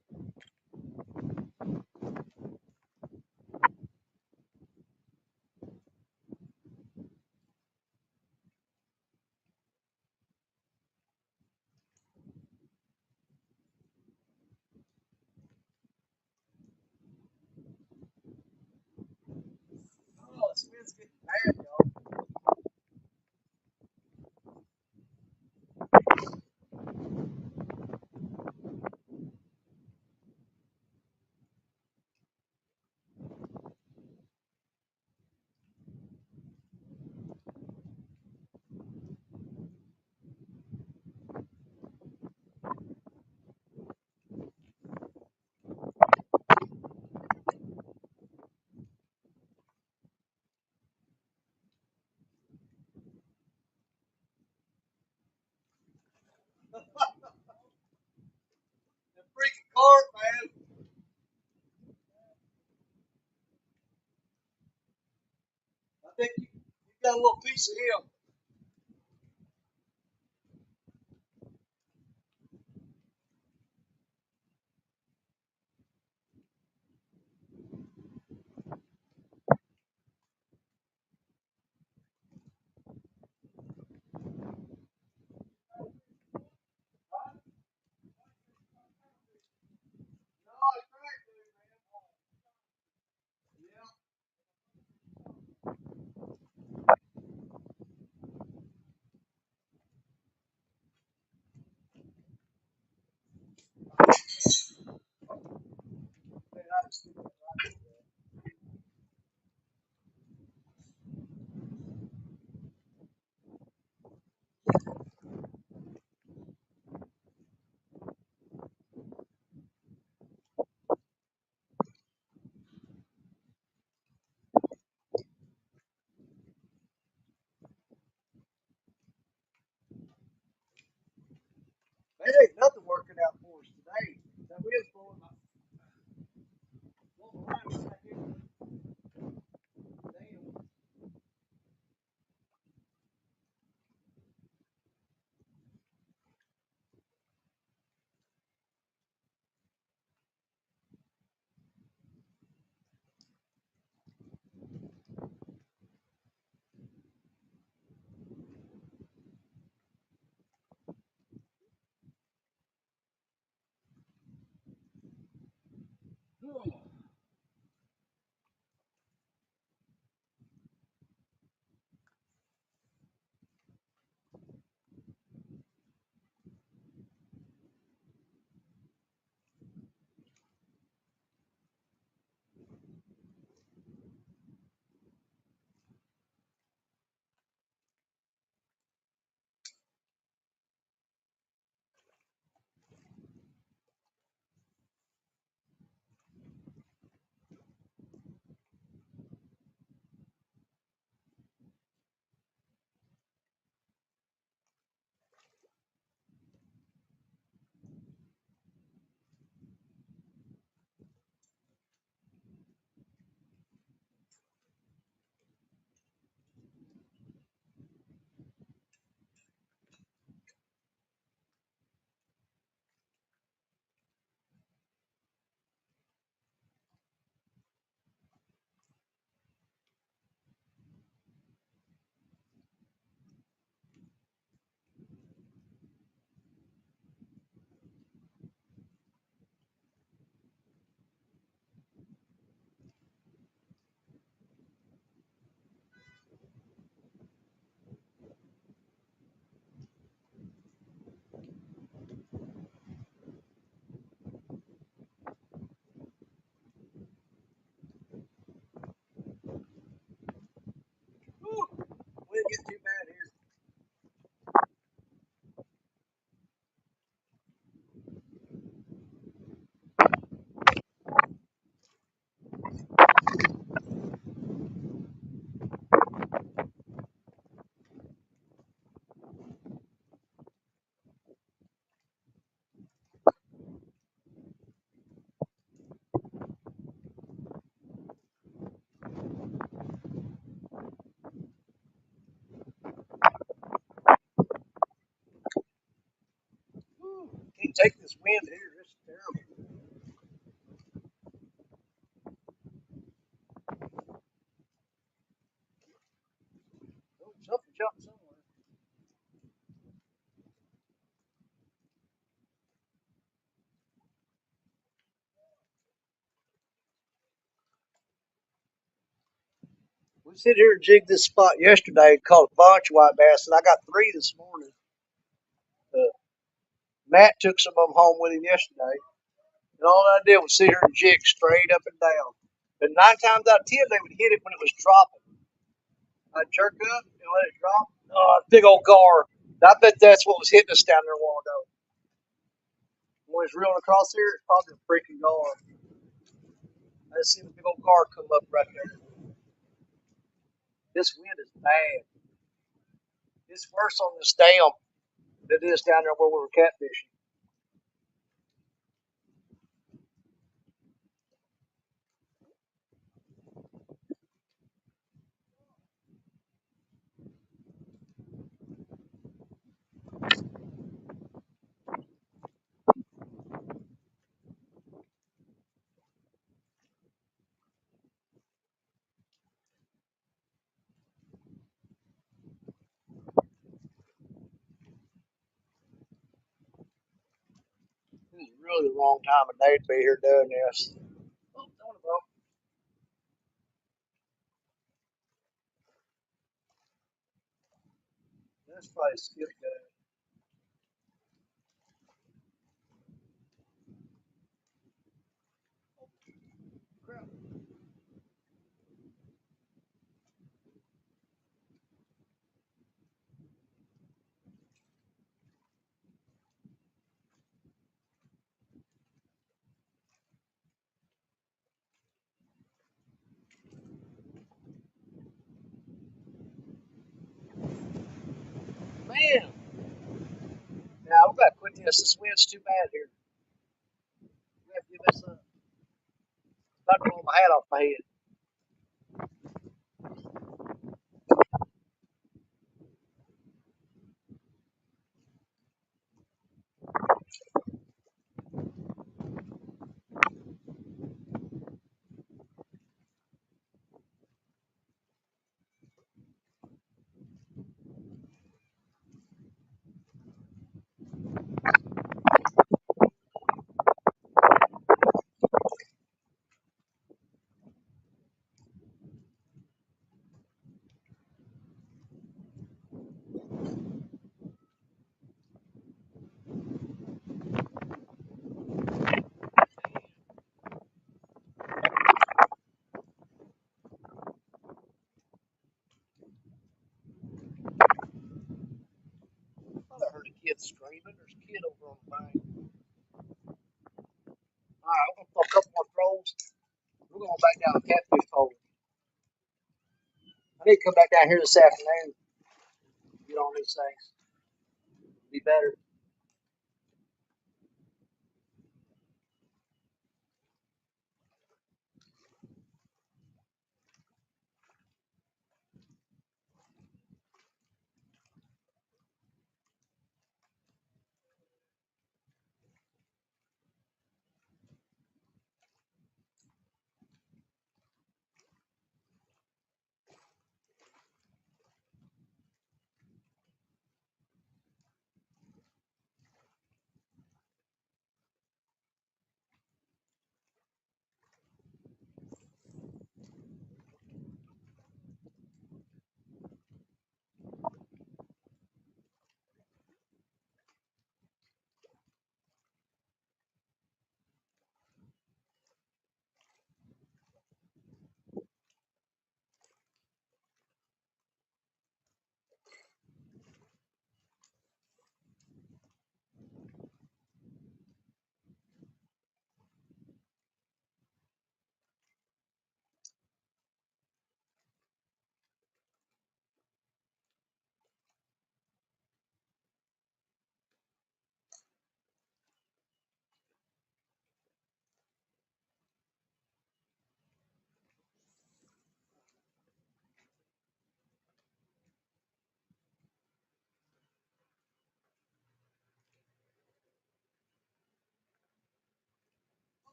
Oh, this wind's getting bad, y'all. The freaking carp, man. I think you got a little piece of him. No, it's right, dude, man. Yeah. We didn't get too bad here. Can't take this wind here. This is terrible. Oh, something jumped somewhere. We sit here and jigged this spot yesterday and caught a bunch of white bass, and I got 3 this morning. Matt took some of them home with him yesterday, and all I did was sit here and jig straight up and down. And 9 times out of 10, they would hit it when it was dropping. I'd jerk up and let it drop. Oh, big old gar. I bet that's what was hitting us down there a while ago. When it's reeling across here, it's probably a freaking gar. I just seen the big old gar come up right there. This wind is bad. It's worse on this dam than it is down there where we were catfishing. This is really the wrong time of day to be here doing this. Oh, don't about. This place is good. Crap. Man, now we gotta quit this. This wind's too bad here. We have to give this up. About to blow my hat off my head. kids screaming. There's a kid over on the bank. Alright, I'm gonna throw a couple more throws. We're going back down the catfish hole. I need to come back down here this afternoon. Get on these things. Be better.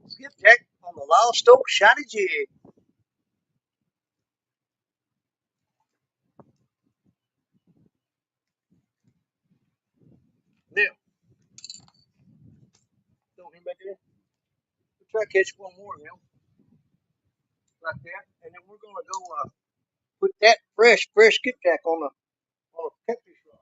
Skipjack on the Lost Oak shiny jig. Now, don't him back there. We'll try to catch one more now. Like that. And then we're gonna go put that fresh skipjack on a catfish rod.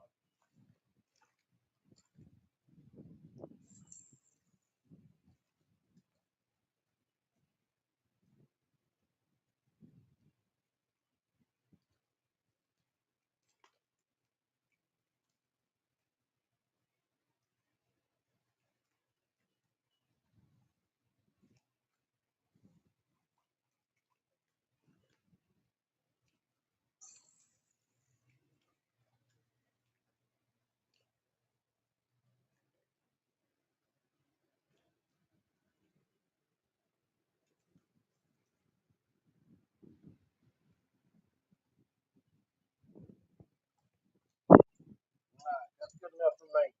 Alright, that's good enough for me.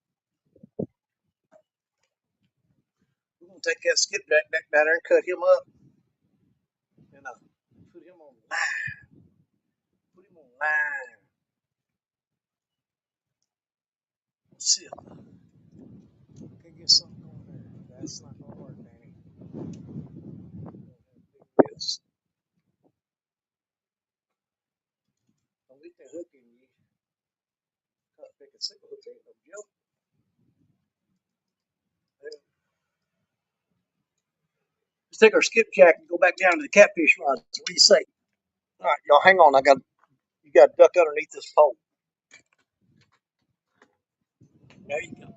We're gonna take that skipjack back down there and cut him up. And put him on line. Put him on line. Let's see. Can get something on there. That's not gonna work, Danny. Yes. Don't get that hook in you. Cut pick a single hook ain't no joke. Let's take our skipjack and go back down to the catfish rods. What do you say? All right, y'all, hang on. You got to duck underneath this pole. There you go.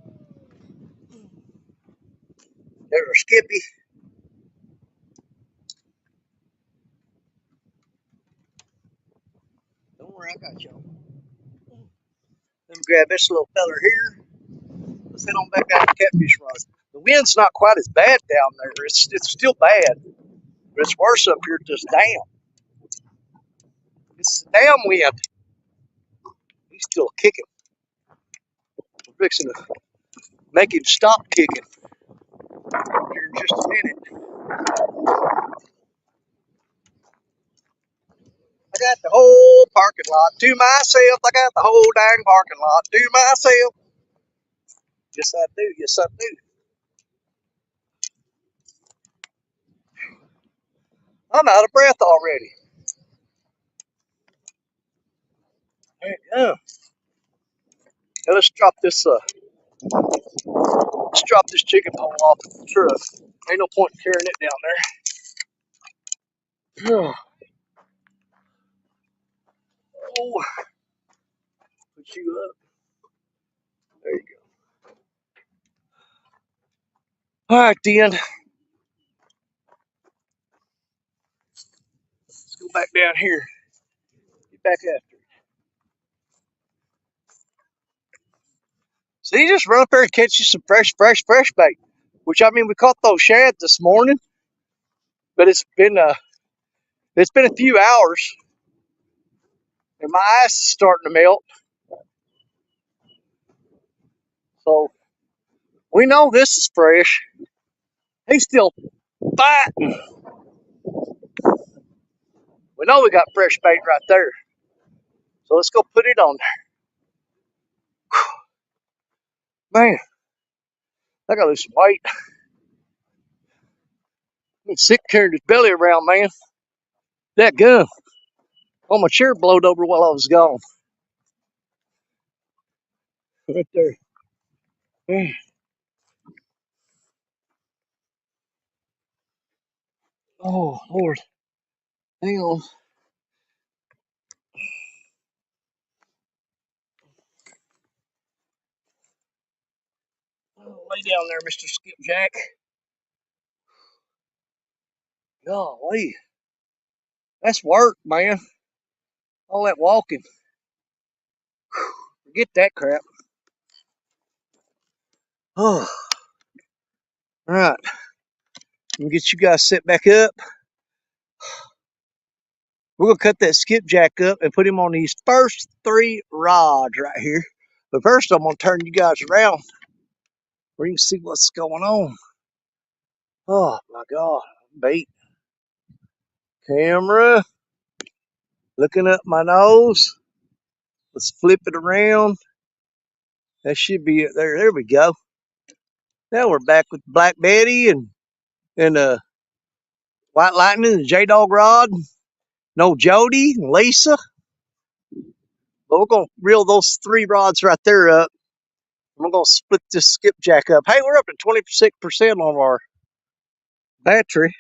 There's our skippy. Don't worry, I got y'all. Let me grab this little feller here. Let's head on back down to the catfish rods. The wind's not quite as bad down there. It's still bad, but it's worse up here at this dam. It's the dam wind. He's still kicking. We're fixing to make him stop kicking here in just a minute. I got the whole parking lot to myself. I got the whole dang parking lot to myself. Yes, I do. Yes, I do. I'm out of breath already. There you go. Now let's drop this chicken pole off the truck. Ain't no point in carrying it down there. Oh, put you up. There you go. All right, then. Let's go back down here. Get back after it. So you just run up there and catch you some fresh bait. Which I mean, we caught those shad this morning, but it's been a few hours, and my ice is starting to melt. So we know this is fresh. He's still fighting. We know we got fresh bait right there. So let's go put it on there. Man, I gotta lose some weight. I'm sick carrying this belly around, man. That gun. Oh, my chair blowed over while I was gone. Right there. Man. Oh, Lord. Hang on. Oh, lay down there, Mr. Skipjack. Golly. That's work, man. All that walking. Forget that crap. Oh, all right. Let me get you guys set back up. We're going to cut that skipjack up and put him on these first 3 rods right here. But first, I'm going to turn you guys around where you can see what's going on. Oh, my God. Bait. Camera. Looking up my nose. Let's flip it around. That should be it there. There we go. Now we're back with Black Betty and White Lightning and J Dog Rod. No Jody and Lisa. But we're going to reel those 3 rods right there up. We're going to split this skipjack up. Hey, we're up to 26% on our battery.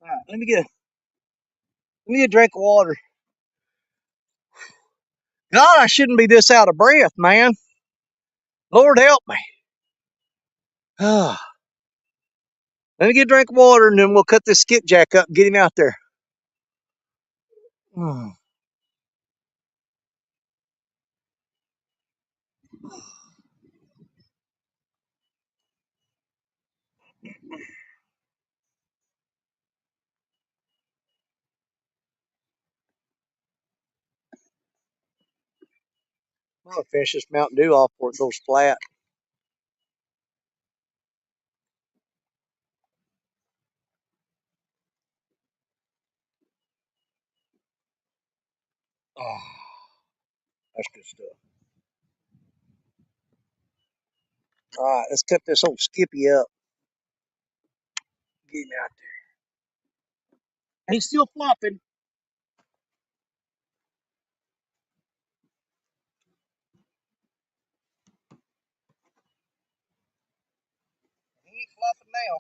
All right, let me get a drink of water. God, I shouldn't be this out of breath, man. Lord help me. Let me get a drink of water and then we'll cut this skipjack up and get him out there. I'm going to finish this Mountain Dew off before it goes flat. Oh, that's good stuff. All right, let's cut this old Skippy up. Get him out there. He's still flopping. He ain't flopping now.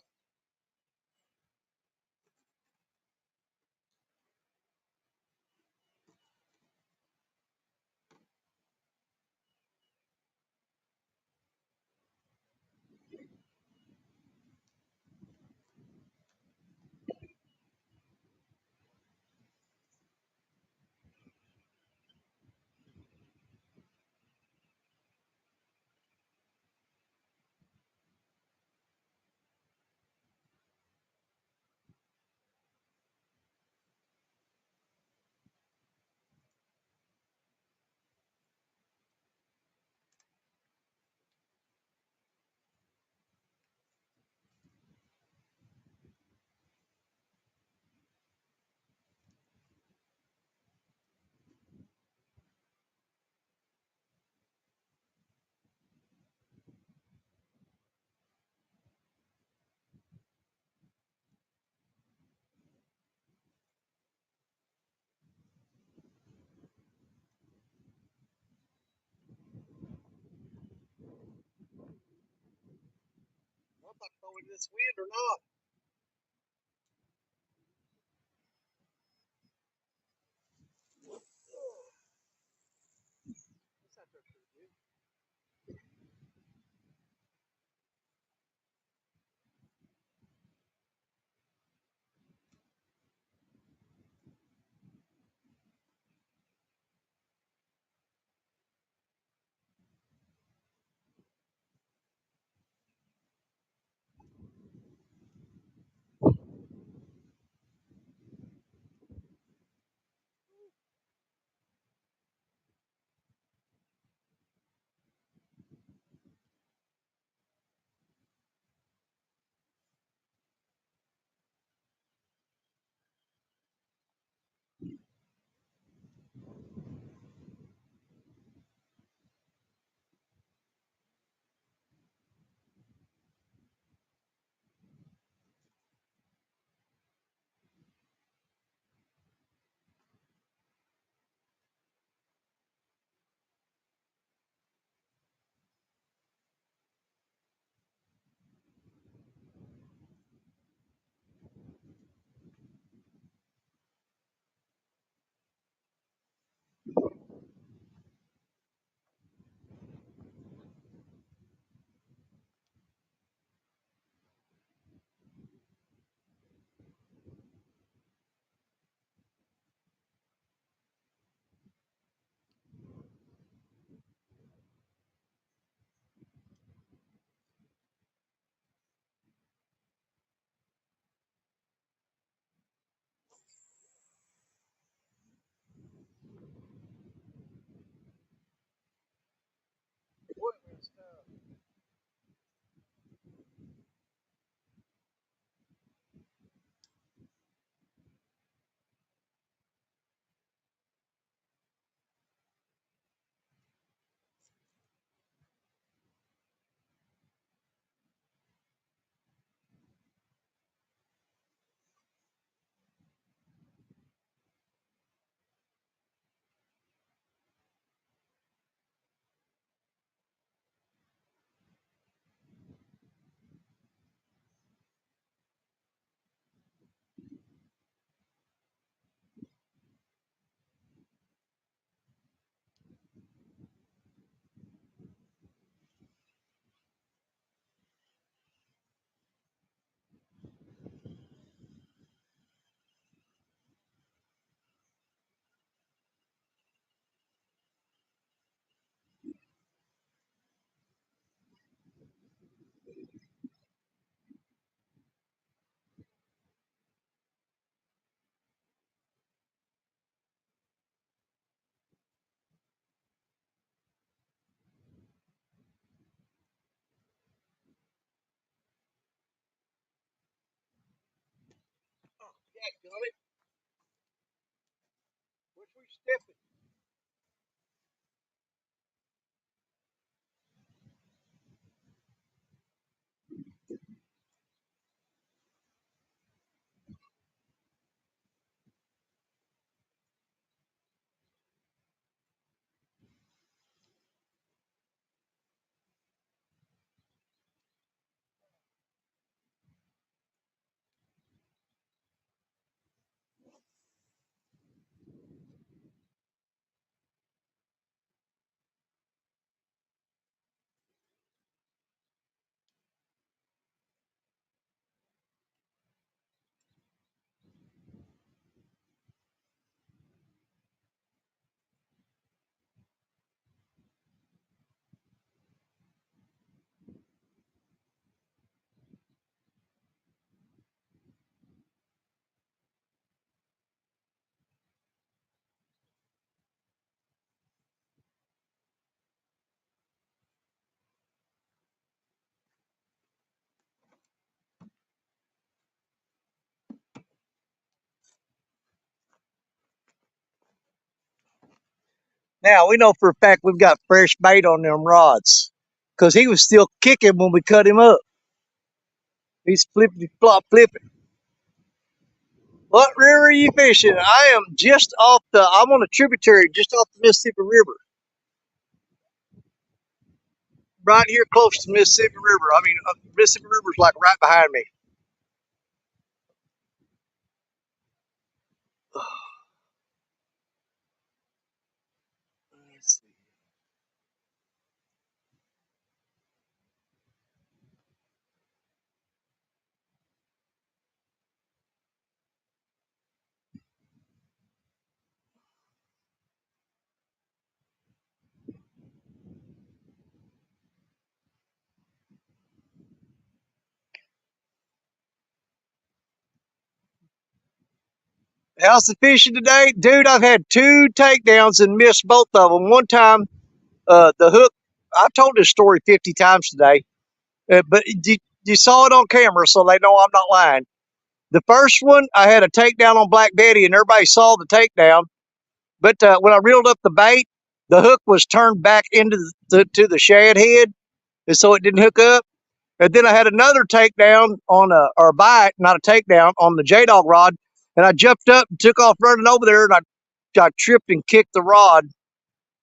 I'm not throwing this wind or not. Now we know for a fact we've got fresh bait on them rods, because he was still kicking when we cut him up. He's flippity flop flipping. What river are you fishing? I am just off I'm on a tributary just off the Mississippi River. Right here close to the Mississippi River. I mean, Mississippi River's like right behind me. Let's see. How's the fishing today? Dude, I've had 2 takedowns and missed both of them. One time, the hook, I've told this story 50 times today, but you saw it on camera, so they know I'm not lying. The first one, I had a takedown on Black Betty, and everybody saw the takedown. But when I reeled up the bait, the hook was turned back into to the shad head, and so it didn't hook up. And then I had another takedown on or a bite, not a takedown, on the J-Dog rod. And I jumped up and took off running over there, and I tripped and kicked the rod.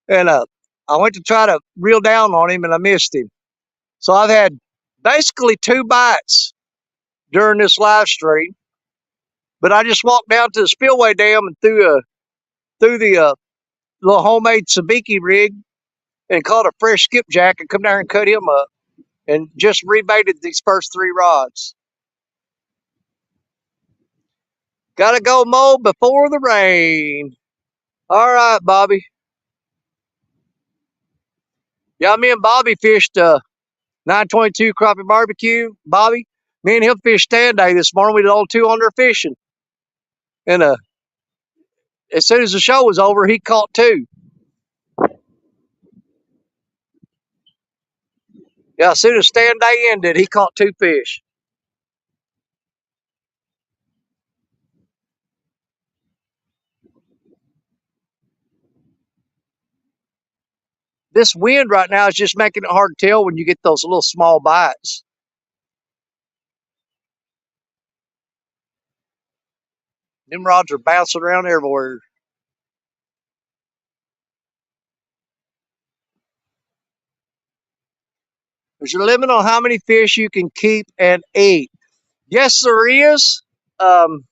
And I went to try to reel down on him, and I missed him. So I've had basically 2 bites during this live stream. But I just walked down to the spillway dam and threw the little homemade sabiki rig and caught a fresh skipjack and come down and cut him up and just rebaited these first 3 rods. Gotta go mow before the rain. All right, Bobby. Yeah, me and Bobby fished 922 crappie barbecue. Bobby, me and him fished stand day this morning. We did all 2 under fishing. And as soon as the show was over, he caught 2. Yeah, as soon as stand day ended, he caught 2 fish. This wind right now is just making it hard to tell when you get those little small bites. Them rods are bouncing around everywhere. There's a limit on how many fish you can keep and eat. Yes, there is. Um,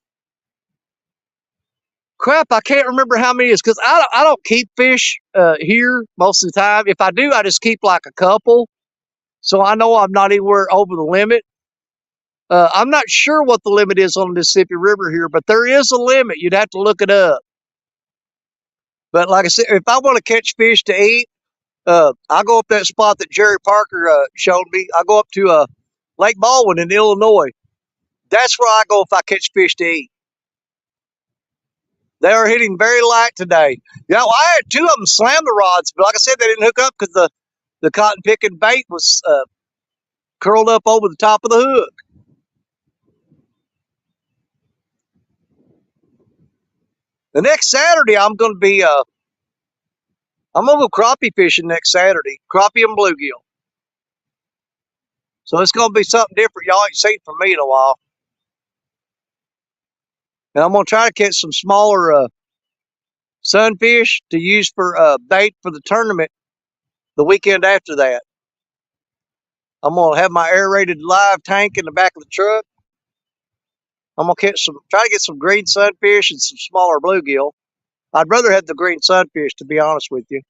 Crap, I can't remember how many it is because I don't keep fish here most of the time. If I do, I just keep like a couple. So I know I'm not anywhere over the limit. I'm not sure what the limit is on the Mississippi River here, but there is a limit. You'd have to look it up. But like I said, if I want to catch fish to eat, I go up that spot that Jerry Parker showed me. I go up to Lake Baldwin in Illinois. That's where I go if I catch fish to eat. They are hitting very light today. Yeah, well, I had 2 of them slam the rods, but like I said, they didn't hook up because the cotton picking bait was curled up over the top of the hook. The next Saturday, I'm going to be I'm gonna go crappie fishing next Saturday, crappie and bluegill. So it's gonna be something different y'all ain't seen from me in a while. And I'm gonna try to catch some smaller sunfish to use for bait for the tournament the weekend after that. I'm gonna have my aerated live tank in the back of the truck. I'm gonna try to get some green sunfish and some smaller bluegill. I'd rather have the green sunfish, to be honest with you.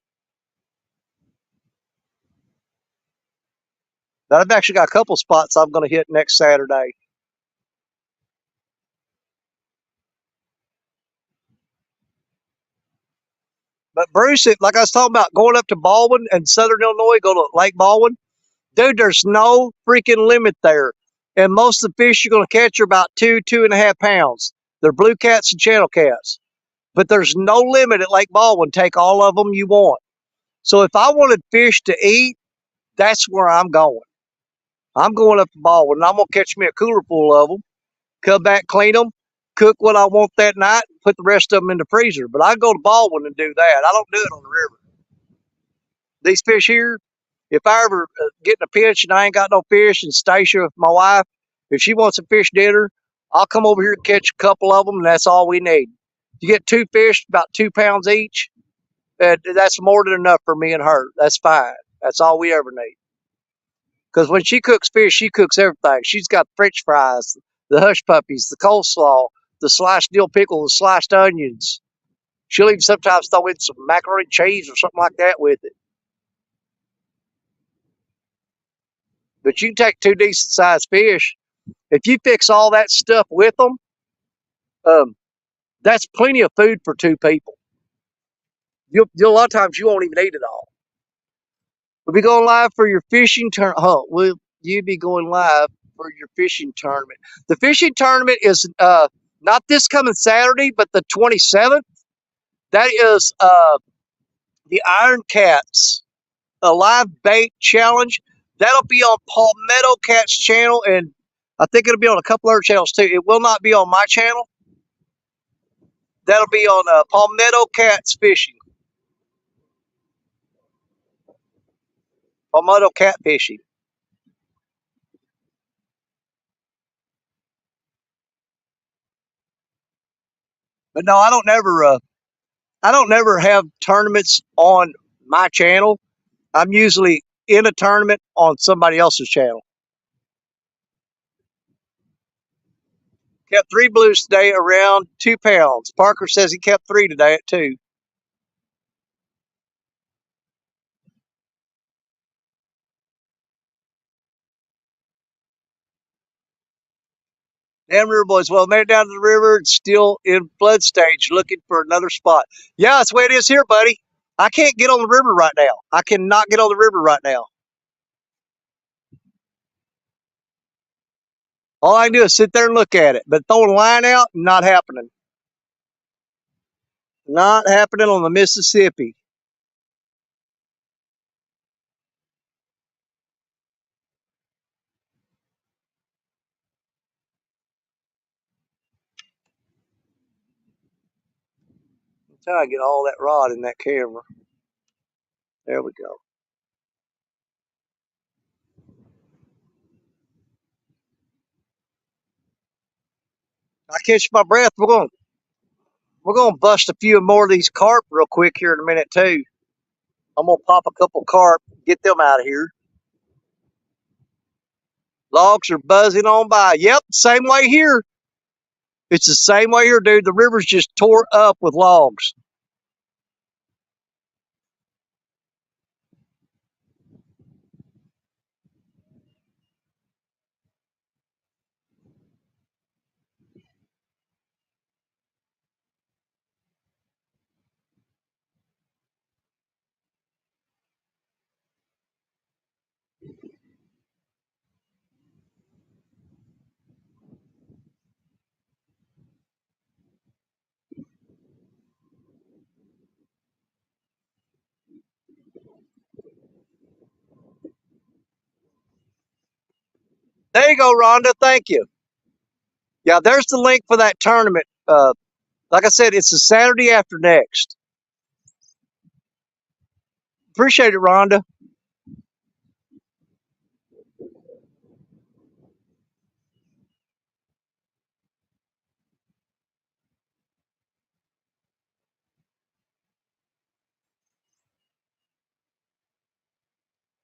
But I've actually got a couple spots I'm gonna hit next Saturday. But Bruce, like I was talking about, going up to Baldwin and Southern Illinois, go to Lake Baldwin. Dude, there's no freaking limit there. And most of the fish you're going to catch are about 2.5 pounds. They're blue cats and channel cats. But there's no limit at Lake Baldwin. Take all of them you want. So if I wanted fish to eat, that's where I'm going. I'm going up to Baldwin, and I'm going to catch me a cooler full of them, come back, clean them, cook what I want that night, put the rest of them in the freezer. But I go to Baldwin and do that. I don't do it on the river. These fish here, if I ever get in a pinch and I ain't got no fish, and Stacia, my wife, if she wants a fish dinner, I'll come over here and catch a couple of them, and that's all we need. You get 2 fish, about 2 pounds each. That's more than enough for me and her. That's fine. That's all we ever need. Because when she cooks fish, she cooks everything. She's got French fries, the hush puppies, the coleslaw, the sliced dill pickle, the sliced onions. She'll even sometimes throw in some macaroni and cheese or something like that with it. But you can take 2 decent sized fish. If you fix all that stuff with them, that's plenty of food for 2 people. A lot of times you won't even eat it all. We'll be going live for your fishing tournament. Will you be going live for your fishing tournament? The fishing tournament is not this coming Saturday, but the 27th. That is the Iron Cats, a live bait challenge. That'll be on Palmetto Cat's channel, and I think it'll be on a couple other channels too. It will not be on my channel. That'll be on Palmetto Cat's Fishing. Palmetto Cat Fishing. But no, I don't never have tournaments on my channel. I'm usually in a tournament on somebody else's channel. Kept 3 blues today, around 2 pounds. Parker says he kept 3 today at 2. Damn River Boys, well, made it down to the river. It's still in flood stage, looking for another spot. Yeah, that's the way it is here, buddy. I can't get on the river right now. I cannot get on the river right now. All I can do is sit there and look at it. But throwing a line out, not happening. Not happening on the Mississippi. Until I get all that rod in that camera. There we go. I catch my breath. We're gonna bust a few more of these carp real quick here in a minute too. I'm gonna pop a couple carp, get them out of here. Logs are buzzing on by. Yep, same way here. It's the same way here, dude. The river's just tore up with logs. There you go, Rhonda. Thank you. Yeah, there's the link for that tournament. Like I said, it's the Saturday after next. Appreciate it, Rhonda.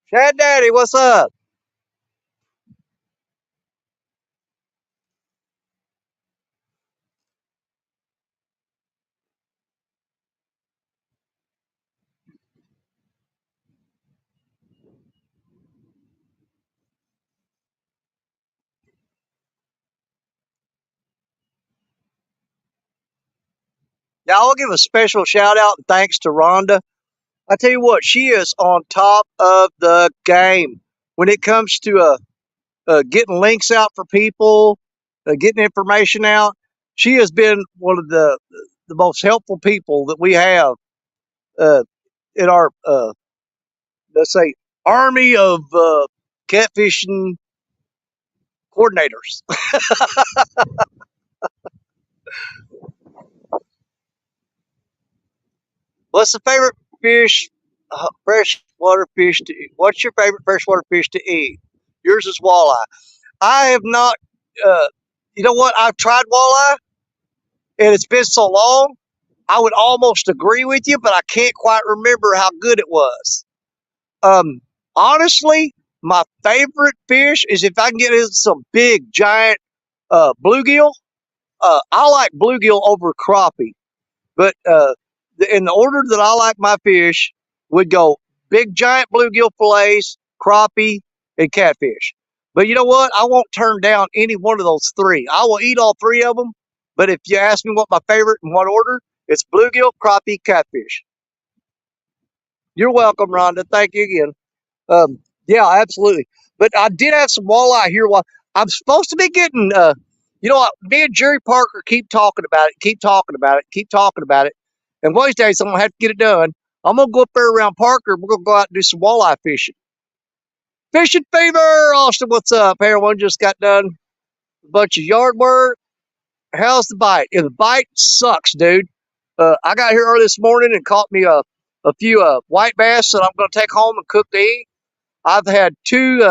Chad Daddy, what's up? Yeah, I'll give a special shout out and thanks to Rhonda. I tell you what, she is on top of the game when it comes to getting links out for people, getting information out. She has been one of the most helpful people that we have uh, in our let's say army of catfishing coordinators. What's the favorite fish, freshwater fish to eat? What's your favorite freshwater fish to eat? Yours is walleye. I have not. Uh, you know what? I've tried walleye, and it's been so long. I would almost agree with you, but I can't quite remember how good it was. Um, Honestly, my favorite fish is if I can get in some big giant bluegill. I like bluegill over crappie, but in the order that I like my fish would go big giant bluegill fillets, crappie, and catfish. But you know what? I won't turn down any one of those three. I will eat all three of them. But if you ask me what my favorite in what order, it's bluegill, crappie, catfish. You're welcome, Rhonda. Thank you again. Yeah, absolutely. But I did have some walleye here. While I'm supposed to be getting, you know what? Me and Jerry Parker keep talking about it, keep talking about it, keep talking about it. And one of these days, I'm gonna have to get it done. I'm gonna go up there around Parker. We're gonna go out and do some walleye fishing. Fishing fever, Austin. What's up? Everyone just got done a bunch of yard work. How's the bite? Yeah, the bite sucks, dude. I got here early this morning and caught me a few white bass that I'm gonna take home and cook to eat. I've had two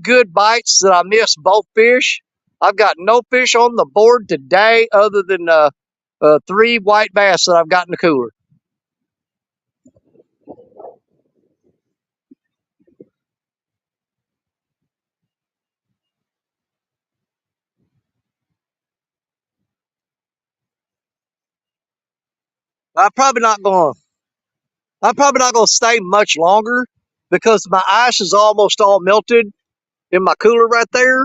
good bites that I missed both fish. I've got no fish on the board today other than three white bass that I've got in the cooler. I'm probably not going. I'm probably not going to stay much longer because my ice is almost all melted in my cooler right there,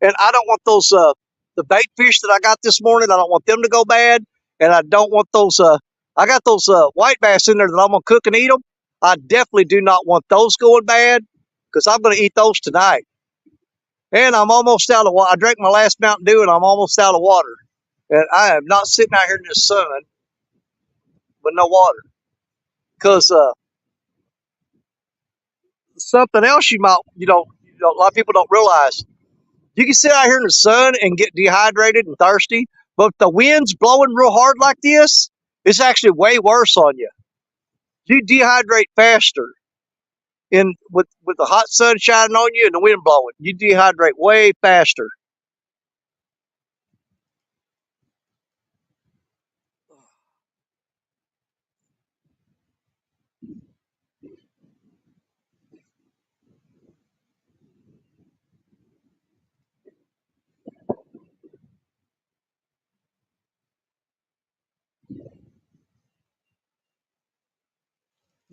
and I don't want those the bait fish that I got this morning. I don't want them to go bad, and I don't want those. I got those white bass in there that I'm gonna cook and eat them. I definitely do not want those going bad because I'm gonna eat those tonight. And I'm almost out of water. I drank my last Mountain Dew and I'm almost out of water. And I am not sitting out here in the sun with no water. Because something else a lot of people don't realize. You can sit out here in the sun and get dehydrated and thirsty, but if the wind's blowing real hard like this, it's actually way worse on you. You dehydrate faster in with the hot sun shining on you and the wind blowing. You dehydrate way faster.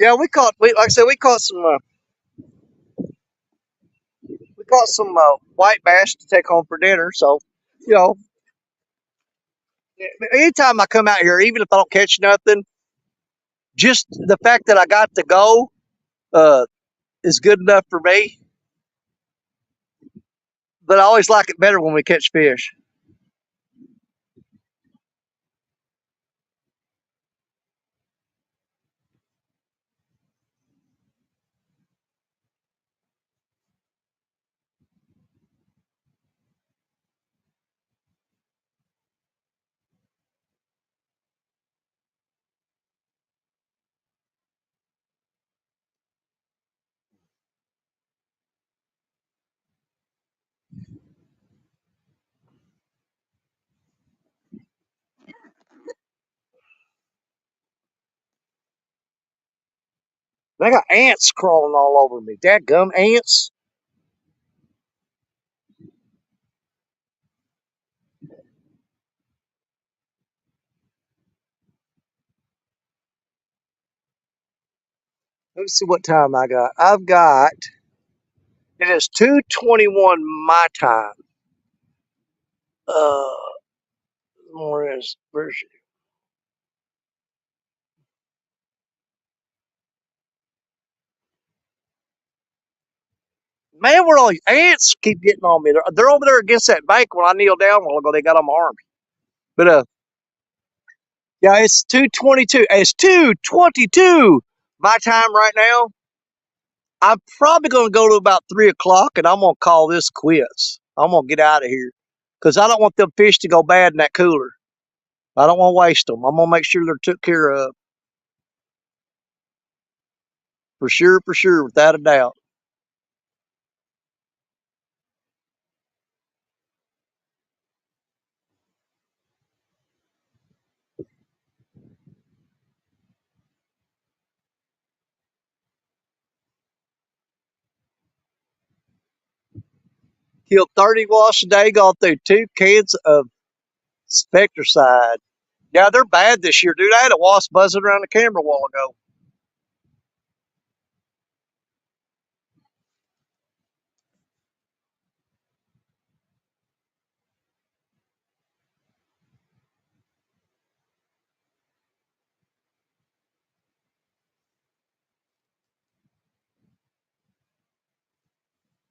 Yeah, like I said, we caught some white bass to take home for dinner. So, you know, anytime I come out here, even if I don't catch nothing, just the fact that I got to go uh, is good enough for me. But I always like it better when we catch fish. I got ants crawling all over me. Dadgum ants. Let's see what time I got. I've got, it is 2:21 my time. Uh, where's man, where all these ants keep getting on me. They're over there against that bank when I kneel down a while ago. They got on my arm. But yeah, it's 2:22. It's 2:22 my time right now. I'm probably gonna go to about 3 o'clock, and I'm gonna call this quits. I'm gonna get out of here because I don't want them fish to go bad in that cooler. I don't want to waste them. I'm gonna make sure they're took care of for sure, without a doubt. Killed 30 wasps a day. Gone through 2 cans of spectricide. Yeah, they're bad this year, dude. I had a wasp buzzing around the camera a while ago.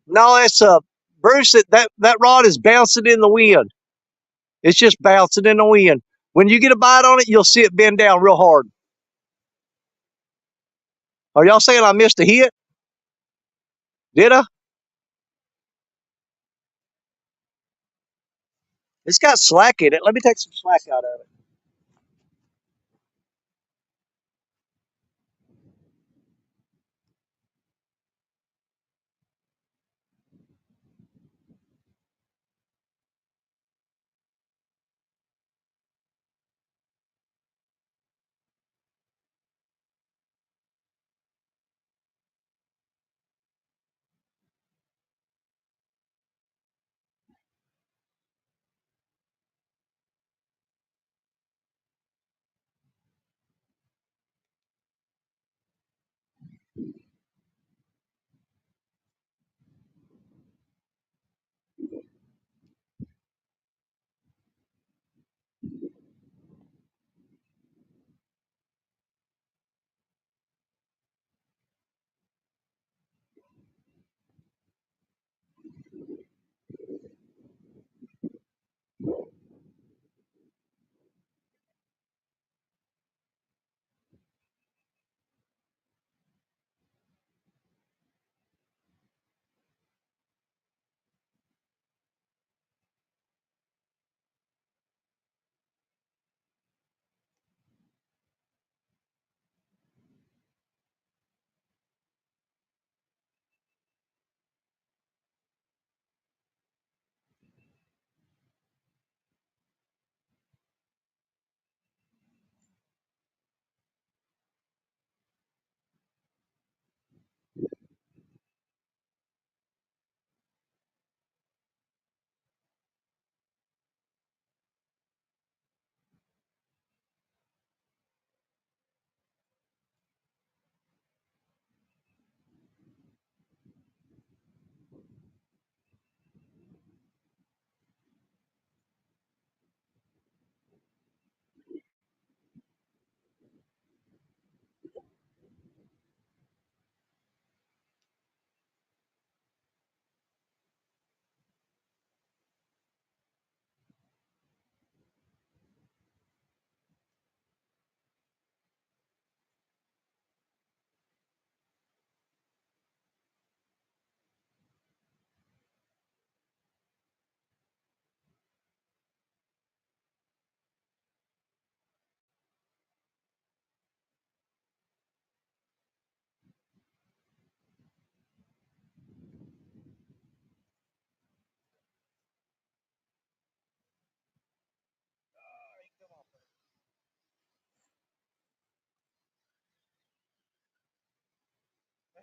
No, it's Bruce. That rod is bouncing in the wind. It's just bouncing in the wind. When you get a bite on it, you'll see it bend down real hard. Are y'all saying I missed a hit? Did I? It's got slack in it. Let me take some slack out of it.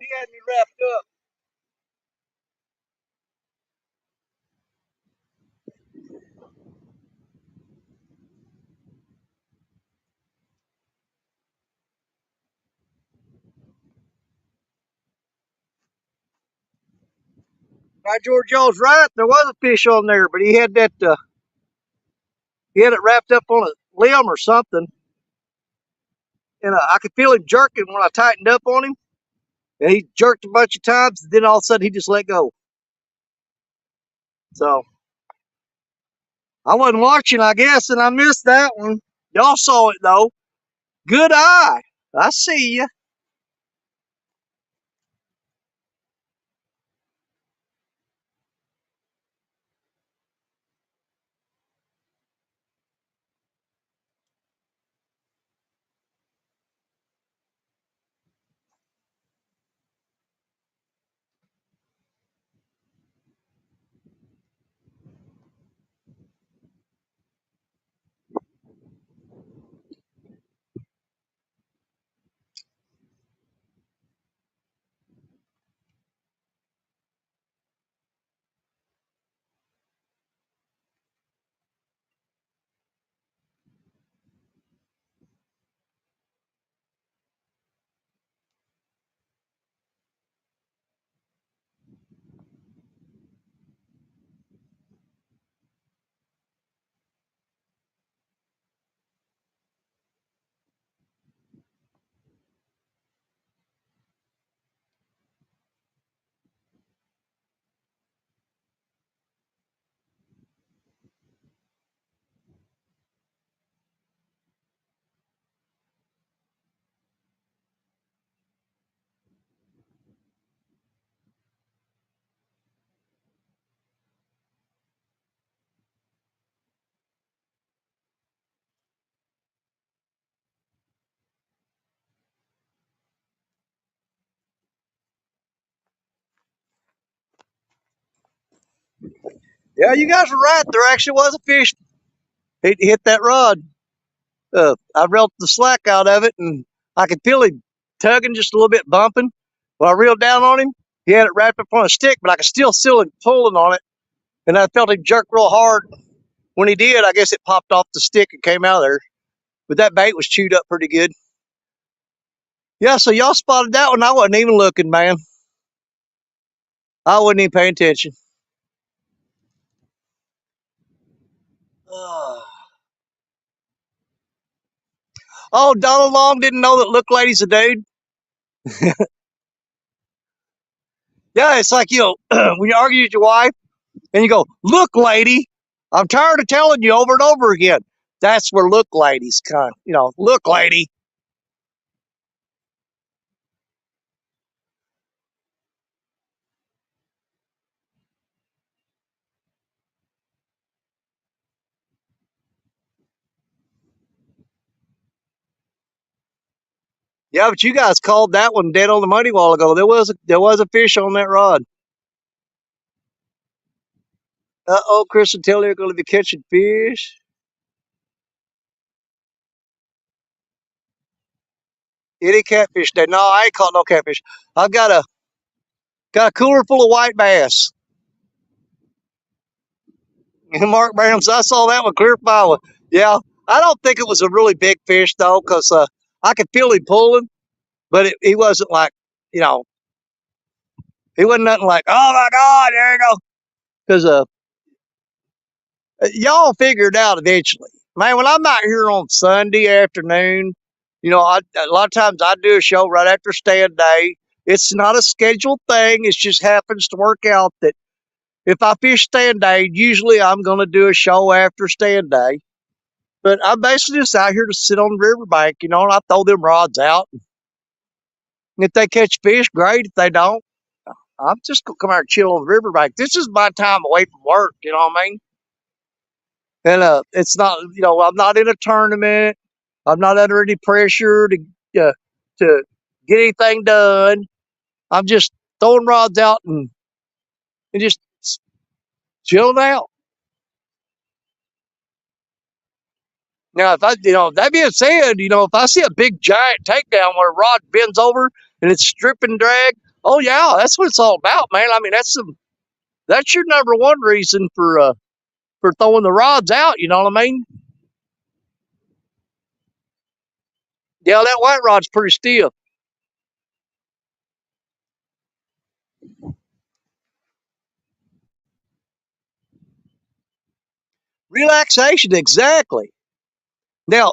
he had me wrapped up. Now, George Jones right. There was a fish on there, but he had that. He had it wrapped up on a limb or something, and I could feel him jerking when I tightened up on him. And he jerked a bunch of times, and then all of a sudden he just let go. So I wasn't watching, I guess, and I missed that one. Y'all saw it though. Good eye. I see you. Yeah, you guys were right. There actually was a fish. He hit that rod. I reeled the slack out of it, and I could feel him tugging just a little bit, bumping. When I reeled down on him, he had it wrapped up on a stick, but I could still feel him pulling on it, and I felt him jerk real hard. When he did, I guess it popped off the stick and came out of there. But that bait was chewed up pretty good. Yeah, so y'all spotted that one. I wasn't even looking, man. I wasn't even paying attention. Oh, Donald Long didn't know that Look Lady's a dude. Yeah, it's like, when you argue with your wife and you go, "Look, lady, I'm tired of telling you over and over again." That's where Look Lady's kind. Look, lady. Yeah, but you guys called that one dead on the money a while ago. There was a fish on that rod. Chris and Tilly are going to be catching fish. Any catfish day? No, I ain't caught no catfish. I've got a cooler full of white bass. And Mark Bram's, I saw that one clear by. Yeah, I don't think it was a really big fish though, because I could feel him pulling, but he wasn't like, you know, he wasn't nothing like, "Oh my God, there you go," because y'all figure it out eventually. Man, when I'm out here on Sunday afternoon, a lot of times I do a show right after stand day. It's not a scheduled thing. It just happens to work out that if I fish stand day, usually I'm going to do a show after stand day. But I'm basically just out here to sit on the riverbank, and I throw them rods out. If they catch fish, great. If they don't, I'm just going to come out and chill on the riverbank. This is my time away from work, you know what I mean? And it's not, I'm not in a tournament. I'm not under any pressure to get anything done. I'm just throwing rods out and just chilling out. Now, that being said, if I see a big giant takedown where a rod bends over and it's stripping drag, Oh yeah, that's what it's all about, man. I mean, that's your number one reason for throwing the rods out. You know what I mean? Yeah, that white rod's pretty stiff. Relaxation, exactly. Now,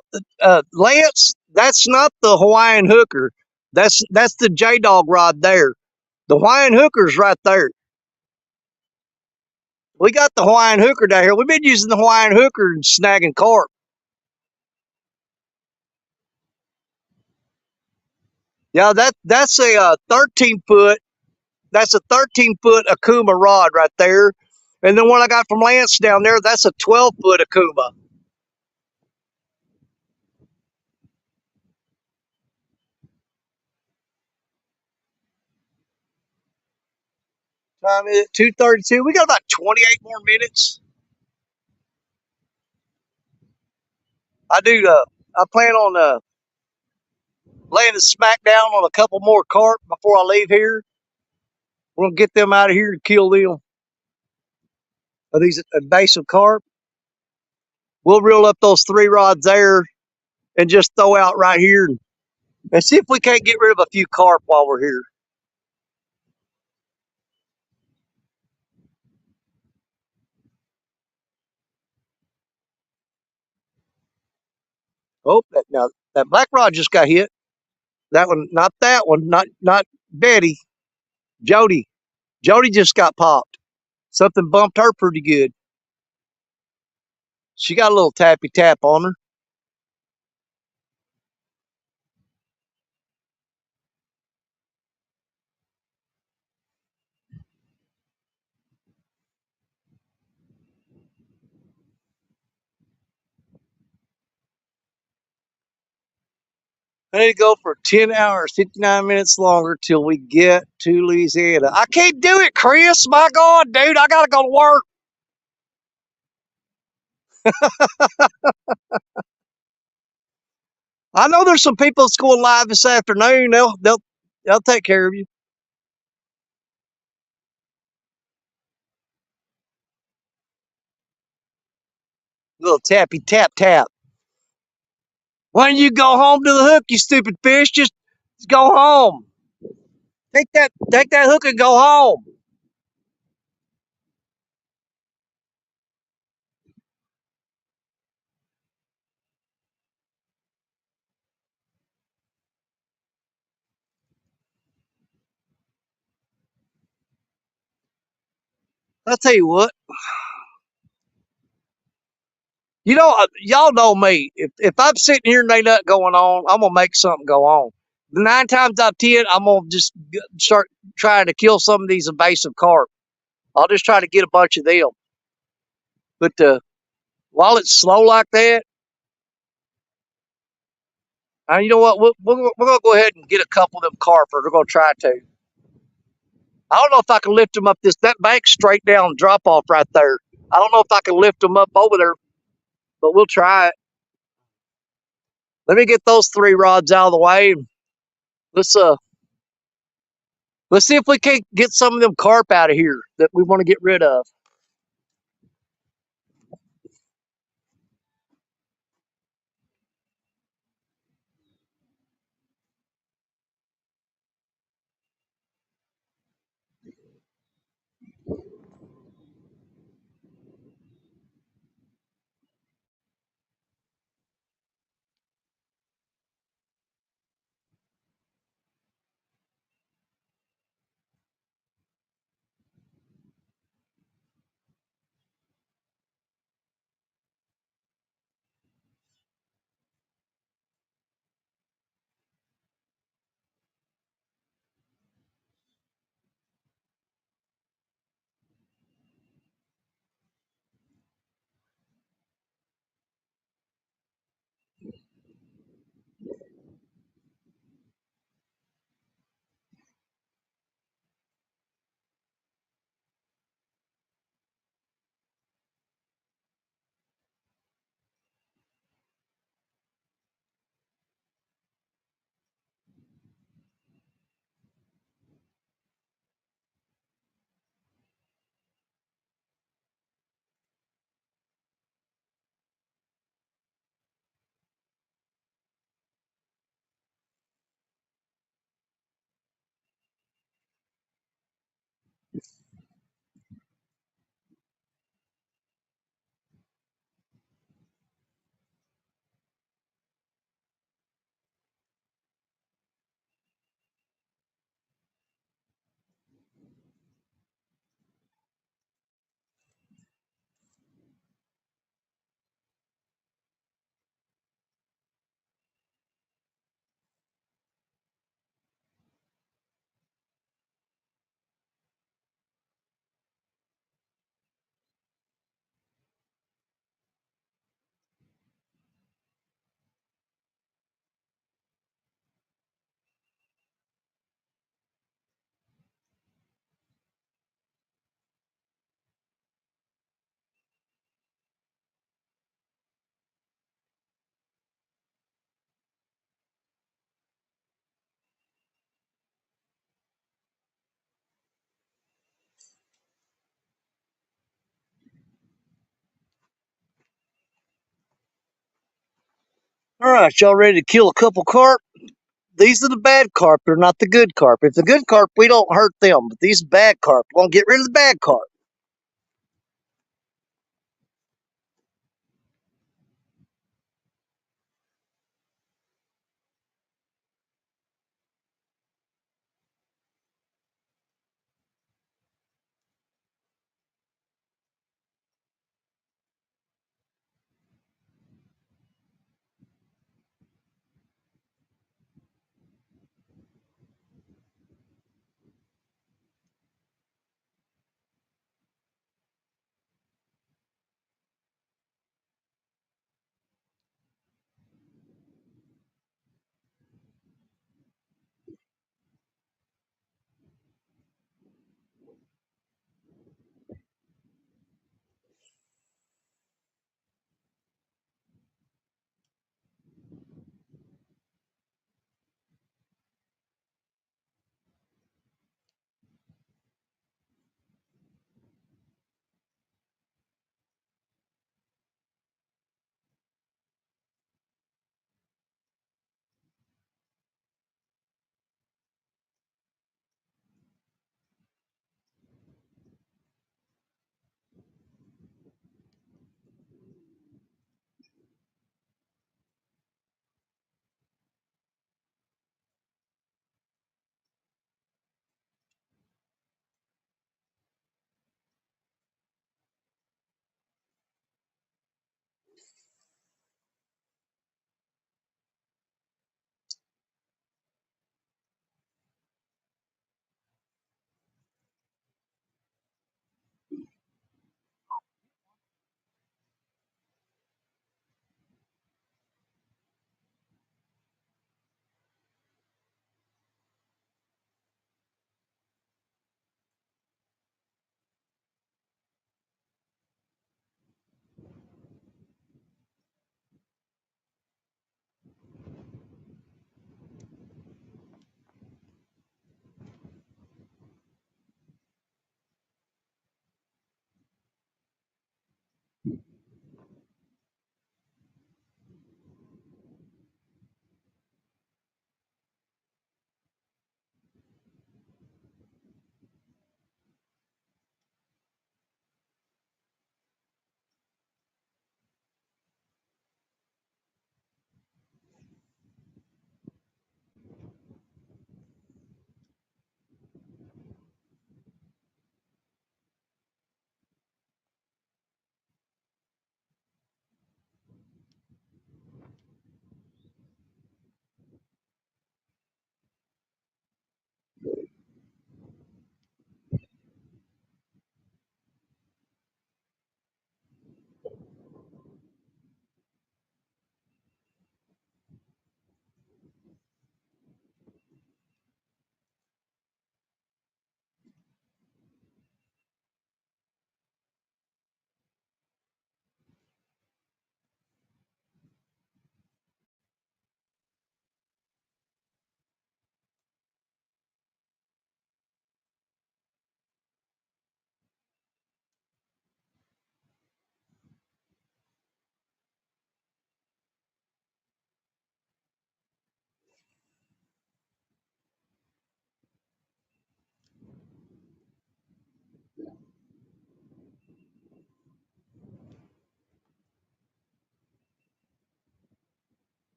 Lance, that's not the Hawaiian hooker. That's the J Dog rod there. The Hawaiian hooker's right there. We got the Hawaiian hooker down here. We've been using the Hawaiian hooker and snagging carp. Yeah, that's a 13 foot. That's a 13 foot Akuma rod right there. And then one I got from Lance down there, that's a 12 foot Akuma. Time is 2:32. We got about 28 more minutes. I do. I plan on laying the smack down on a couple more carp before I leave here. We're gonna get them out of here and kill them. Are these invasive carp? We'll reel up those 3 rods there and just throw out right here and see if we can't get rid of a few carp while we're here. Oh, now that black rod just got hit. That one, not that one, not Betty. Jody. Jody just got popped. Something bumped her pretty good. She got a little tappy tap on her. I need to go for 10 hours, 59 minutes longer till we get to Louisiana. I can't do it, Chris. My God, dude, I got to go to work. I know there's some people that's going live this afternoon. They'll take care of you. Little tappy tap tap. Why don't you go home to the hook, you stupid fish? Just go home. Take that hook and go home. I'll tell you what. Y'all know me. If I'm sitting here and ain't nothing going on, I'm gonna make something go on. 9 times out of 10, I'm gonna just start trying to kill some of these invasive carp. I'll just try to get a bunch of them. But while it's slow like that, you know what? We're gonna go ahead and get a couple of them carp. We're gonna try to. I don't know if I can lift them up that bank straight down drop off right there. I don't know if I can lift them up over there, but we'll try it. Let me get those 3 rods out of the way. Let's uh let's see if we can't get some of them carp out of here that we want to get rid of. All right, y'all ready to kill a couple carp? These are the bad carp. They're not the good carp. If the good carp, we don't hurt them. But these bad carp, we're going to get rid of the bad carp.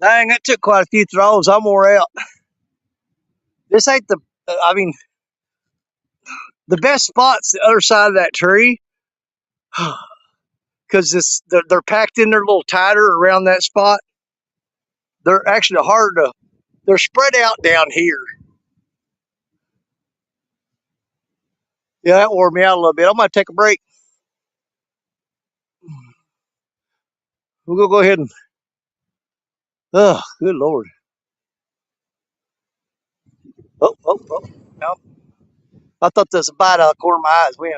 Dang, that took quite a few throws. I'm wore out. This ain't the, I mean, the best spot's the other side of that tree. Because they're packed in there a little tighter around that spot. They're actually hard to, they're spread out down here. Yeah, that wore me out a little bit. I'm going to take a break. We're going to go ahead and, oh, good Lord. Oh. No. I thought there was a bite out of the corner of my eyes. When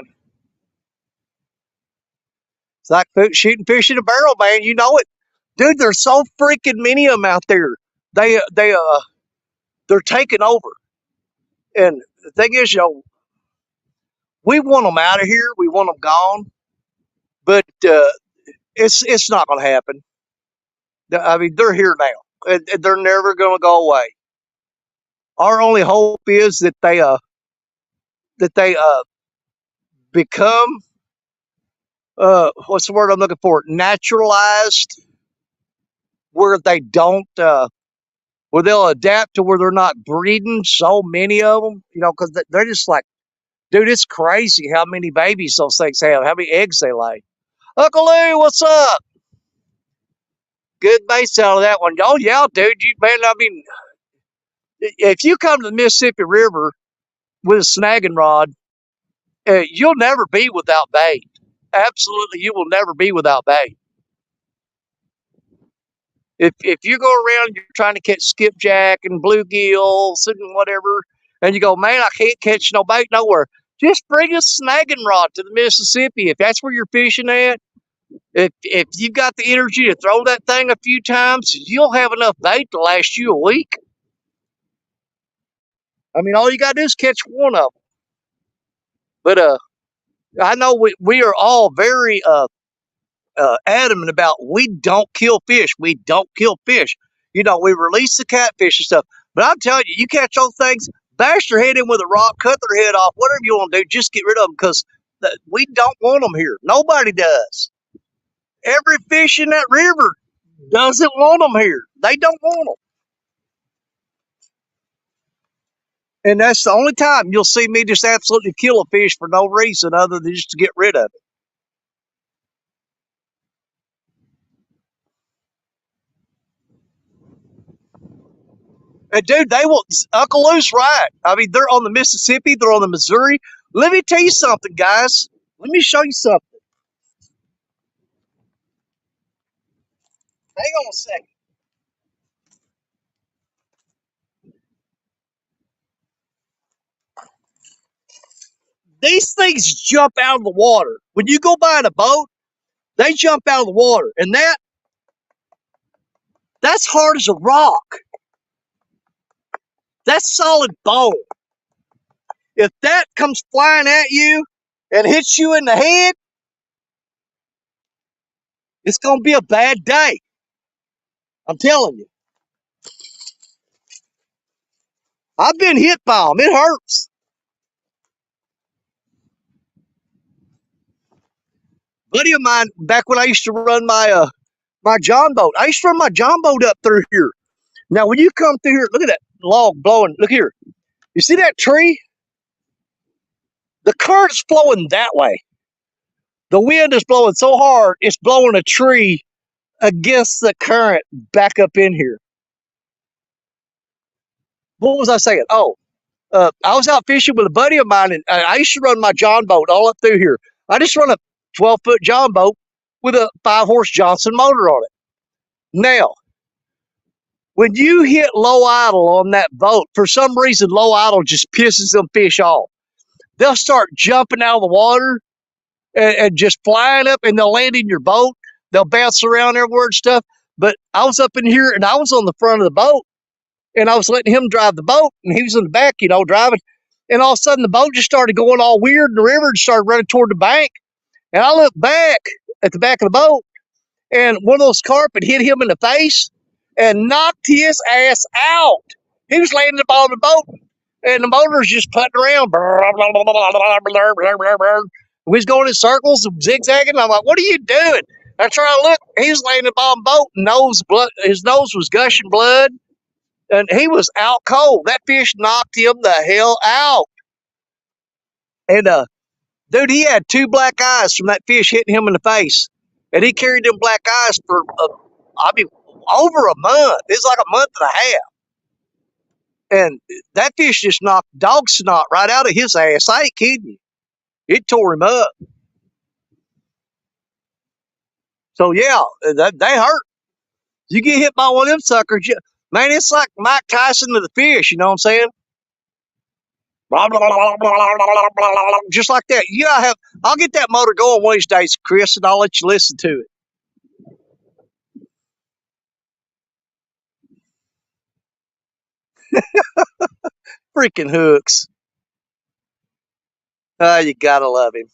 it's like shooting fish in a barrel, man. You know it. Dude, there's so freaking many of them out there. They're taking over. And the thing is, we want them out of here. We want them gone. But it's not going to happen. I mean, they're here now. And they're never going to go away. Our only hope is that they become what's the word I'm looking for? Naturalized, where they don't where they'll adapt to where they're not breeding so many of them. Because they're just like, dude, it's crazy how many babies those things have, how many eggs they lay. Uncle Lou, what's up? Good base out of that one. Oh yeah, dude, man. I mean, if you come to the Mississippi River with a snagging rod, you'll never be without bait. Absolutely, you will never be without bait. If you go around, you're trying to catch skipjack and bluegills and whatever, and you go, man, I can't catch no bait nowhere. Just bring a snagging rod to the Mississippi. If that's where you're fishing at, if you've got the energy to throw that thing a few times, you'll have enough bait to last you a week. I mean, all you got to do is catch one of them. But I know we are all very adamant about we don't kill fish. We don't kill fish. We release the catfish and stuff. But I'm telling you, you catch those things, bash their head in with a rock, cut their head off, whatever you want to do, just get rid of them because we don't want them here. Nobody does. Every fish in that river doesn't want them here. They don't want them. And that's the only time you'll see me just absolutely kill a fish for no reason other than just to get rid of it. And dude, they will. Uncle Lou's right. I mean, they're on the Mississippi. They're on the Missouri. Let me tell you something, guys. Let me show you something. Hang on a second. These things jump out of the water. When you go by in a boat, they jump out of the water. And that's hard as a rock. That's solid bone. If that comes flying at you and hits you in the head, it's going to be a bad day. I'm telling you. I've been hit by them. It hurts. Buddy of mine, back when I used to run my John boat, I used to run my John boat up through here. Now, when you come through here, look at that log blowing. Look here. You see that tree? The current's flowing that way. The wind is blowing so hard, it's blowing a tree against the current back up in here. What was I saying? Oh, I was out fishing with a buddy of mine, and I used to run my John boat all up through here. I just run a 12-foot John boat with a 5-horse Johnson motor on it. Now, when you hit low idle on that boat, for some reason, low idle just pisses them fish off. They'll start jumping out of the water and just flying up, and they'll land in your boat. They'll bounce around everywhere and stuff. But I was up in here, and I was on the front of the boat, and I was letting him drive the boat, and he was in the back, driving. And all of a sudden, the boat just started going all weird in the river and started running toward the bank. And I looked back at the back of the boat, and one of those carp had hit him in the face and knocked his ass out. He was laying at the bottom of the boat, and the motor's just putting around. We was going in circles and zigzagging. I'm like, what are you doing? That's right. Look, he's laying on boat, his nose was gushing blood, and he was out cold. That fish knocked him the hell out. And dude, he had two black eyes from that fish hitting him in the face, and he carried them black eyes for I mean, over a month. It's like a month and a half. And that fish just knocked dog snot right out of his ass. I ain't kidding you. It tore him up. So yeah, they hurt. You get hit by one of them suckers, man, it's like Mike Tyson to the fish. You know what I'm saying? Blah, blah, blah, blah, blah, blah, blah, just like that. You gotta have. I'll get that motor going one of these days, Chris, and I'll let you listen to it. Freaking hooks. You gotta love him.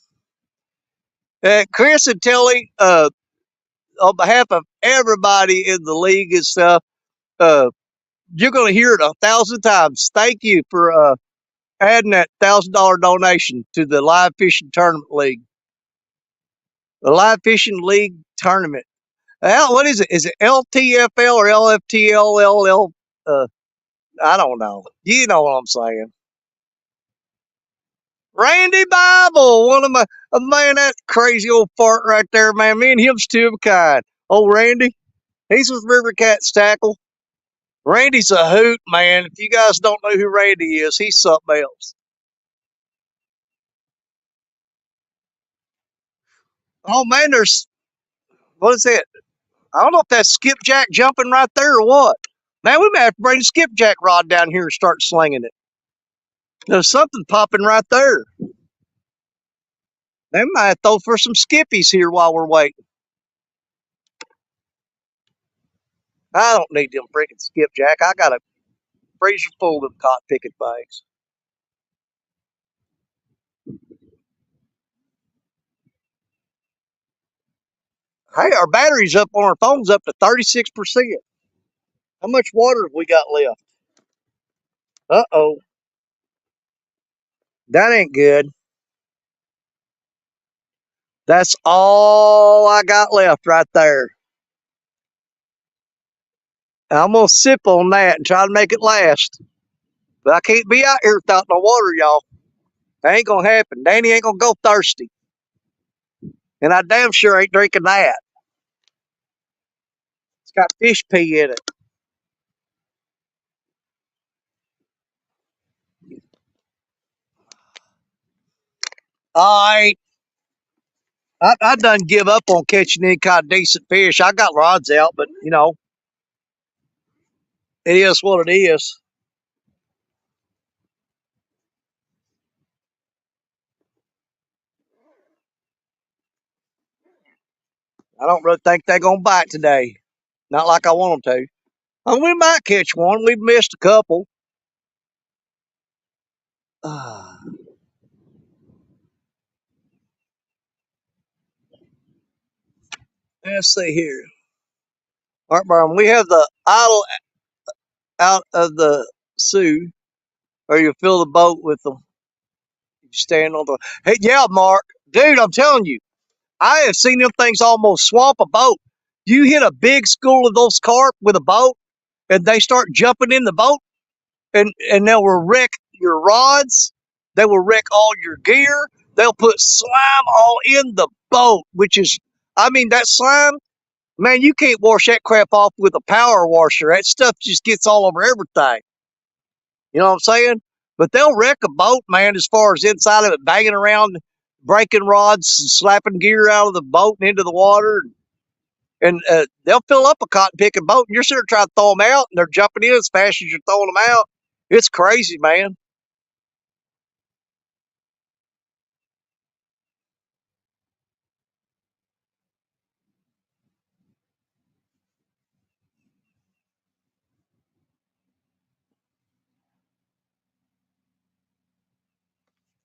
Chris and Tilly, on behalf of everybody in the league and stuff, uh, you're going to hear it 1,000 times. Thank you for adding that $1,000 donation to the Live Fishing Tournament League. The Live Fishing League Tournament. What is it? Is it LTFL or LFTLLL? I don't know. You know what I'm saying. Randy Bible, one of my, man, that crazy old fart right there, man. Me and him's two of a kind. Old Randy, he's with River Cats Tackle. Randy's a hoot, man. If you guys don't know who Randy is, he's something else. Oh, man, what is it? I don't know if that's skipjack jumping right there or what. Man, we may have to bring the skipjack rod down here and start slinging it. There's something popping right there. They might throw for some skippies here while we're waiting. I don't need them freaking skipjack. I got a freezer full of cotton picking bags. Hey, our battery's up on our phone's up to 36%. How much water have we got left? Uh-oh. That ain't good. That's all I got left right there. I'm going to sip on that and try to make it last. But I can't be out here without no water, y'all. That ain't going to happen. Danny ain't going to go thirsty. And I damn sure ain't drinking that. It's got fish pee in it. I done give up on catching any kind of decent fish. I got rods out, but, it is what it is. I don't really think they're going to bite today. Not like I want them to. We might catch one. We've missed a couple. Let's see here. All right, Brian, we have the idle out of the Sioux, or you fill the boat with them. You stand on the. Hey, yeah, Mark. Dude, I'm telling you, I have seen them things almost swamp a boat. You hit a big school of those carp with a boat, and they start jumping in the boat, and they will wreck your rods. They will wreck all your gear. They'll put slime all in the boat, which is, I mean, that slime, man, you can't wash that crap off with a power washer. That stuff just gets all over everything. You know what I'm saying? But they'll wreck a boat, man, as far as inside of it, banging around, breaking rods, slapping gear out of the boat and into the water. And they'll fill up a cotton picking boat, and you're sitting there trying to throw them out, and they're jumping in as fast as you're throwing them out. It's crazy, man.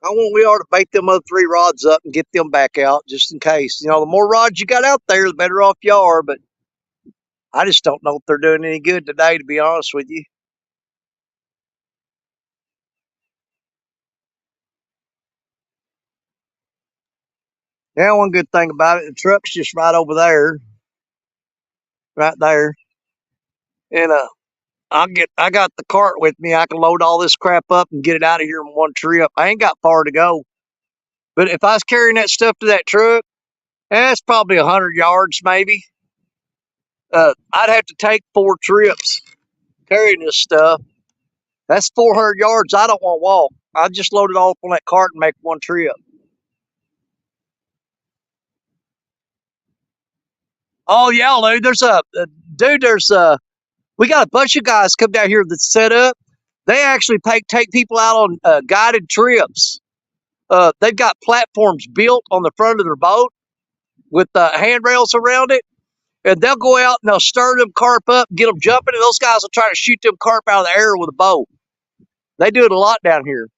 We ought to bait them other three rods up and get them back out just in case. The more rods you got out there, the better off you are. But I just don't know if they're doing any good today, to be honest with you. Yeah, one good thing about it, the truck's just right over there, right there. And I got the cart with me. I can load all this crap up and get it out of here in one trip. I ain't got far to go. But if I was carrying that stuff to that truck, that's probably 100 yards, maybe. I'd have to take 4 trips carrying this stuff. That's 400 yards. I don't want to walk. I just load it all up on that cart and make one trip. Oh yeah, dude. There's we got a bunch of guys come down here that's set up. They actually take people out on guided trips. They've got platforms built on the front of their boat with handrails around it, and they'll go out and they'll stir them carp up, get them jumping, and those guys will try to shoot them carp out of the air with a bow. They do it a lot down here.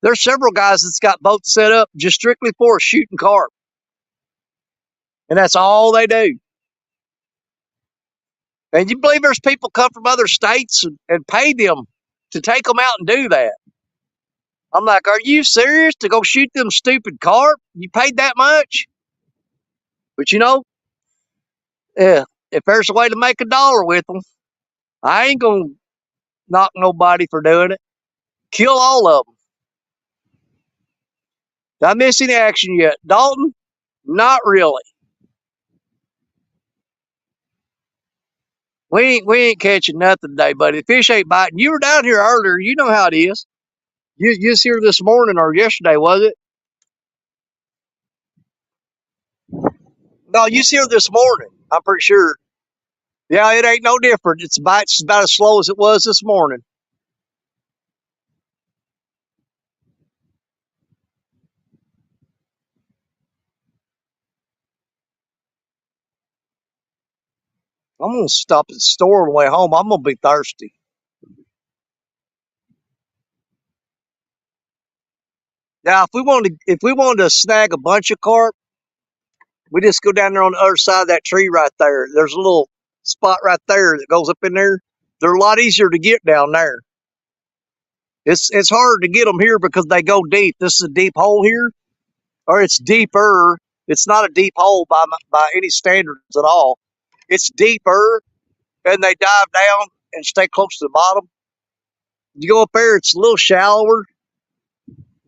There's several guys that's got boats set up just strictly for shooting carp, and that's all they do. And you believe there's people come from other states and pay them to take them out and do that? I'm like, are you serious to go shoot them stupid carp? You paid that much? But yeah, if there's a way to make $1 with them, I ain't gonna knock nobody for doing it. Kill all of them. Did I miss any action yet, Dalton? Not really. We ain't catching nothing today, buddy. The fish ain't biting. You were down here earlier. You know how it is. You was here this morning or yesterday, was it? No, you was here this morning. I'm pretty sure. Yeah, it ain't no different. It's about as slow as it was this morning. I'm gonna stop at the store on the way home. I'm gonna be thirsty. Now, if we wanted to snag a bunch of carp, we just go down there on the other side of that tree right there. There's a little spot right there that goes up in there. They're a lot easier to get down there. It's harder to get them here because they go deep. This is a deep hole here, or it's deeper. It's not a deep hole by any standards at all. It's deeper, and they dive down and stay close to the bottom. You go up there, it's a little shallower,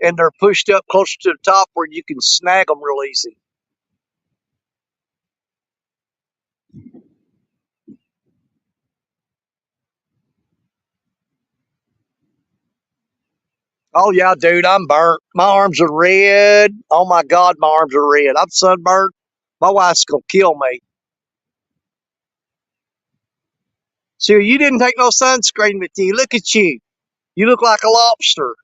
and they're pushed up closer to the top where you can snag them real easy. Oh yeah, dude, I'm burnt. My arms are red. Oh my God, my arms are red. I'm sunburnt. My wife's gonna kill me. So you didn't take no sunscreen with you. Look at you. You look like a lobster.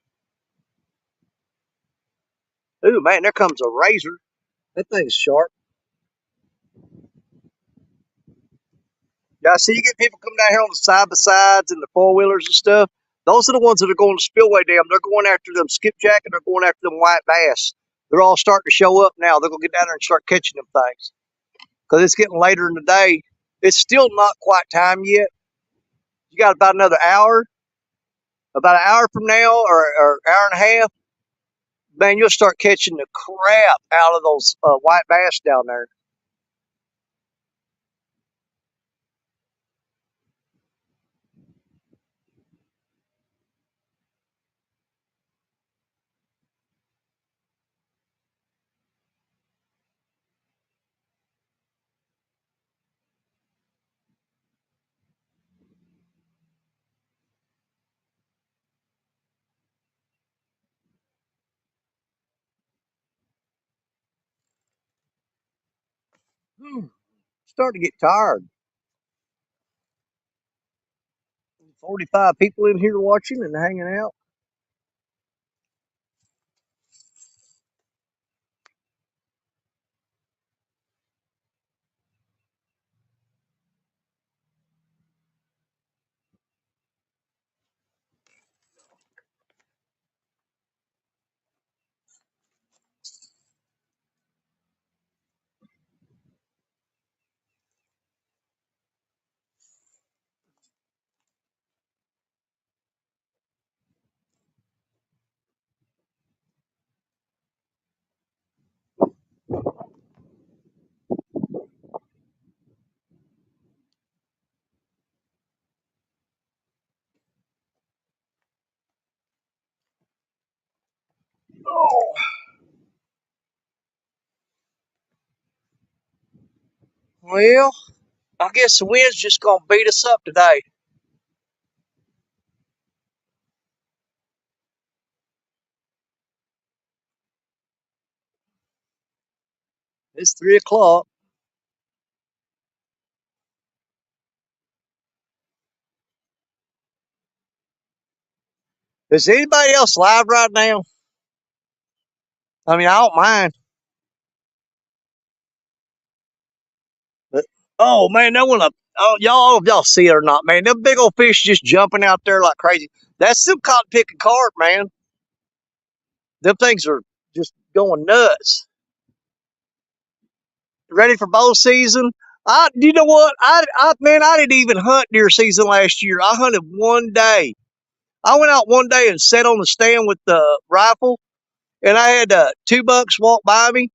Ooh man, there comes a razor. That thing's sharp. Yeah, see, you get people coming down here on the side by sides and the 4 wheelers and stuff. Those are the ones that are going to Spillway Dam. They're going after them skipjack and they're going after them white bass. They're all starting to show up now. They're going to get down there and start catching them things because it's getting later in the day. It's still not quite time yet. You got about an hour from now or hour and a half. Man, you'll start catching the crap out of those white bass down there. Starting to get tired. 45 people in here watching and hanging out. Oh, well, I guess the wind's just gonna beat us up today. It's 3 o'clock. Is anybody else live right now? I mean, I don't mind. But, oh man, that one, oh y'all see it or not, man? Them big old fish just jumping out there like crazy. That's some cotton picking carp, man. Them things are just going nuts. Ready for bow season? You know what? Man, I didn't even hunt deer season last year. I hunted one day. I went out one day and sat on the stand with the rifle, and I had 2 bucks walk by me,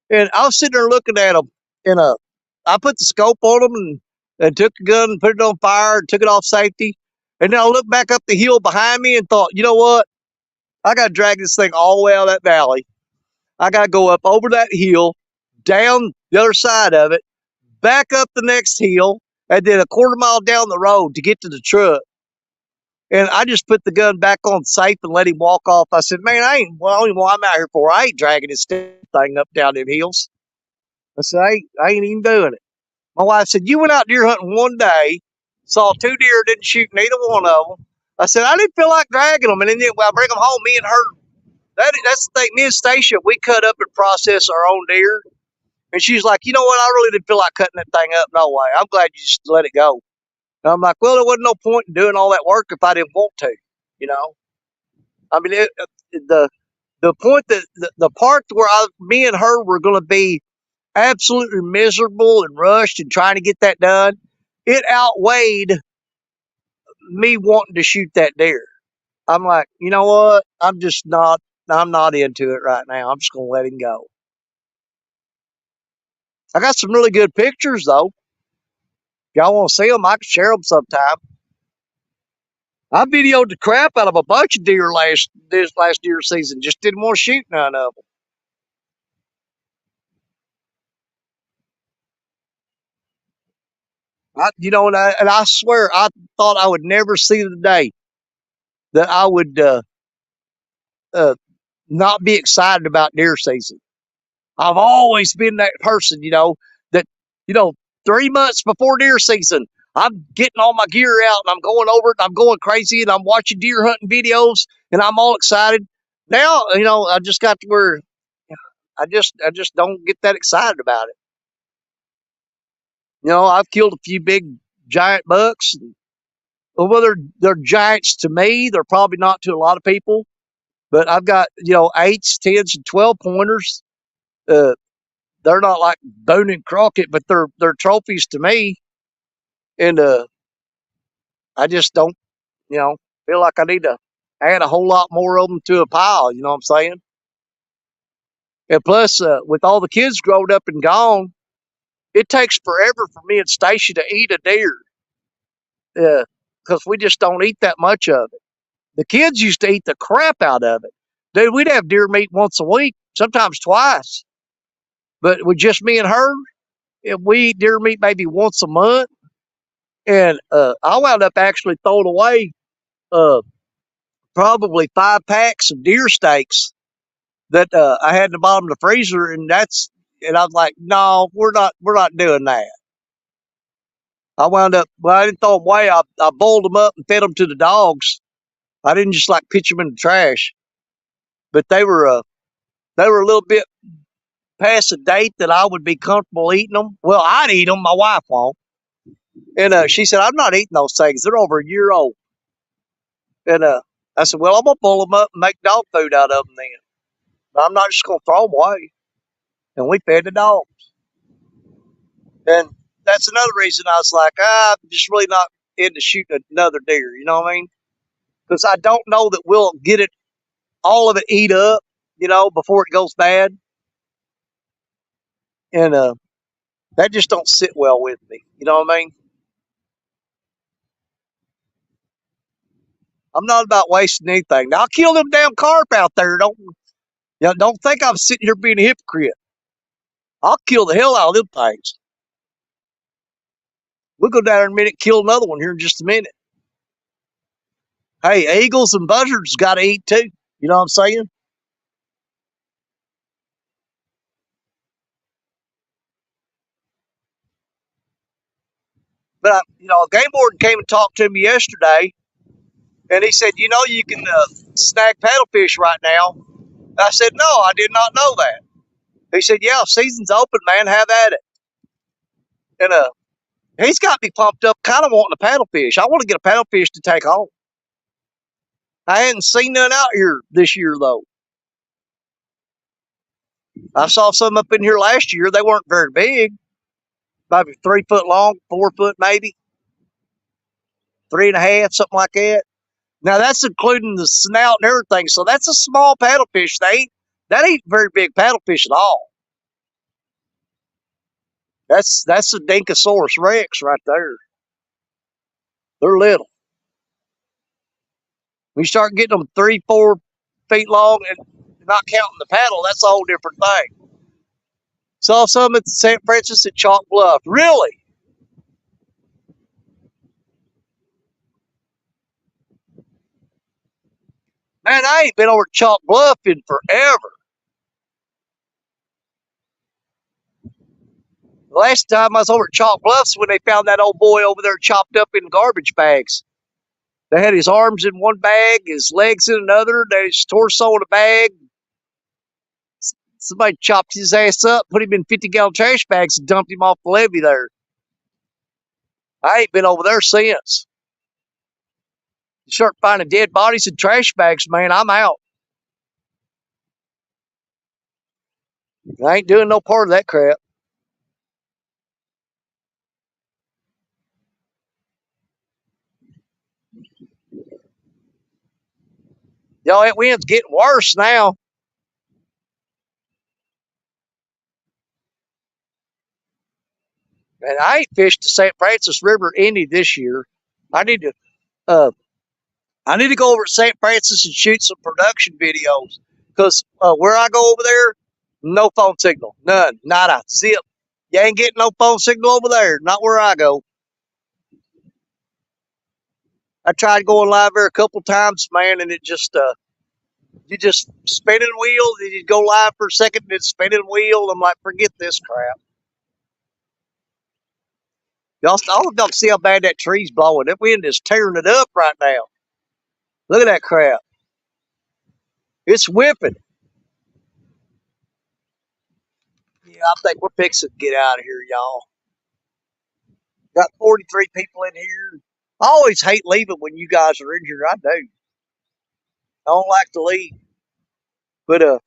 and I was sitting there looking at them, and I put the scope on them and took the gun and put it on fire and took it off safety, and then I looked back up the hill behind me and thought, you know what? I got to drag this thing all the way out of that valley. I got to go up over that hill, down the other side of it, back up the next hill, and then a quarter mile down the road to get to the truck. And I just put the gun back on safe and let him walk off. I said, man, I don't even know what I'm out here for. I ain't dragging this thing up down them hills. I said, I ain't even doing it. My wife said, you went out deer hunting one day, saw 2 deer, didn't shoot neither one of them. I said, I didn't feel like dragging them. And then when I bring them home, me and her, that's the thing, me and Stacia, we cut up and process our own deer. And she's like, you know what? I really didn't feel like cutting that thing up. No way. I'm glad you just let it go. And I'm like, well, there wasn't no point in doing all that work if I didn't want to, you know? I mean, the point that the part where me and her were going to be absolutely miserable and rushed and trying to get that done, it outweighed me wanting to shoot that deer. I'm like, you know what? I'm not into it right now. I'm just going to let him go. I got some really good pictures though. If y'all want to see them, I can share them sometime. I videoed the crap out of a bunch of deer this last deer season. Just didn't want to shoot none of them. And I swear, I thought I would never see the day that I would uh, not be excited about deer season. I've always been that person, that you know, 3 months before deer season, I'm getting all my gear out and I'm going over it. And I'm going crazy and I'm watching deer hunting videos and I'm all excited. Now, I just got to where I just don't get that excited about it. I've killed a few big giant bucks. Well, they're giants to me. They're probably not to a lot of people. But I've got 8s, 10s, and 12 pointers. Uh, they're not like Boone and Crockett, but they're trophies to me. And I just don't feel like I need to add a whole lot more of them to a pile. You know what I'm saying? And plus, with all the kids grown up and gone, it takes forever for me and Stacia to eat a deer because we just don't eat that much of it. The kids used to eat the crap out of it. Dude, we'd have deer meat once a week, sometimes twice. But with just me and her, we eat deer meat maybe once a month. And I wound up actually throwing away uh, probably 5 packs of deer steaks that I had in the bottom of the freezer, and I was like, no, we're not doing that. I wound up, well, I didn't throw them away. I boiled them up and fed them to the dogs. I didn't just like pitch them in the trash, but they were a little bit past the date that I would be comfortable eating them. Well, I'd eat them. My wife won't. And she said, I'm not eating those things. They're over a year old. And I said, well, I'm going to pull them up and make dog food out of them then. But I'm not just going to throw them away. And we fed the dogs. And that's another reason I was like, I'm just really not into shooting another deer. You know what I mean? Because I don't know that we'll get all of it eat up, before it goes bad. And that just don't sit well with me. You know what I mean? I'm not about wasting anything. Now, I'll kill them damn carp out there. Don't think I'm sitting here being a hypocrite. I'll kill the hell out of them things. We'll go down there in a minute, kill another one here in just a minute. Hey, eagles and buzzards got to eat too. You know what I'm saying? But a game warden came and talked to me yesterday, and he said, you can snag paddlefish right now. I said, no, I did not know that. He said, yeah, season's open, man. Have at it. And he's got me pumped up, kind of wanting a paddlefish. I want to get a paddlefish to take home. I hadn't seen none out here this year, though. I saw some up in here last year. They weren't very big. Maybe 3 foot long, 4 foot maybe. 3.5, something like that. Now, that's including the snout and everything. So that's a small paddlefish. That ain't very big paddlefish at all. That's a Dinkosaurus Rex right there. They're little. When you start getting them 3, 4 feet long and not counting the paddle, that's a whole different thing. Saw some at St. Francis at Chalk Bluff. Really? Man, I ain't been over at Chalk Bluff in forever. The last time I was over at Chalk Bluffs when they found that old boy over there chopped up in garbage bags. They had his arms in one bag, his legs in another, his torso in a bag. Somebody chopped his ass up, put him in 50-gallon trash bags, and dumped him off the levee there. I ain't been over there since. You start finding dead bodies in trash bags, man, I'm out. I ain't doing no part of that crap. That wind's getting worse now. And I ain't fished the St. Francis River any this year. I need to uh, go over to St. Francis and shoot some production videos. Because where I go over there, no phone signal. None. Nada. Zip. You ain't getting no phone signal over there. Not where I go. I tried going live there a couple times, man, and it just you just spinning wheel, then you go live for a second, and it's spinning wheel. I'm like, forget this crap. All of y'all see how bad that tree's blowing. That wind is tearing it up right now. Look at that crap. It's whipping. Yeah, I think we're fixing to get out of here, y'all. Got 43 people in here. I always hate leaving when you guys are in here. I do. I don't like to leave. But as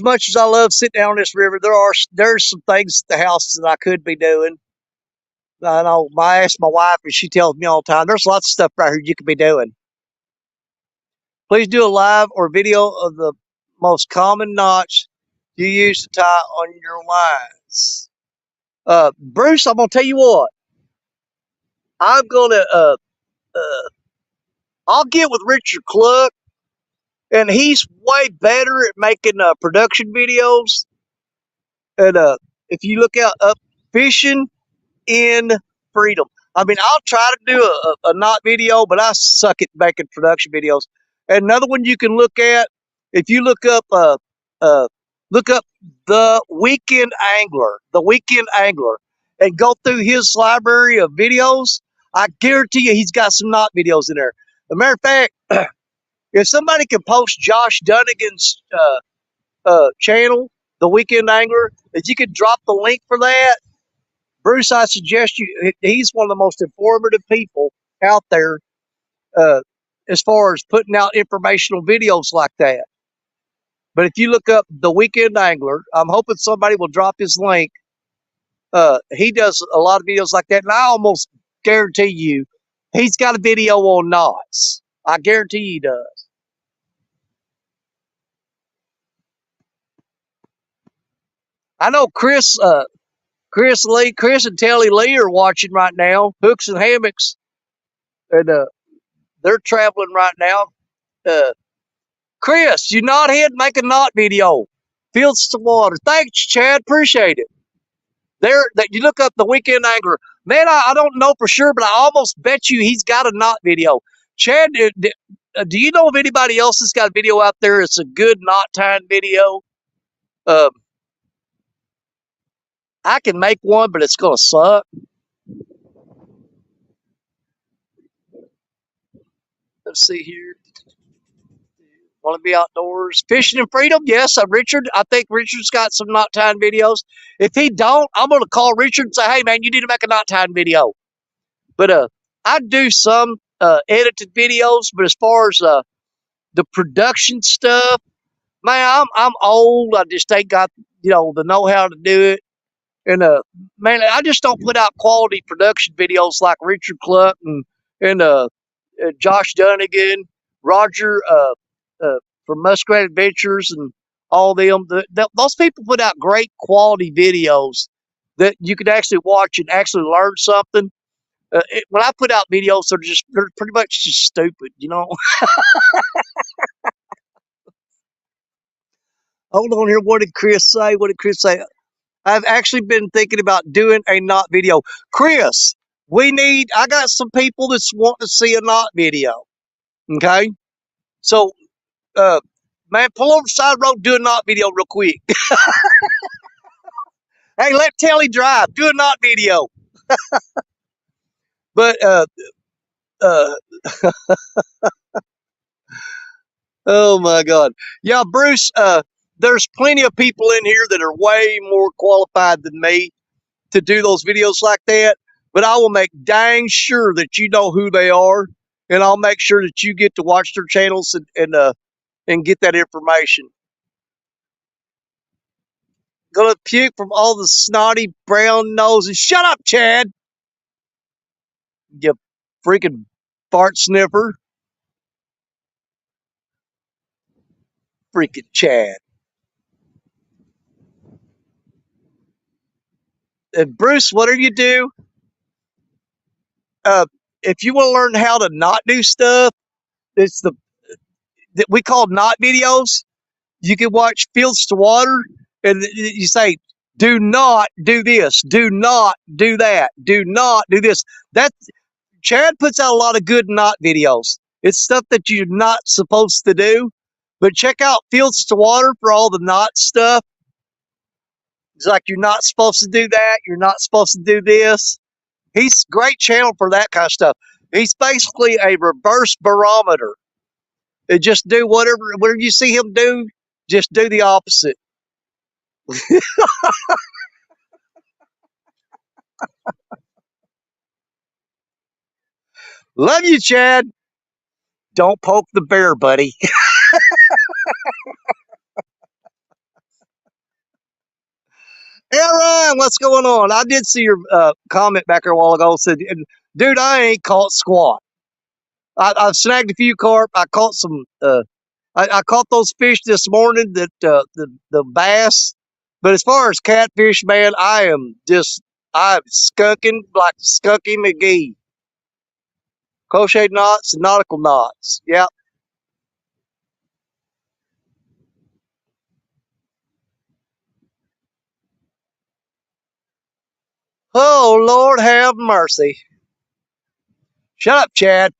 much as I love sitting down on this river, there's some things at the house that I could be doing. I know I ask my wife, and she tells me all the time, there's lots of stuff right here you could be doing. Please do a live or video of the most common knots you use to tie on your lines. Bruce, I'm gonna tell you what. I'm gonna I'll get with Richard Cluck, and he's way better at making production videos. And if you look out up Fishing in Freedom. I mean, I'll try to do a knot video, but I suck at making production videos. And another one you can look at, if you look up the Weekend Angler, and go through his library of videos. I guarantee you, he's got some knot videos in there. As a matter of fact, if somebody can post Josh Dunnigan's channel, The Weekend Angler, if you could drop the link for that, Bruce, I suggest he's one of the most informative people out there as far as putting out informational videos like that. But if you look up The Weekend Angler, I'm hoping somebody will drop his link. He does a lot of videos like that, and I almost guarantee you he's got a video on knots. I guarantee he does. I know Chris and Telly Lee are watching right now. Hooks and Hammocks. and they're traveling right now. Uh, Chris, you knothead, make a knot video. Fields to water. Thanks, Chad. Appreciate it. There, that you look up the weekend angler. Man, I don't know for sure, but I almost bet you he's got a knot video. Chad, do you know if anybody else has got a video out there? It's a good knot tying video. Um, I can make one, but it's gonna suck. Let's see here. Want to be outdoors, fishing and freedom? Yes, Richard. I think Richard's got some knot tying videos. If he don't, I'm gonna call Richard and say, "Hey, man, you need to make a knot tying video." But I do some edited videos, but as far as the production stuff, man, I'm old. I just ain't got the know how to do it. And man, I just don't put out quality production videos like Richard Cluck and Josh Dunnigan, Roger from Muskrat Adventures, and all them. Those people put out great quality videos that you could actually watch and actually learn something. When I put out videos, they're pretty much just stupid. Hold on here. What did Chris say? What did Chris say? I've actually been thinking about doing a knot video. Chris, I got some people that's wanting to see a knot video. Okay? So, uh, man, pull over the side road, do a knot video real quick. Hey, let Telly drive, do a knot video. But, uh, oh my God. Yeah, Bruce, there's plenty of people in here that are way more qualified than me to do those videos like that, but I will make dang sure that you know who they are, and I'll make sure that you get to watch their channels and get that information. Gonna puke from all the snotty brown noses. Shut up, Chad. You freaking fart sniffer. Freaking Chad. And Bruce, whatever you do, if you want to learn how to not do stuff, it's that we call knot videos. You can watch Fields to Water, and you say, "Do not do this. Do not do that. Do not do this." That Chad puts out a lot of good knot videos. It's stuff that you're not supposed to do, but check out Fields to Water for all the knot stuff. It's like you're not supposed to do that. You're not supposed to do this. He's a great channel for that kind of stuff. He's basically a reverse barometer. Just do whatever you see him do, just do the opposite. Love you, Chad. Don't poke the bear, buddy. Hey, Ryan, what's going on? I did see your comment back there a while ago. Said, dude, I ain't caught squat. I've snagged a few carp. I caught some. I caught those fish this morning. That the bass. But as far as catfish, man, I'm skunking like Skunky McGee. Crochet knots and nautical knots. Yep. Oh, Lord have mercy. Shut up, Chad.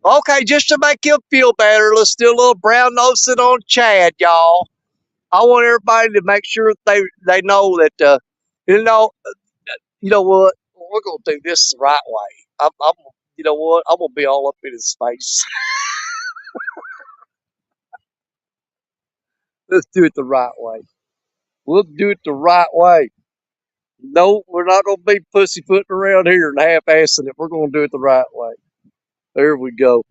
Okay, just to make him feel better, let's do a little brown nosing on Chad, y'all. I want everybody to make sure they know that you know what, we're gonna do this the right way. I'm you know what, I'm gonna be all up in his face. Let's do it the right way. We'll do it the right way. No, we're not gonna be pussyfooting around here and half-assing it. We're gonna do it the right way. There we go.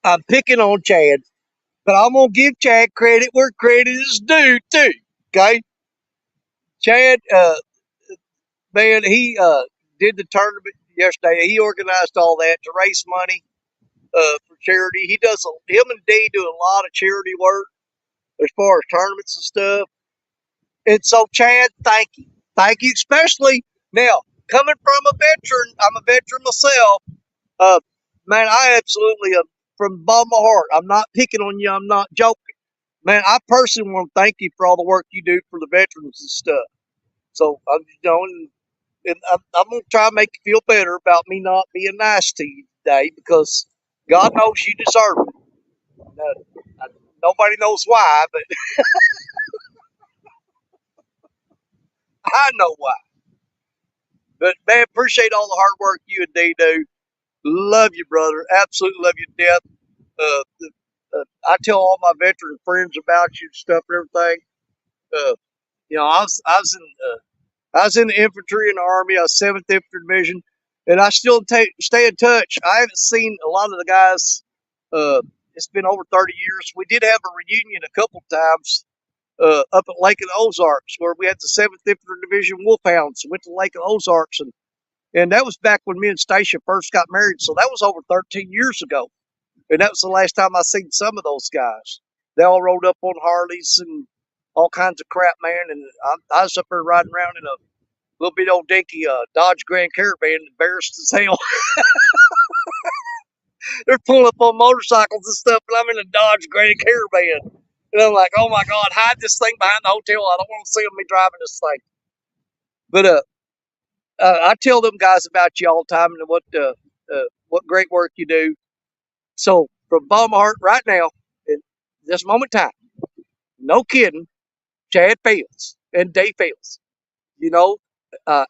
I'm picking on Chad, but I'm gonna give Chad credit where credit is due too. Okay, Chad, man, he did the tournament yesterday. He organized all that to raise money for charity. Him and Dee do a lot of charity work as far as tournaments and stuff. And so, Chad, thank you, especially now coming from a veteran. I'm a veteran myself. Uh, man, I absolutely, from the bottom of my heart, I'm not picking on you. I'm not joking. Man, I personally want to thank you for all the work you do for the veterans and stuff. So, and I'm going to try to make you feel better about me not being nice to you today because God knows you deserve it. Nobody knows why, but I know why. But man, appreciate all the hard work you and Dee do. Love you, brother. Absolutely love you to death. I tell all my veteran friends about you and stuff and everything. Uh, I was in the infantry in the army. I was 7th Infantry Division, and I still stay in touch. I haven't seen a lot of the guys. Uh, it's been over 30 years. We did have a reunion a couple times up at Lake of the Ozarks, where we had the 7th Infantry Division Wolfhounds. Went to Lake of the Ozarks, and that was back when me and Stacia first got married. So that was over 13 years ago. And that was the last time I seen some of those guys. They all rode up on Harleys and all kinds of crap, man. And I was up there riding around in a little bit old dinky Dodge Grand Caravan, embarrassed as hell. They're pulling up on motorcycles and stuff, and I'm in a Dodge Grand Caravan. And I'm like, oh my God, hide this thing behind the hotel. I don't want to see me driving this thing. But I tell them guys about you all the time and what great work you do. So from bottom of my heart right now, in this moment in time, no kidding, Chad Fields and Dave Fields, you know,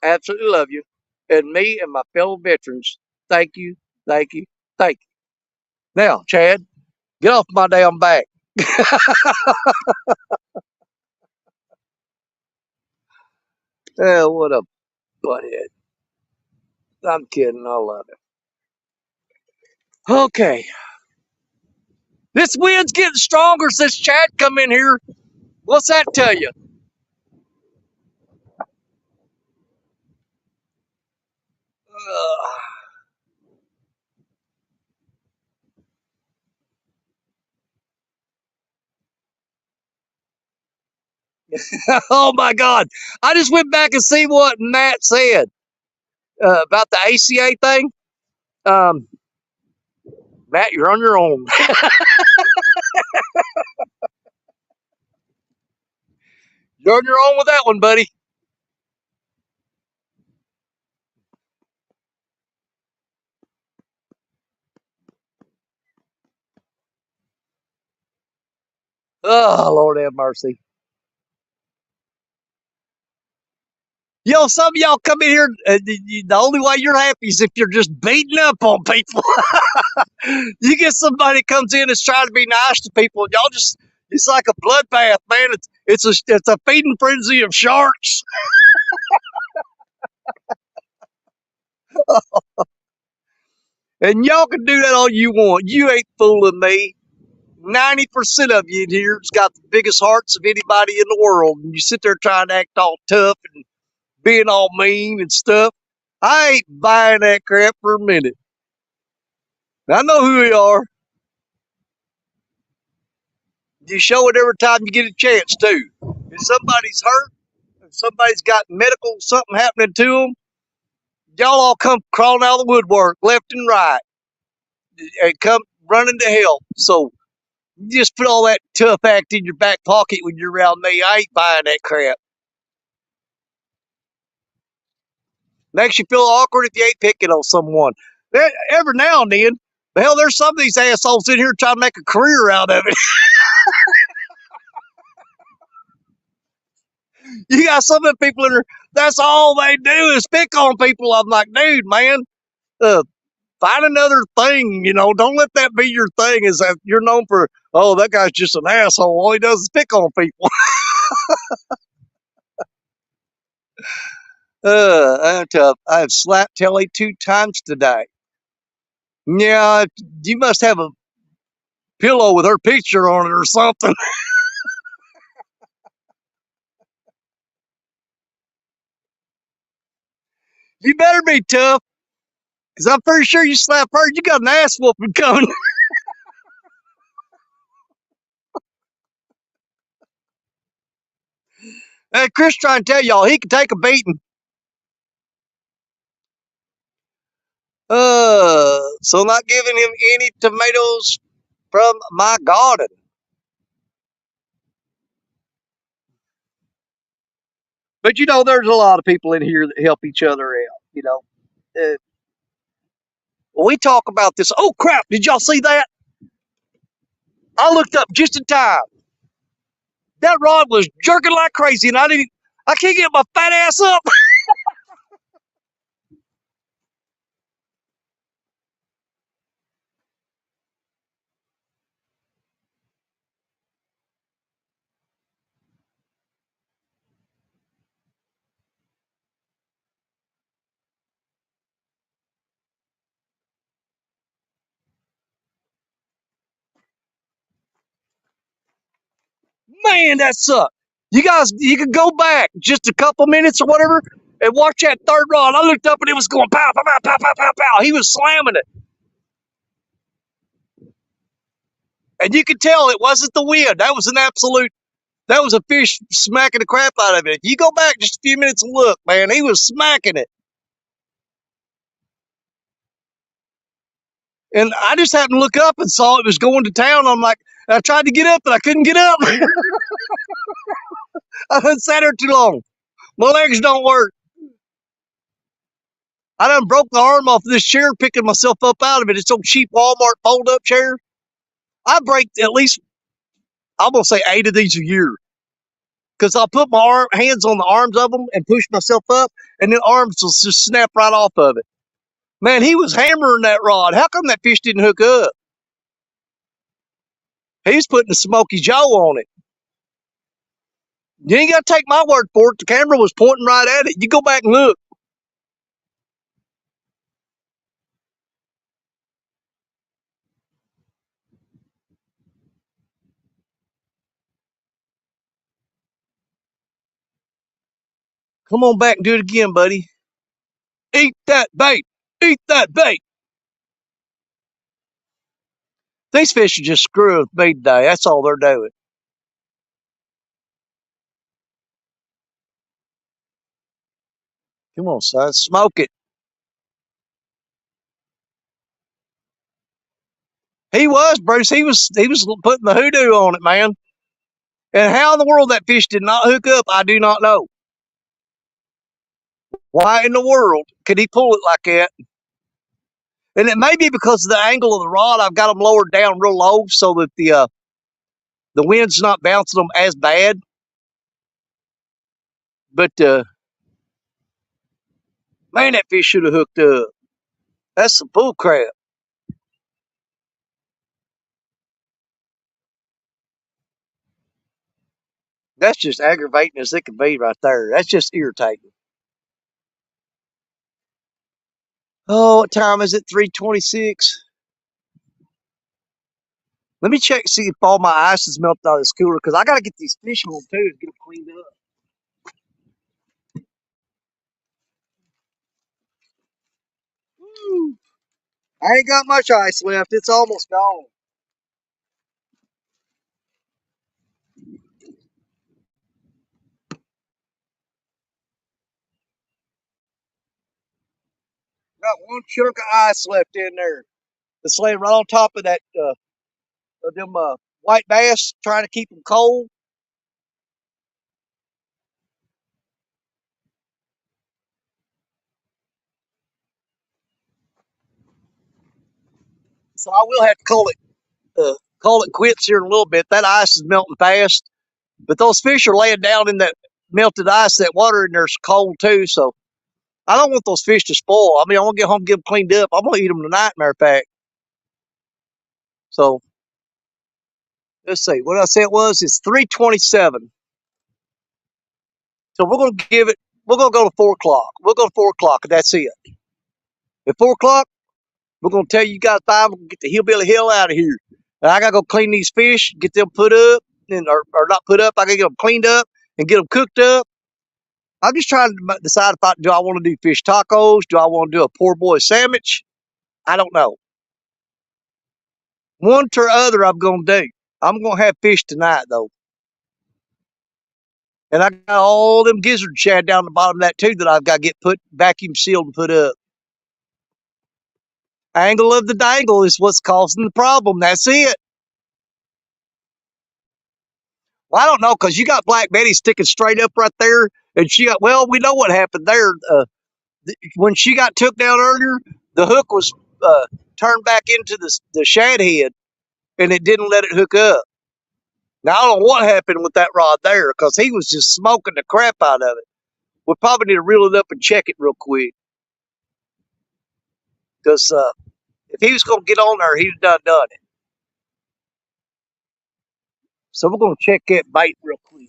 absolutely love you. And me and my fellow veterans, thank you, thank you, thank you. Now, Chad, get off my damn back. What a butthead. I'm kidding. I love it. Okay. This wind's getting stronger since Chad come in here. What's that tell you? Oh my God. I just went back and see what Matt said about the ACA thing. Um, Matt, you're on your own. You're on your own with that one, buddy. Oh, Lord have mercy. Some of y'all come in here, the only way you're happy is if you're just beating up on people. You get somebody that comes in that's trying to be nice to people, y'all just, it's like a bloodbath, man. It's a feeding frenzy of sharks. And y'all can do that all you want. You ain't fooling me. 90% of you in here's got the biggest hearts of anybody in the world. And you sit there trying to act all tough and being all mean and stuff. I ain't buying that crap for a minute. I know who you are. You show it every time you get a chance, too. If somebody's hurt, if somebody's got medical something happening to them, y'all all come crawling out of the woodwork, left and right, and come running to help. So you just put all that tough act in your back pocket when you're around me. I ain't buying that crap. Makes you feel awkward if you ain't picking on someone. Every now and then, the hell, there's some of these assholes in here trying to make a career out of it. You got some of the people in there, that's all they do is pick on people. I'm like, dude, man, uh, find another thing. Don't let that be your thing. Is that you're known for, oh, that guy's just an asshole. All he does is pick on people. I'm tough. I've slapped Telly 2 times today. Yeah, you must have a pillow with her picture on it or something. You better be tough. Because I'm pretty sure you slap her, you got an ass whooping coming. Hey, Chris trying to tell y'all he can take a beating. So not giving him any tomatoes from my garden. But you know, there's a lot of people in here that help each other out. You know, we talk about this. Oh crap! Did y'all see that? I looked up just in time. That rod was jerking like crazy, and I can't get my fat ass up. Man, that sucked. You guys, you can go back just a couple minutes or whatever and watch that third rod. I looked up and it was going pow, pow, pow, pow, pow, pow, pow. He was slamming it. And you could tell it wasn't the wind. That was a fish smacking the crap out of it. If you go back just a few minutes and look, man, he was smacking it. And I just happened to look up and saw it was going to town. I'm like, I tried to get up, but I couldn't get up. I done sat there too long. My legs don't work. I done broke the arm off of this chair picking myself up out of it. It's some cheap Walmart fold-up chair. I break at least, I'm going to say 8 of these a year. Because I'll put my hands on the arms of them and push myself up, and the arms will just snap right off of it. Man, he was hammering that rod. How come that fish didn't hook up? He was putting a Smoky Joe on it. You ain't got to take my word for it. The camera was pointing right at it. You go back and look. Come on back and do it again, buddy. Eat that bait. Eat that bait. These fish are just screwing with me today. That's all they're doing. Come on, son. Smoke it. He was, Bruce. He was putting the hoodoo on it, man. And how in the world that fish did not hook up, I do not know. Why in the world could he pull it like that? And it may be because of the angle of the rod. I've got them lowered down real low so that the wind's not bouncing them as bad. But man, that fish should have hooked up. That's some bull crap. That's just aggravating as it can be right there. That's just irritating. Oh, what time is it? 3:26. Let me check see if all my ice is melted out of this cooler because I got to get these fish on too to get them cleaned up. Woo. I ain't got much ice left. It's almost gone. Got one chunk of ice left in there. It's laying right on top of that of them white bass, trying to keep them cold. So I will have to call it quits here in a little bit. That ice is melting fast, but those fish are laying down in that melted ice. That water in there's cold too, so I don't want those fish to spoil. I mean, I want to get home and get them cleaned up. I'm gonna eat them tonight, matter of fact. So let's see what I said was it's 3:27. So we're gonna give it. We're gonna go to 4 o'clock. We'll go to 4 o'clock, and that's it. At 4 o'clock, we're gonna tell you guys 5. We're gonna get the hillbilly hell out of here. And I gotta go clean these fish, get them put up, and or not put up. I gotta get them cleaned up and get them cooked up. I'm just trying to decide if do I want to do fish tacos? Do I want to do a poor boy sandwich? I don't know. One or other I'm going to do. I'm going to have fish tonight, though. And I got all them gizzard shad down the bottom of that, too, that I've got to get put vacuum sealed and put up. Angle of the dangle is what's causing the problem. That's it. Well, I don't know, because you got Black Betty sticking straight up right there. And she got, well, we know what happened there. When she got took down earlier, the hook was turned back into the shad head, and it didn't let it hook up. Now, I don't know what happened with that rod there, because he was just smoking the crap out of it. We probably need to reel it up and check it real quick. Because if he was going to get on there, he'd have done it. So we're going to check that bait real quick.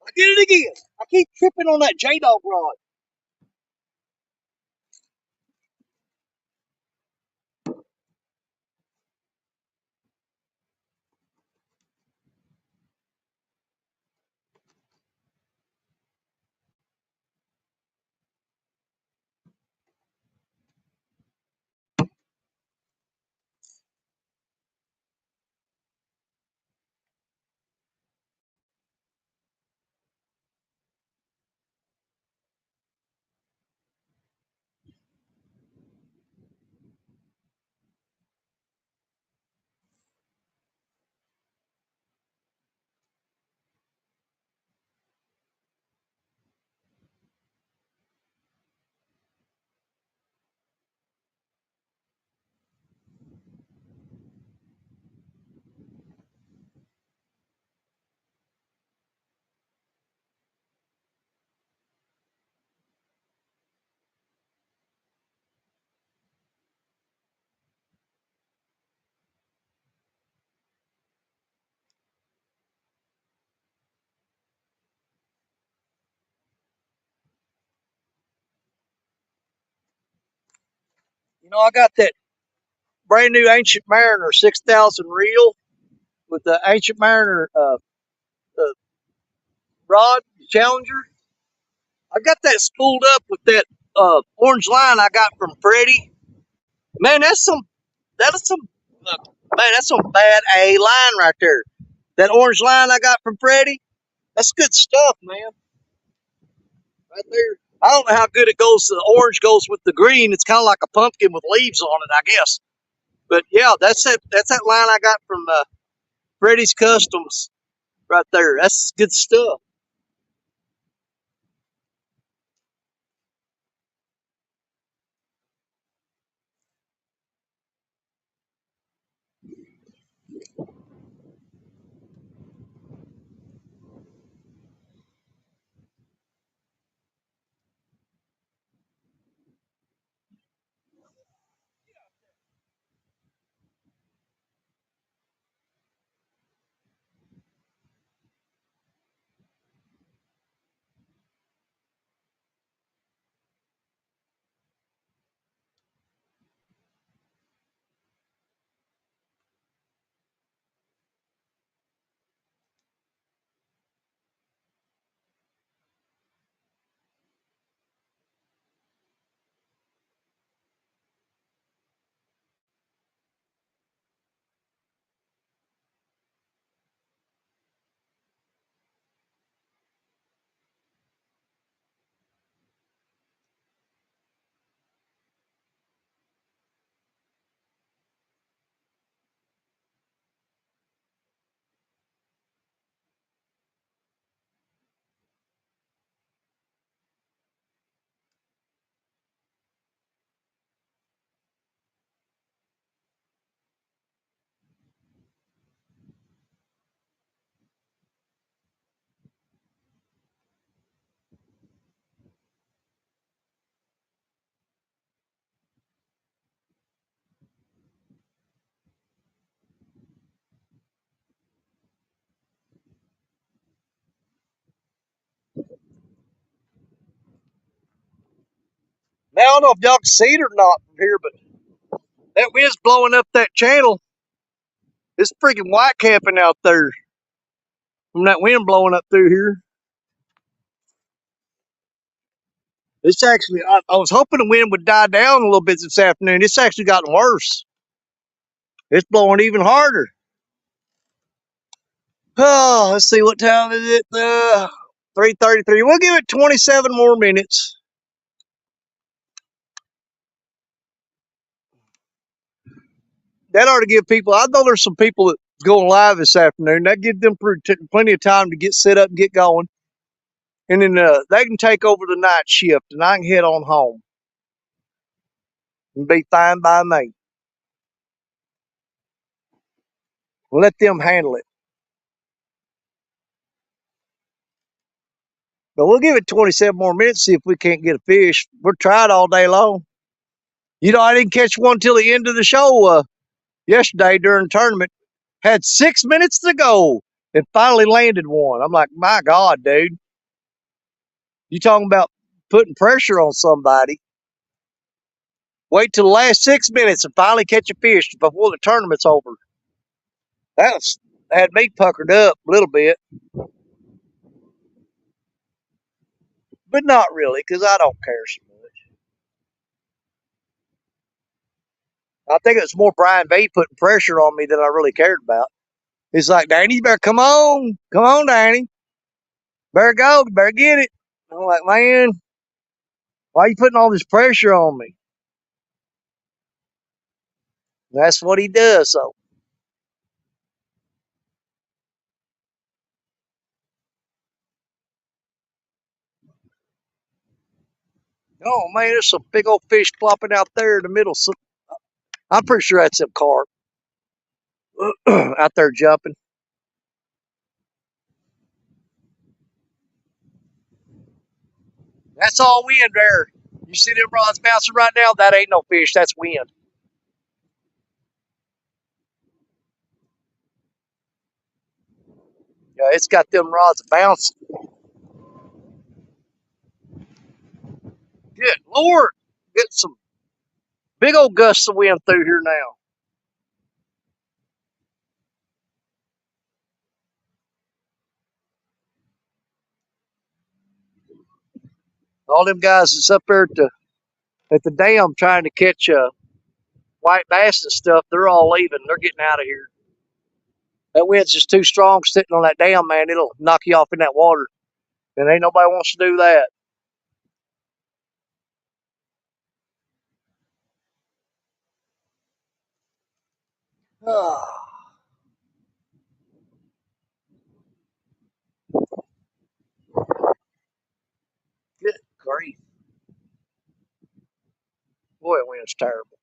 I did it again. I keep tripping on that J-Dog rod. You know, I got that brand new Ancient Mariner 6,000 reel with the Ancient Mariner uh, rod Challenger. I got that spooled up with that orange line I got from Freddie. Man, that is some man, that's some bad A line right there. That orange line I got from Freddie, that's good stuff, man. Right there. I don't know how good it goes. The orange goes with the green. It's kind of like a pumpkin with leaves on it, I guess. But yeah, that's it. That's that line I got from Freddie's Customs right there. That's good stuff. Now, I don't know if y'all can see it or not from here, but that wind's blowing up that channel. It's freaking white capping out there from that wind blowing up through here. It's actually, I was hoping the wind would die down a little bit this afternoon. It's actually gotten worse. It's blowing even harder. Oh, let's see, what time is it? 3:33. We'll give it 27 more minutes. That ought to give people, I know there's some people that going live this afternoon. That gives them plenty of time to get set up and get going. And then they can take over the night shift and I can head on home and be fine by me. Let them handle it. But we'll give it 27 more minutes, see if we can't get a fish. We're tried all day long. You know, I didn't catch one till the end of the show yesterday during the tournament. Had 6 minutes to go and finally landed one. I'm like, my God, dude. You talking about putting pressure on somebody. Wait till the last 6 minutes and finally catch a fish before the tournament's over. That had me puckered up a little bit. But not really, because I don't care so much. I think it was more Brian B putting pressure on me than I really cared about. He's like, Danny, you better come on. Come on, Danny. Better go. Better get it. I'm like, man, why are you putting all this pressure on me? And that's what he does. So, oh, man, there's some big old fish plopping out there in the middle. So, I'm pretty sure that's a carp out there jumping. That's all wind there. You see them rods bouncing right now? That ain't no fish. That's wind. Yeah, it's got them rods bouncing. Good Lord. Get some big old gusts of wind through here now. All them guys that's up there at the dam trying to catch white bass and stuff, they're all leaving. They're getting out of here. That wind's just too strong sitting on that dam, man. It'll knock you off in that water. And ain't nobody wants to do that. Oh, good grief. Boy, that wind's terrible.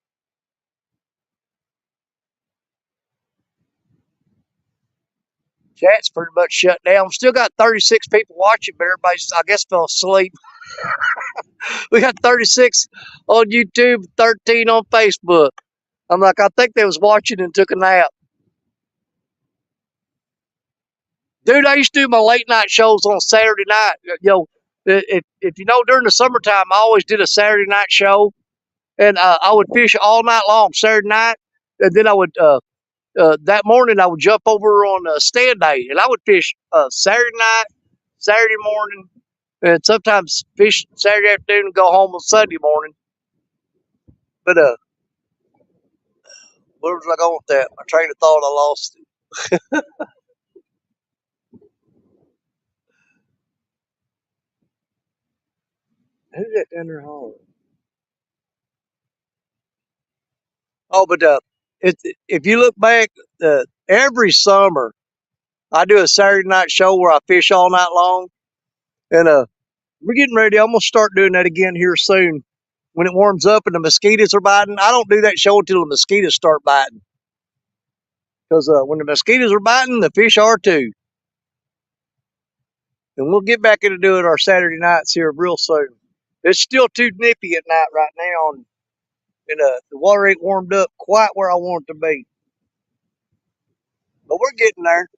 Chat's pretty much shut down. Still got 36 people watching, but everybody's, I guess, fell asleep. We got 36 on YouTube, 13 on Facebook. I'm like, I think they was watching and took a nap. Dude, I used to do my late night shows on Saturday night. If you know, during the summertime, I always did a Saturday night show, and I would fish all night long Saturday night, and then I would that morning I would jump over on stand day, and I would fish Saturday night, Saturday morning, and sometimes fish Saturday afternoon and go home on Sunday morning. But where was I going with that? My train of thought, I lost it. Who's that down there hollering? Oh, but if you look back, every summer I do a Saturday night show where I fish all night long, and we're getting ready. I'm gonna start doing that again here soon. When it warms up and the mosquitoes are biting, I don't do that show until the mosquitoes start biting. Because when the mosquitoes are biting, the fish are too. And we'll get back into doing our Saturday nights here real soon. It's still too nippy at night right now, and the water ain't warmed up quite where I want it to be. But we're getting there.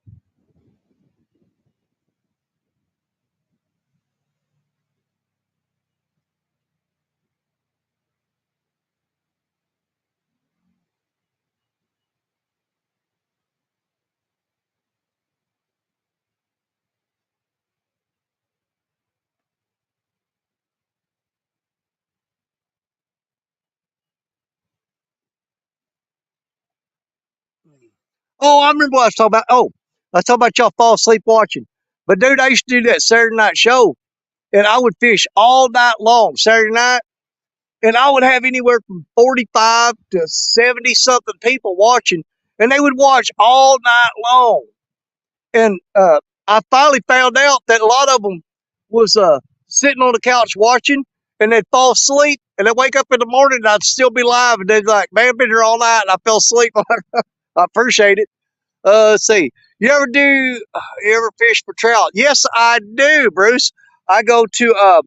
Oh, I remember what I was talking about. Oh, I was talking about y'all fall asleep watching. But dude, I used to do that Saturday night show, and I would fish all night long Saturday night, and I would have anywhere from 45 to 70 something people watching, and they would watch all night long. And I finally found out that a lot of them was sitting on the couch watching, and they'd fall asleep, and they'd wake up in the morning, and I'd still be live, and they'd be like, "Man, I've been here all night, and I fell asleep." I appreciate it. Let's see. You ever fish for trout? Yes, I do, Bruce. I go to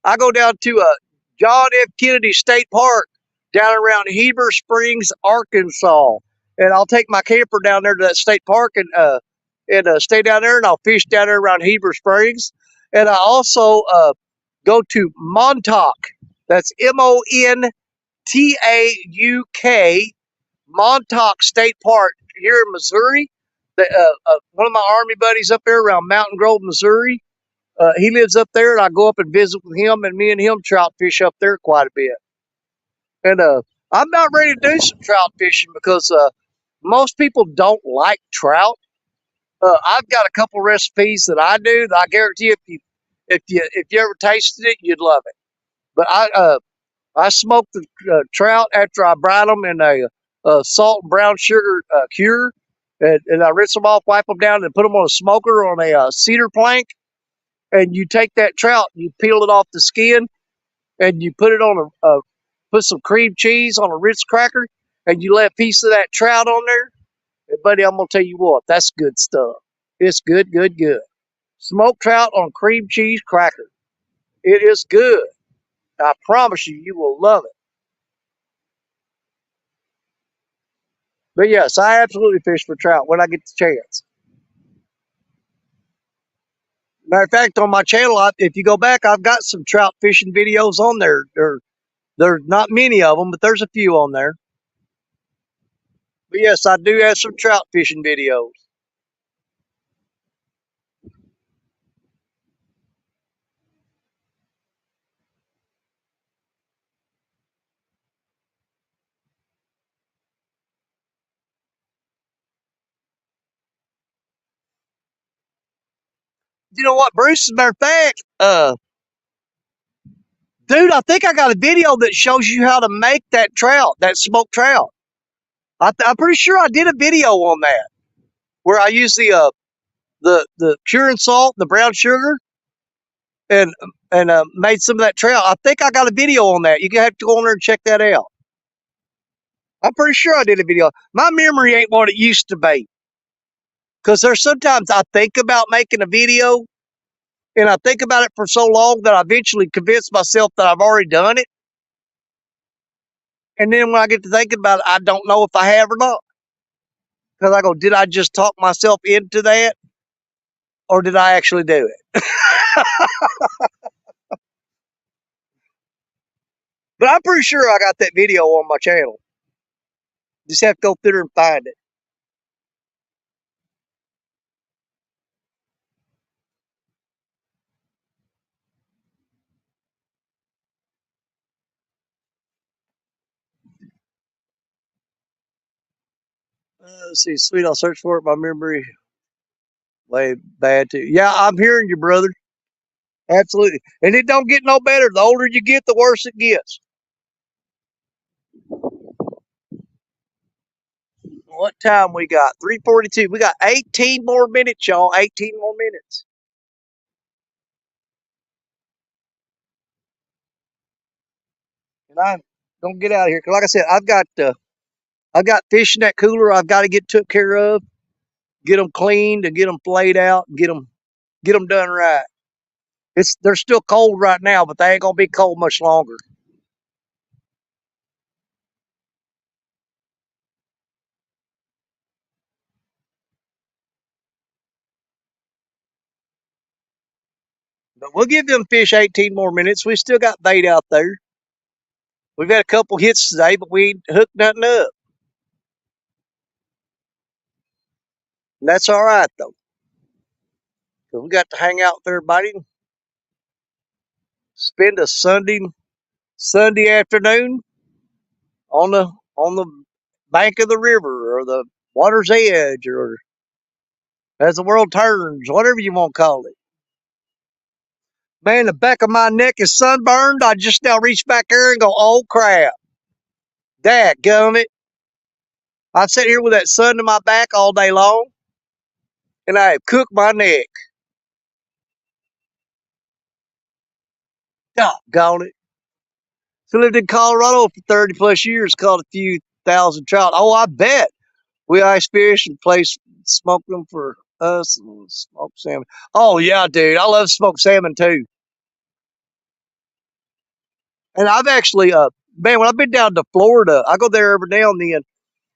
I go down to John F. Kennedy State Park down around Heber Springs, Arkansas, and I'll take my camper down there to that state park and stay down there, and I'll fish down there around Heber Springs, and I also go to Montauk. That's Montauk, Montauk State Park here in Missouri. One of my Army buddies up there around Mountain Grove, Missouri, he lives up there, and I go up and visit with him, and me and him trout fish up there quite a bit. And I'm not ready to do some trout fishing because most people don't like trout. I've got a couple recipes that I do that I guarantee if you ever tasted it, you'd love it. But I smoke the trout after I brine them in a salt and brown sugar cure, and I rinse them off, wipe them down, and put them on a smoker on a cedar plank. And you take that trout, you peel it off the skin, and you put it on put some cream cheese on a Ritz cracker, and you lay a piece of that trout on there. And buddy, I'm gonna tell you what, that's good stuff. It's good, good, good. Smoked trout on cream cheese cracker. It is good. I promise you, you will love it. But yes, I absolutely fish for trout when I get the chance. Matter of fact, on my channel, if you go back, I've got some trout fishing videos on there. There's not many of them, but there's a few on there. But yes, I do have some trout fishing videos. You know what, Bruce? As a matter of fact, dude, I think I got a video that shows you how to make that trout, that smoked trout. I'm pretty sure I did a video on that where I use the curing salt, the brown sugar, and made some of that trout. I think I got a video on that. You have to go on there and check that out. I'm pretty sure I did a video. My memory ain't what it used to be because there's sometimes I think about making a video and I think about it for so long that I eventually convince myself that I've already done it. And then when I get to thinking about it, I don't know if I have or not. Because I go, did I just talk myself into that? Or did I actually do it? But I'm pretty sure I got that video on my channel. Just have to go through there and find it. Let's see, sweet, I'll search for it. My memory way bad too. Yeah, I'm hearing you, brother. Absolutely. And it don't get no better. The older you get, the worse it gets. What time we got? 3:42. We got 18 more minutes, y'all. 18 more minutes. And I'm gonna get out of here. Cause like I said, I've got fish in that cooler. I've got to get took care of, get them cleaned, and get them flayed out, and get them done right. They're still cold right now, but they ain't gonna be cold much longer. But we'll give them fish 18 more minutes. We still got bait out there. We've had a couple hits today, but we ain't hooked nothing up. And that's all right though. Cause we got to hang out with everybody, spend a Sunday afternoon on the bank of the river or the water's edge, or as the world turns, whatever you want to call it. Man, the back of my neck is sunburned. I just now reach back there and go, oh crap. Dadgummit. I sit here with that sun to my back all day long, and I have cooked my neck. Doggone it. So I lived in Colorado for 30 plus years, caught a few thousand trout. Oh, I bet. We ice fish and smoke them for us and smoked salmon. Oh, yeah, dude. I love smoked salmon too. And I've actually, man, when I've been down to Florida, I go there every now and then.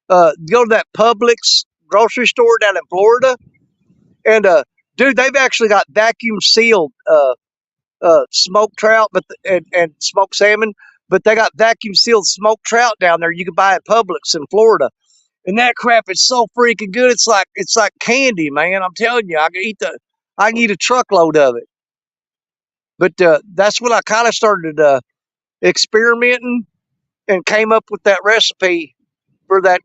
Go to that Publix grocery store down in Florida, and dude, they've actually got vacuum sealed smoked trout, and smoked salmon, but they got vacuum sealed smoked trout down there. You can buy at Publix in Florida, and that crap is so freaking good. It's like candy, man. I'm telling you, I can eat a truckload of it. But that's when I kind of started experimenting and came up with that recipe for that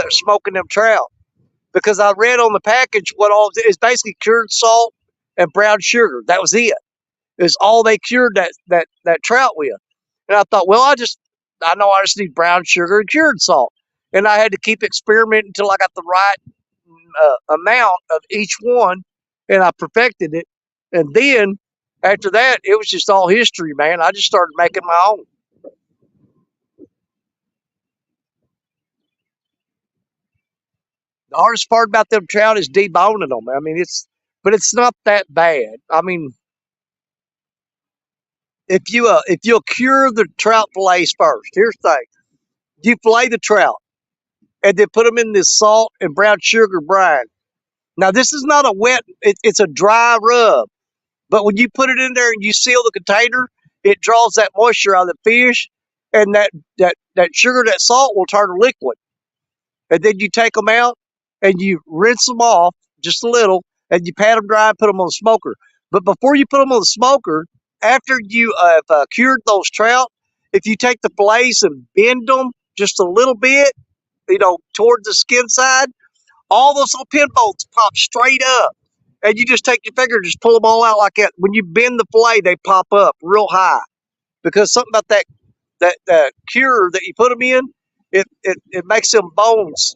smoking them trout, because I read on the package what all is basically cured salt and brown sugar. That was it. Is all they cured that trout with. And I thought, well, I know I just need brown sugar and cured salt. And I had to keep experimenting until I got the right amount of each one, and I perfected it. And then after that, it was just all history, man. I just started making my own. The hardest part about them trout is deboning them. I mean, but it's not that bad. I mean, if you'll cure the trout fillets first, here's the thing: you fillet the trout and then put them in this salt and brown sugar brine. Now, this is not a wet; it's a dry rub. But when you put it in there and you seal the container, it draws that moisture out of the fish, and that sugar, that salt will turn liquid. And then you take them out and you rinse them off just a little, and you pat them dry and put them on the smoker. But before you put them on the smoker, after you have cured those trout, if you take the fillets and bend them just a little bit, toward the skin side, all those little pin bolts pop straight up. And you just take your finger and just pull them all out like that. When you bend the fillet, they pop up real high, because something about that cure that you put them in, it makes them bones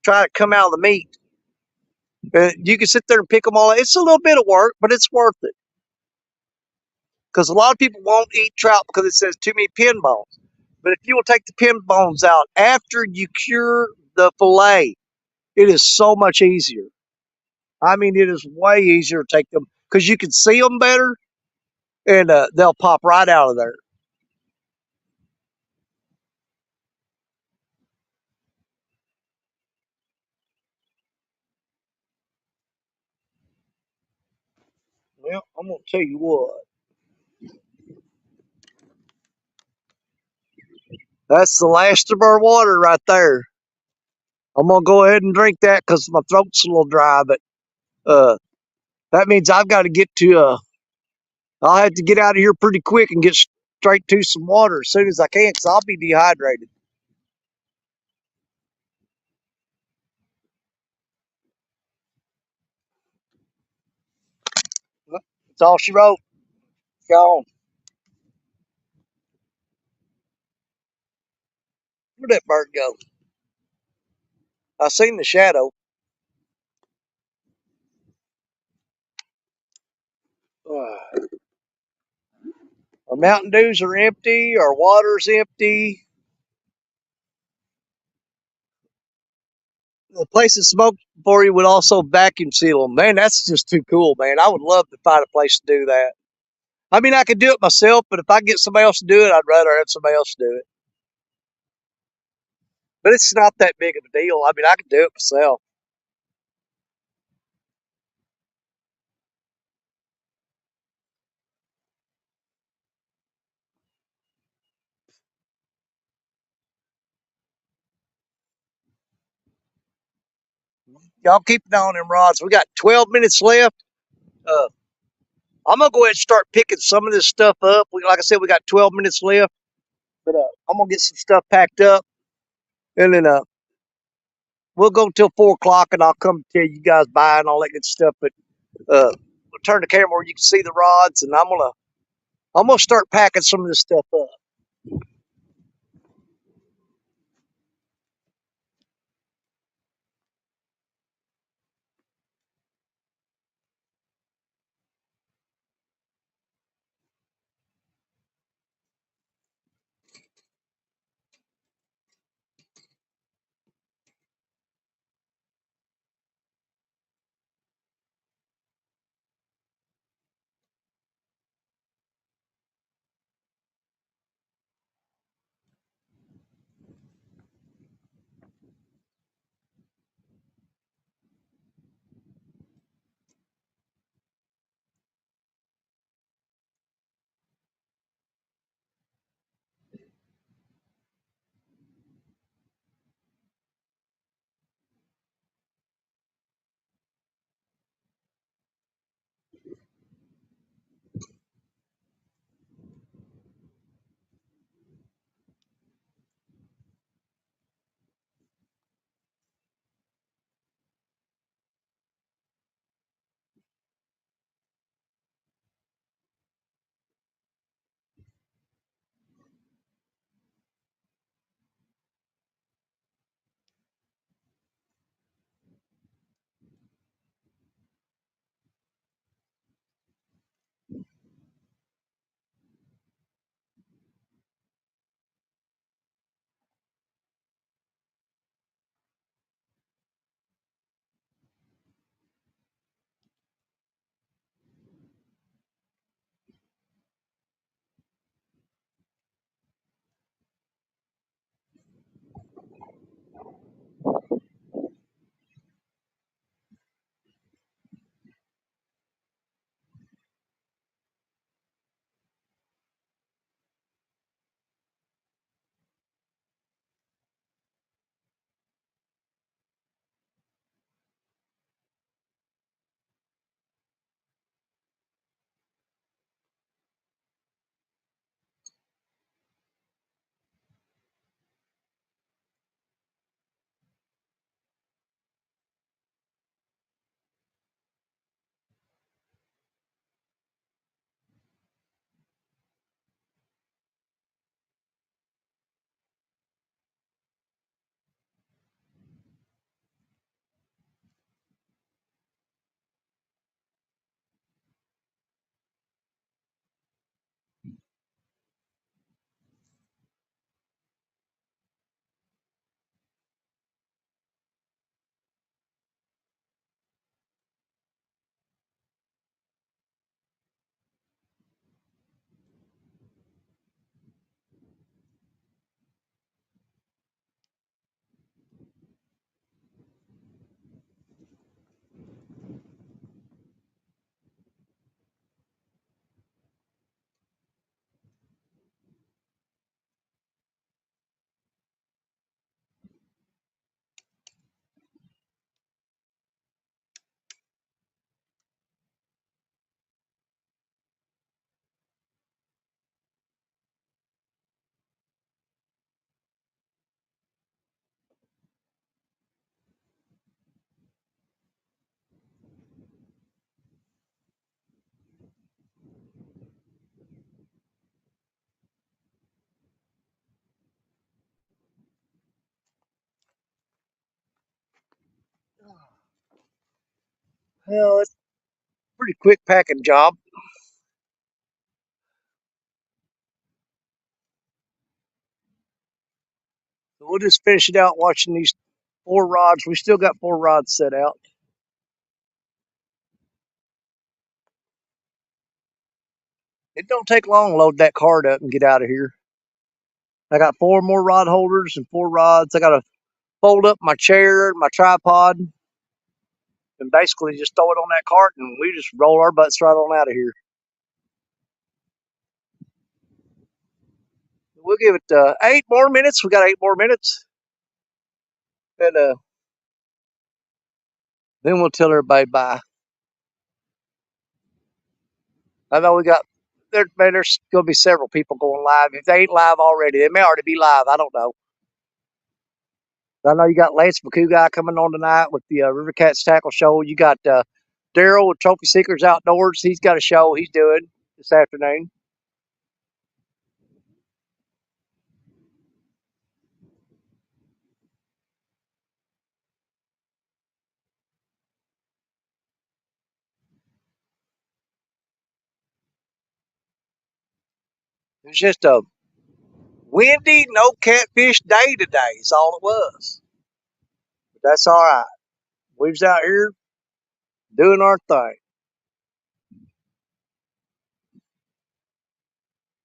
try to come out of the meat. You can sit there and pick them all out. It's a little bit of work, but it's worth it, because a lot of people won't eat trout because it says too many pin bones. But if you will take the pin bones out after you cure the fillet, it is so much easier. I mean, it is way easier to take them because you can see them better, and they'll pop right out of there. Well, I'm going to tell you what. That's the last of our water right there. I'm going to go ahead and drink that because my throat's a little dry, but uh, that means I've got to get to, I'll have to get out of here pretty quick and get straight to some water as soon as I can, because I'll be dehydrated. That's all she wrote. Gone. Where'd that bird go? I seen the shadow. Our Mountain Dews are empty. Our water's empty. The place that smoked for you would also vacuum seal them. Man, that's just too cool, man. I would love to find a place to do that. I mean, I could do it myself, but if I get somebody else to do it, I'd rather have somebody else do it. But it's not that big of a deal. I mean, I could do it myself. Y'all keep an eye on them rods. We got 12 minutes left. Uh, I'm gonna go ahead and start picking some of this stuff up. Like I said, we got 12 minutes left, but I'm gonna get some stuff packed up, and then we'll go till 4 o'clock, and I'll come tell you guys bye and all that good stuff. But we'll turn the camera where you can see the rods, and I'm gonna start packing some of this stuff up. Well, it's a pretty quick packing job. So we'll just finish it out watching these 4 rods. We still got 4 rods set out. It don't take long to load that cart up and get out of here. I got 4 more rod holders and 4 rods. I got to fold up my chair, my tripod, and basically just throw it on that cart, and we just roll our butts right on out of here. We'll give it 8 more minutes. We got 8 more minutes, and then we'll tell everybody bye. I know we got there. Man, there's going to be several people going live. If they ain't live already, they may already be live. I don't know. I know you got Lance McCoo guy coming on tonight with the River Cats Tackle Show. You got Daryl with Trophy Seekers Outdoors. He's got a show he's doing this afternoon. It's just a windy, no catfish day today. Is all it was. But that's all right. We was out here doing our thing.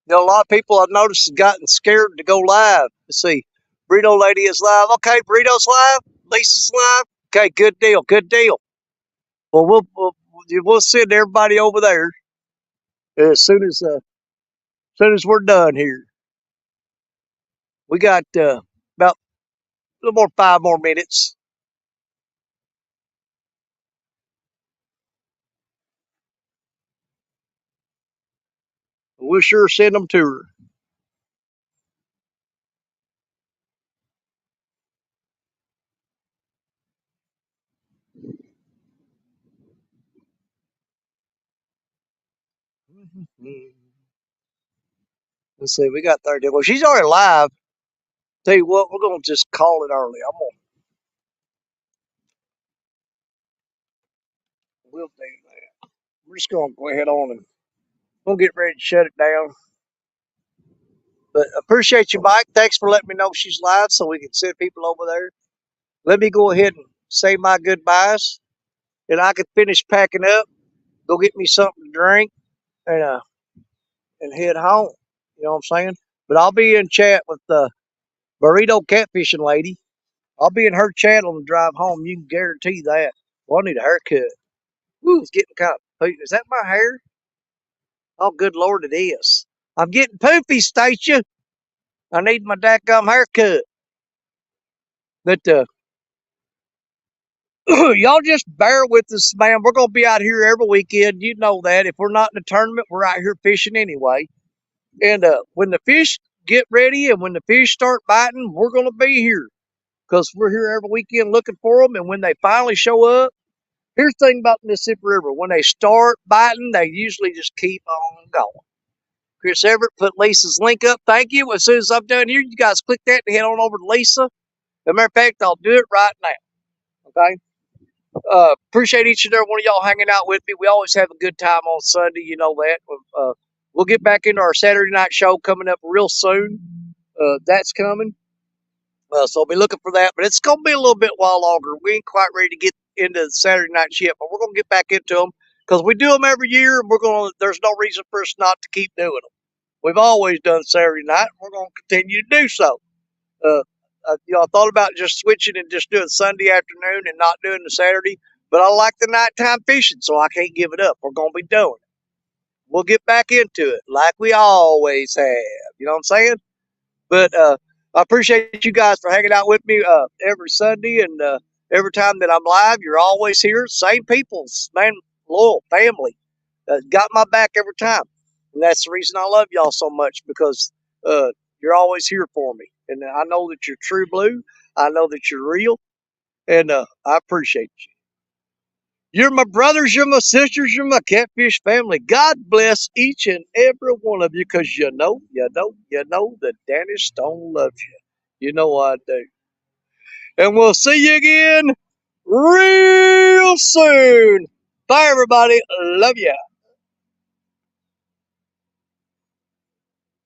You know, a lot of people I've noticed have gotten scared to go live. Let's see, Burrito Lady is live. Okay, Burrito's live. Lisa's live. Okay, good deal. Good deal. Well, we'll send everybody over there as soon as we're done here. We got about a little more 5 more minutes. We'll sure send them to her. Let's see, we got 30. Well, she's already live. Tell you what, we're gonna just call it early. We'll do that. We're just gonna go ahead on and we'll get ready to shut it down. But appreciate you, Mike. Thanks for letting me know she's live so we can send people over there. Let me go ahead and say my goodbyes, and I can finish packing up, go get me something to drink, and head home. You know what I'm saying? But I'll be in chat with the burrito catfishing lady. I'll be in her chat on the drive home. You can guarantee that. Well, I need a haircut. Ooh, it's getting kind of poofy. Is that my hair? Oh, good Lord, it is. I'm getting poofy, Stacia. I need my dadgum haircut. But y'all just bear with us, man. We're gonna be out here every weekend. You know that. If we're not in a tournament, we're out here fishing anyway. And when the fish get ready and when the fish start biting, we're gonna be here because we're here every weekend looking for them. And when they finally show up, here's the thing about the Mississippi River: when they start biting, they usually just keep on going. Chris Everett put Lisa's link up. Thank you. As soon as I'm done here, you guys click that and head on over to Lisa. As a matter of fact, I'll do it right now. Okay. Appreciate each and every one of y'all hanging out with me. We always have a good time on Sunday. You know that. We'll get back into our Saturday night show coming up real soon. That's coming. So I'll be looking for that. But it's going to be a little bit while longer. We ain't quite ready to get into the Saturday nights yet, but we're going to get back into them because we do them every year. And there's no reason for us not to keep doing them. We've always done Saturday night. And we're going to continue to do so. I thought about just switching and just doing Sunday afternoon and not doing the Saturday, but I like the nighttime fishing, so I can't give it up. We're going to be doing it. We'll get back into it like we always have. You know what I'm saying? But I appreciate you guys for hanging out with me every Sunday and every time that I'm live. You're always here. Same people, man, loyal family. Got my back every time. And that's the reason I love y'all so much because you're always here for me. And I know that you're true blue. I know that you're real. And I appreciate you. You're my brothers, you're my sisters, you're my catfish family. God bless each and every one of you because you know that Danny Stone loves you. You know I do. And we'll see you again real soon. Bye, everybody. Love ya.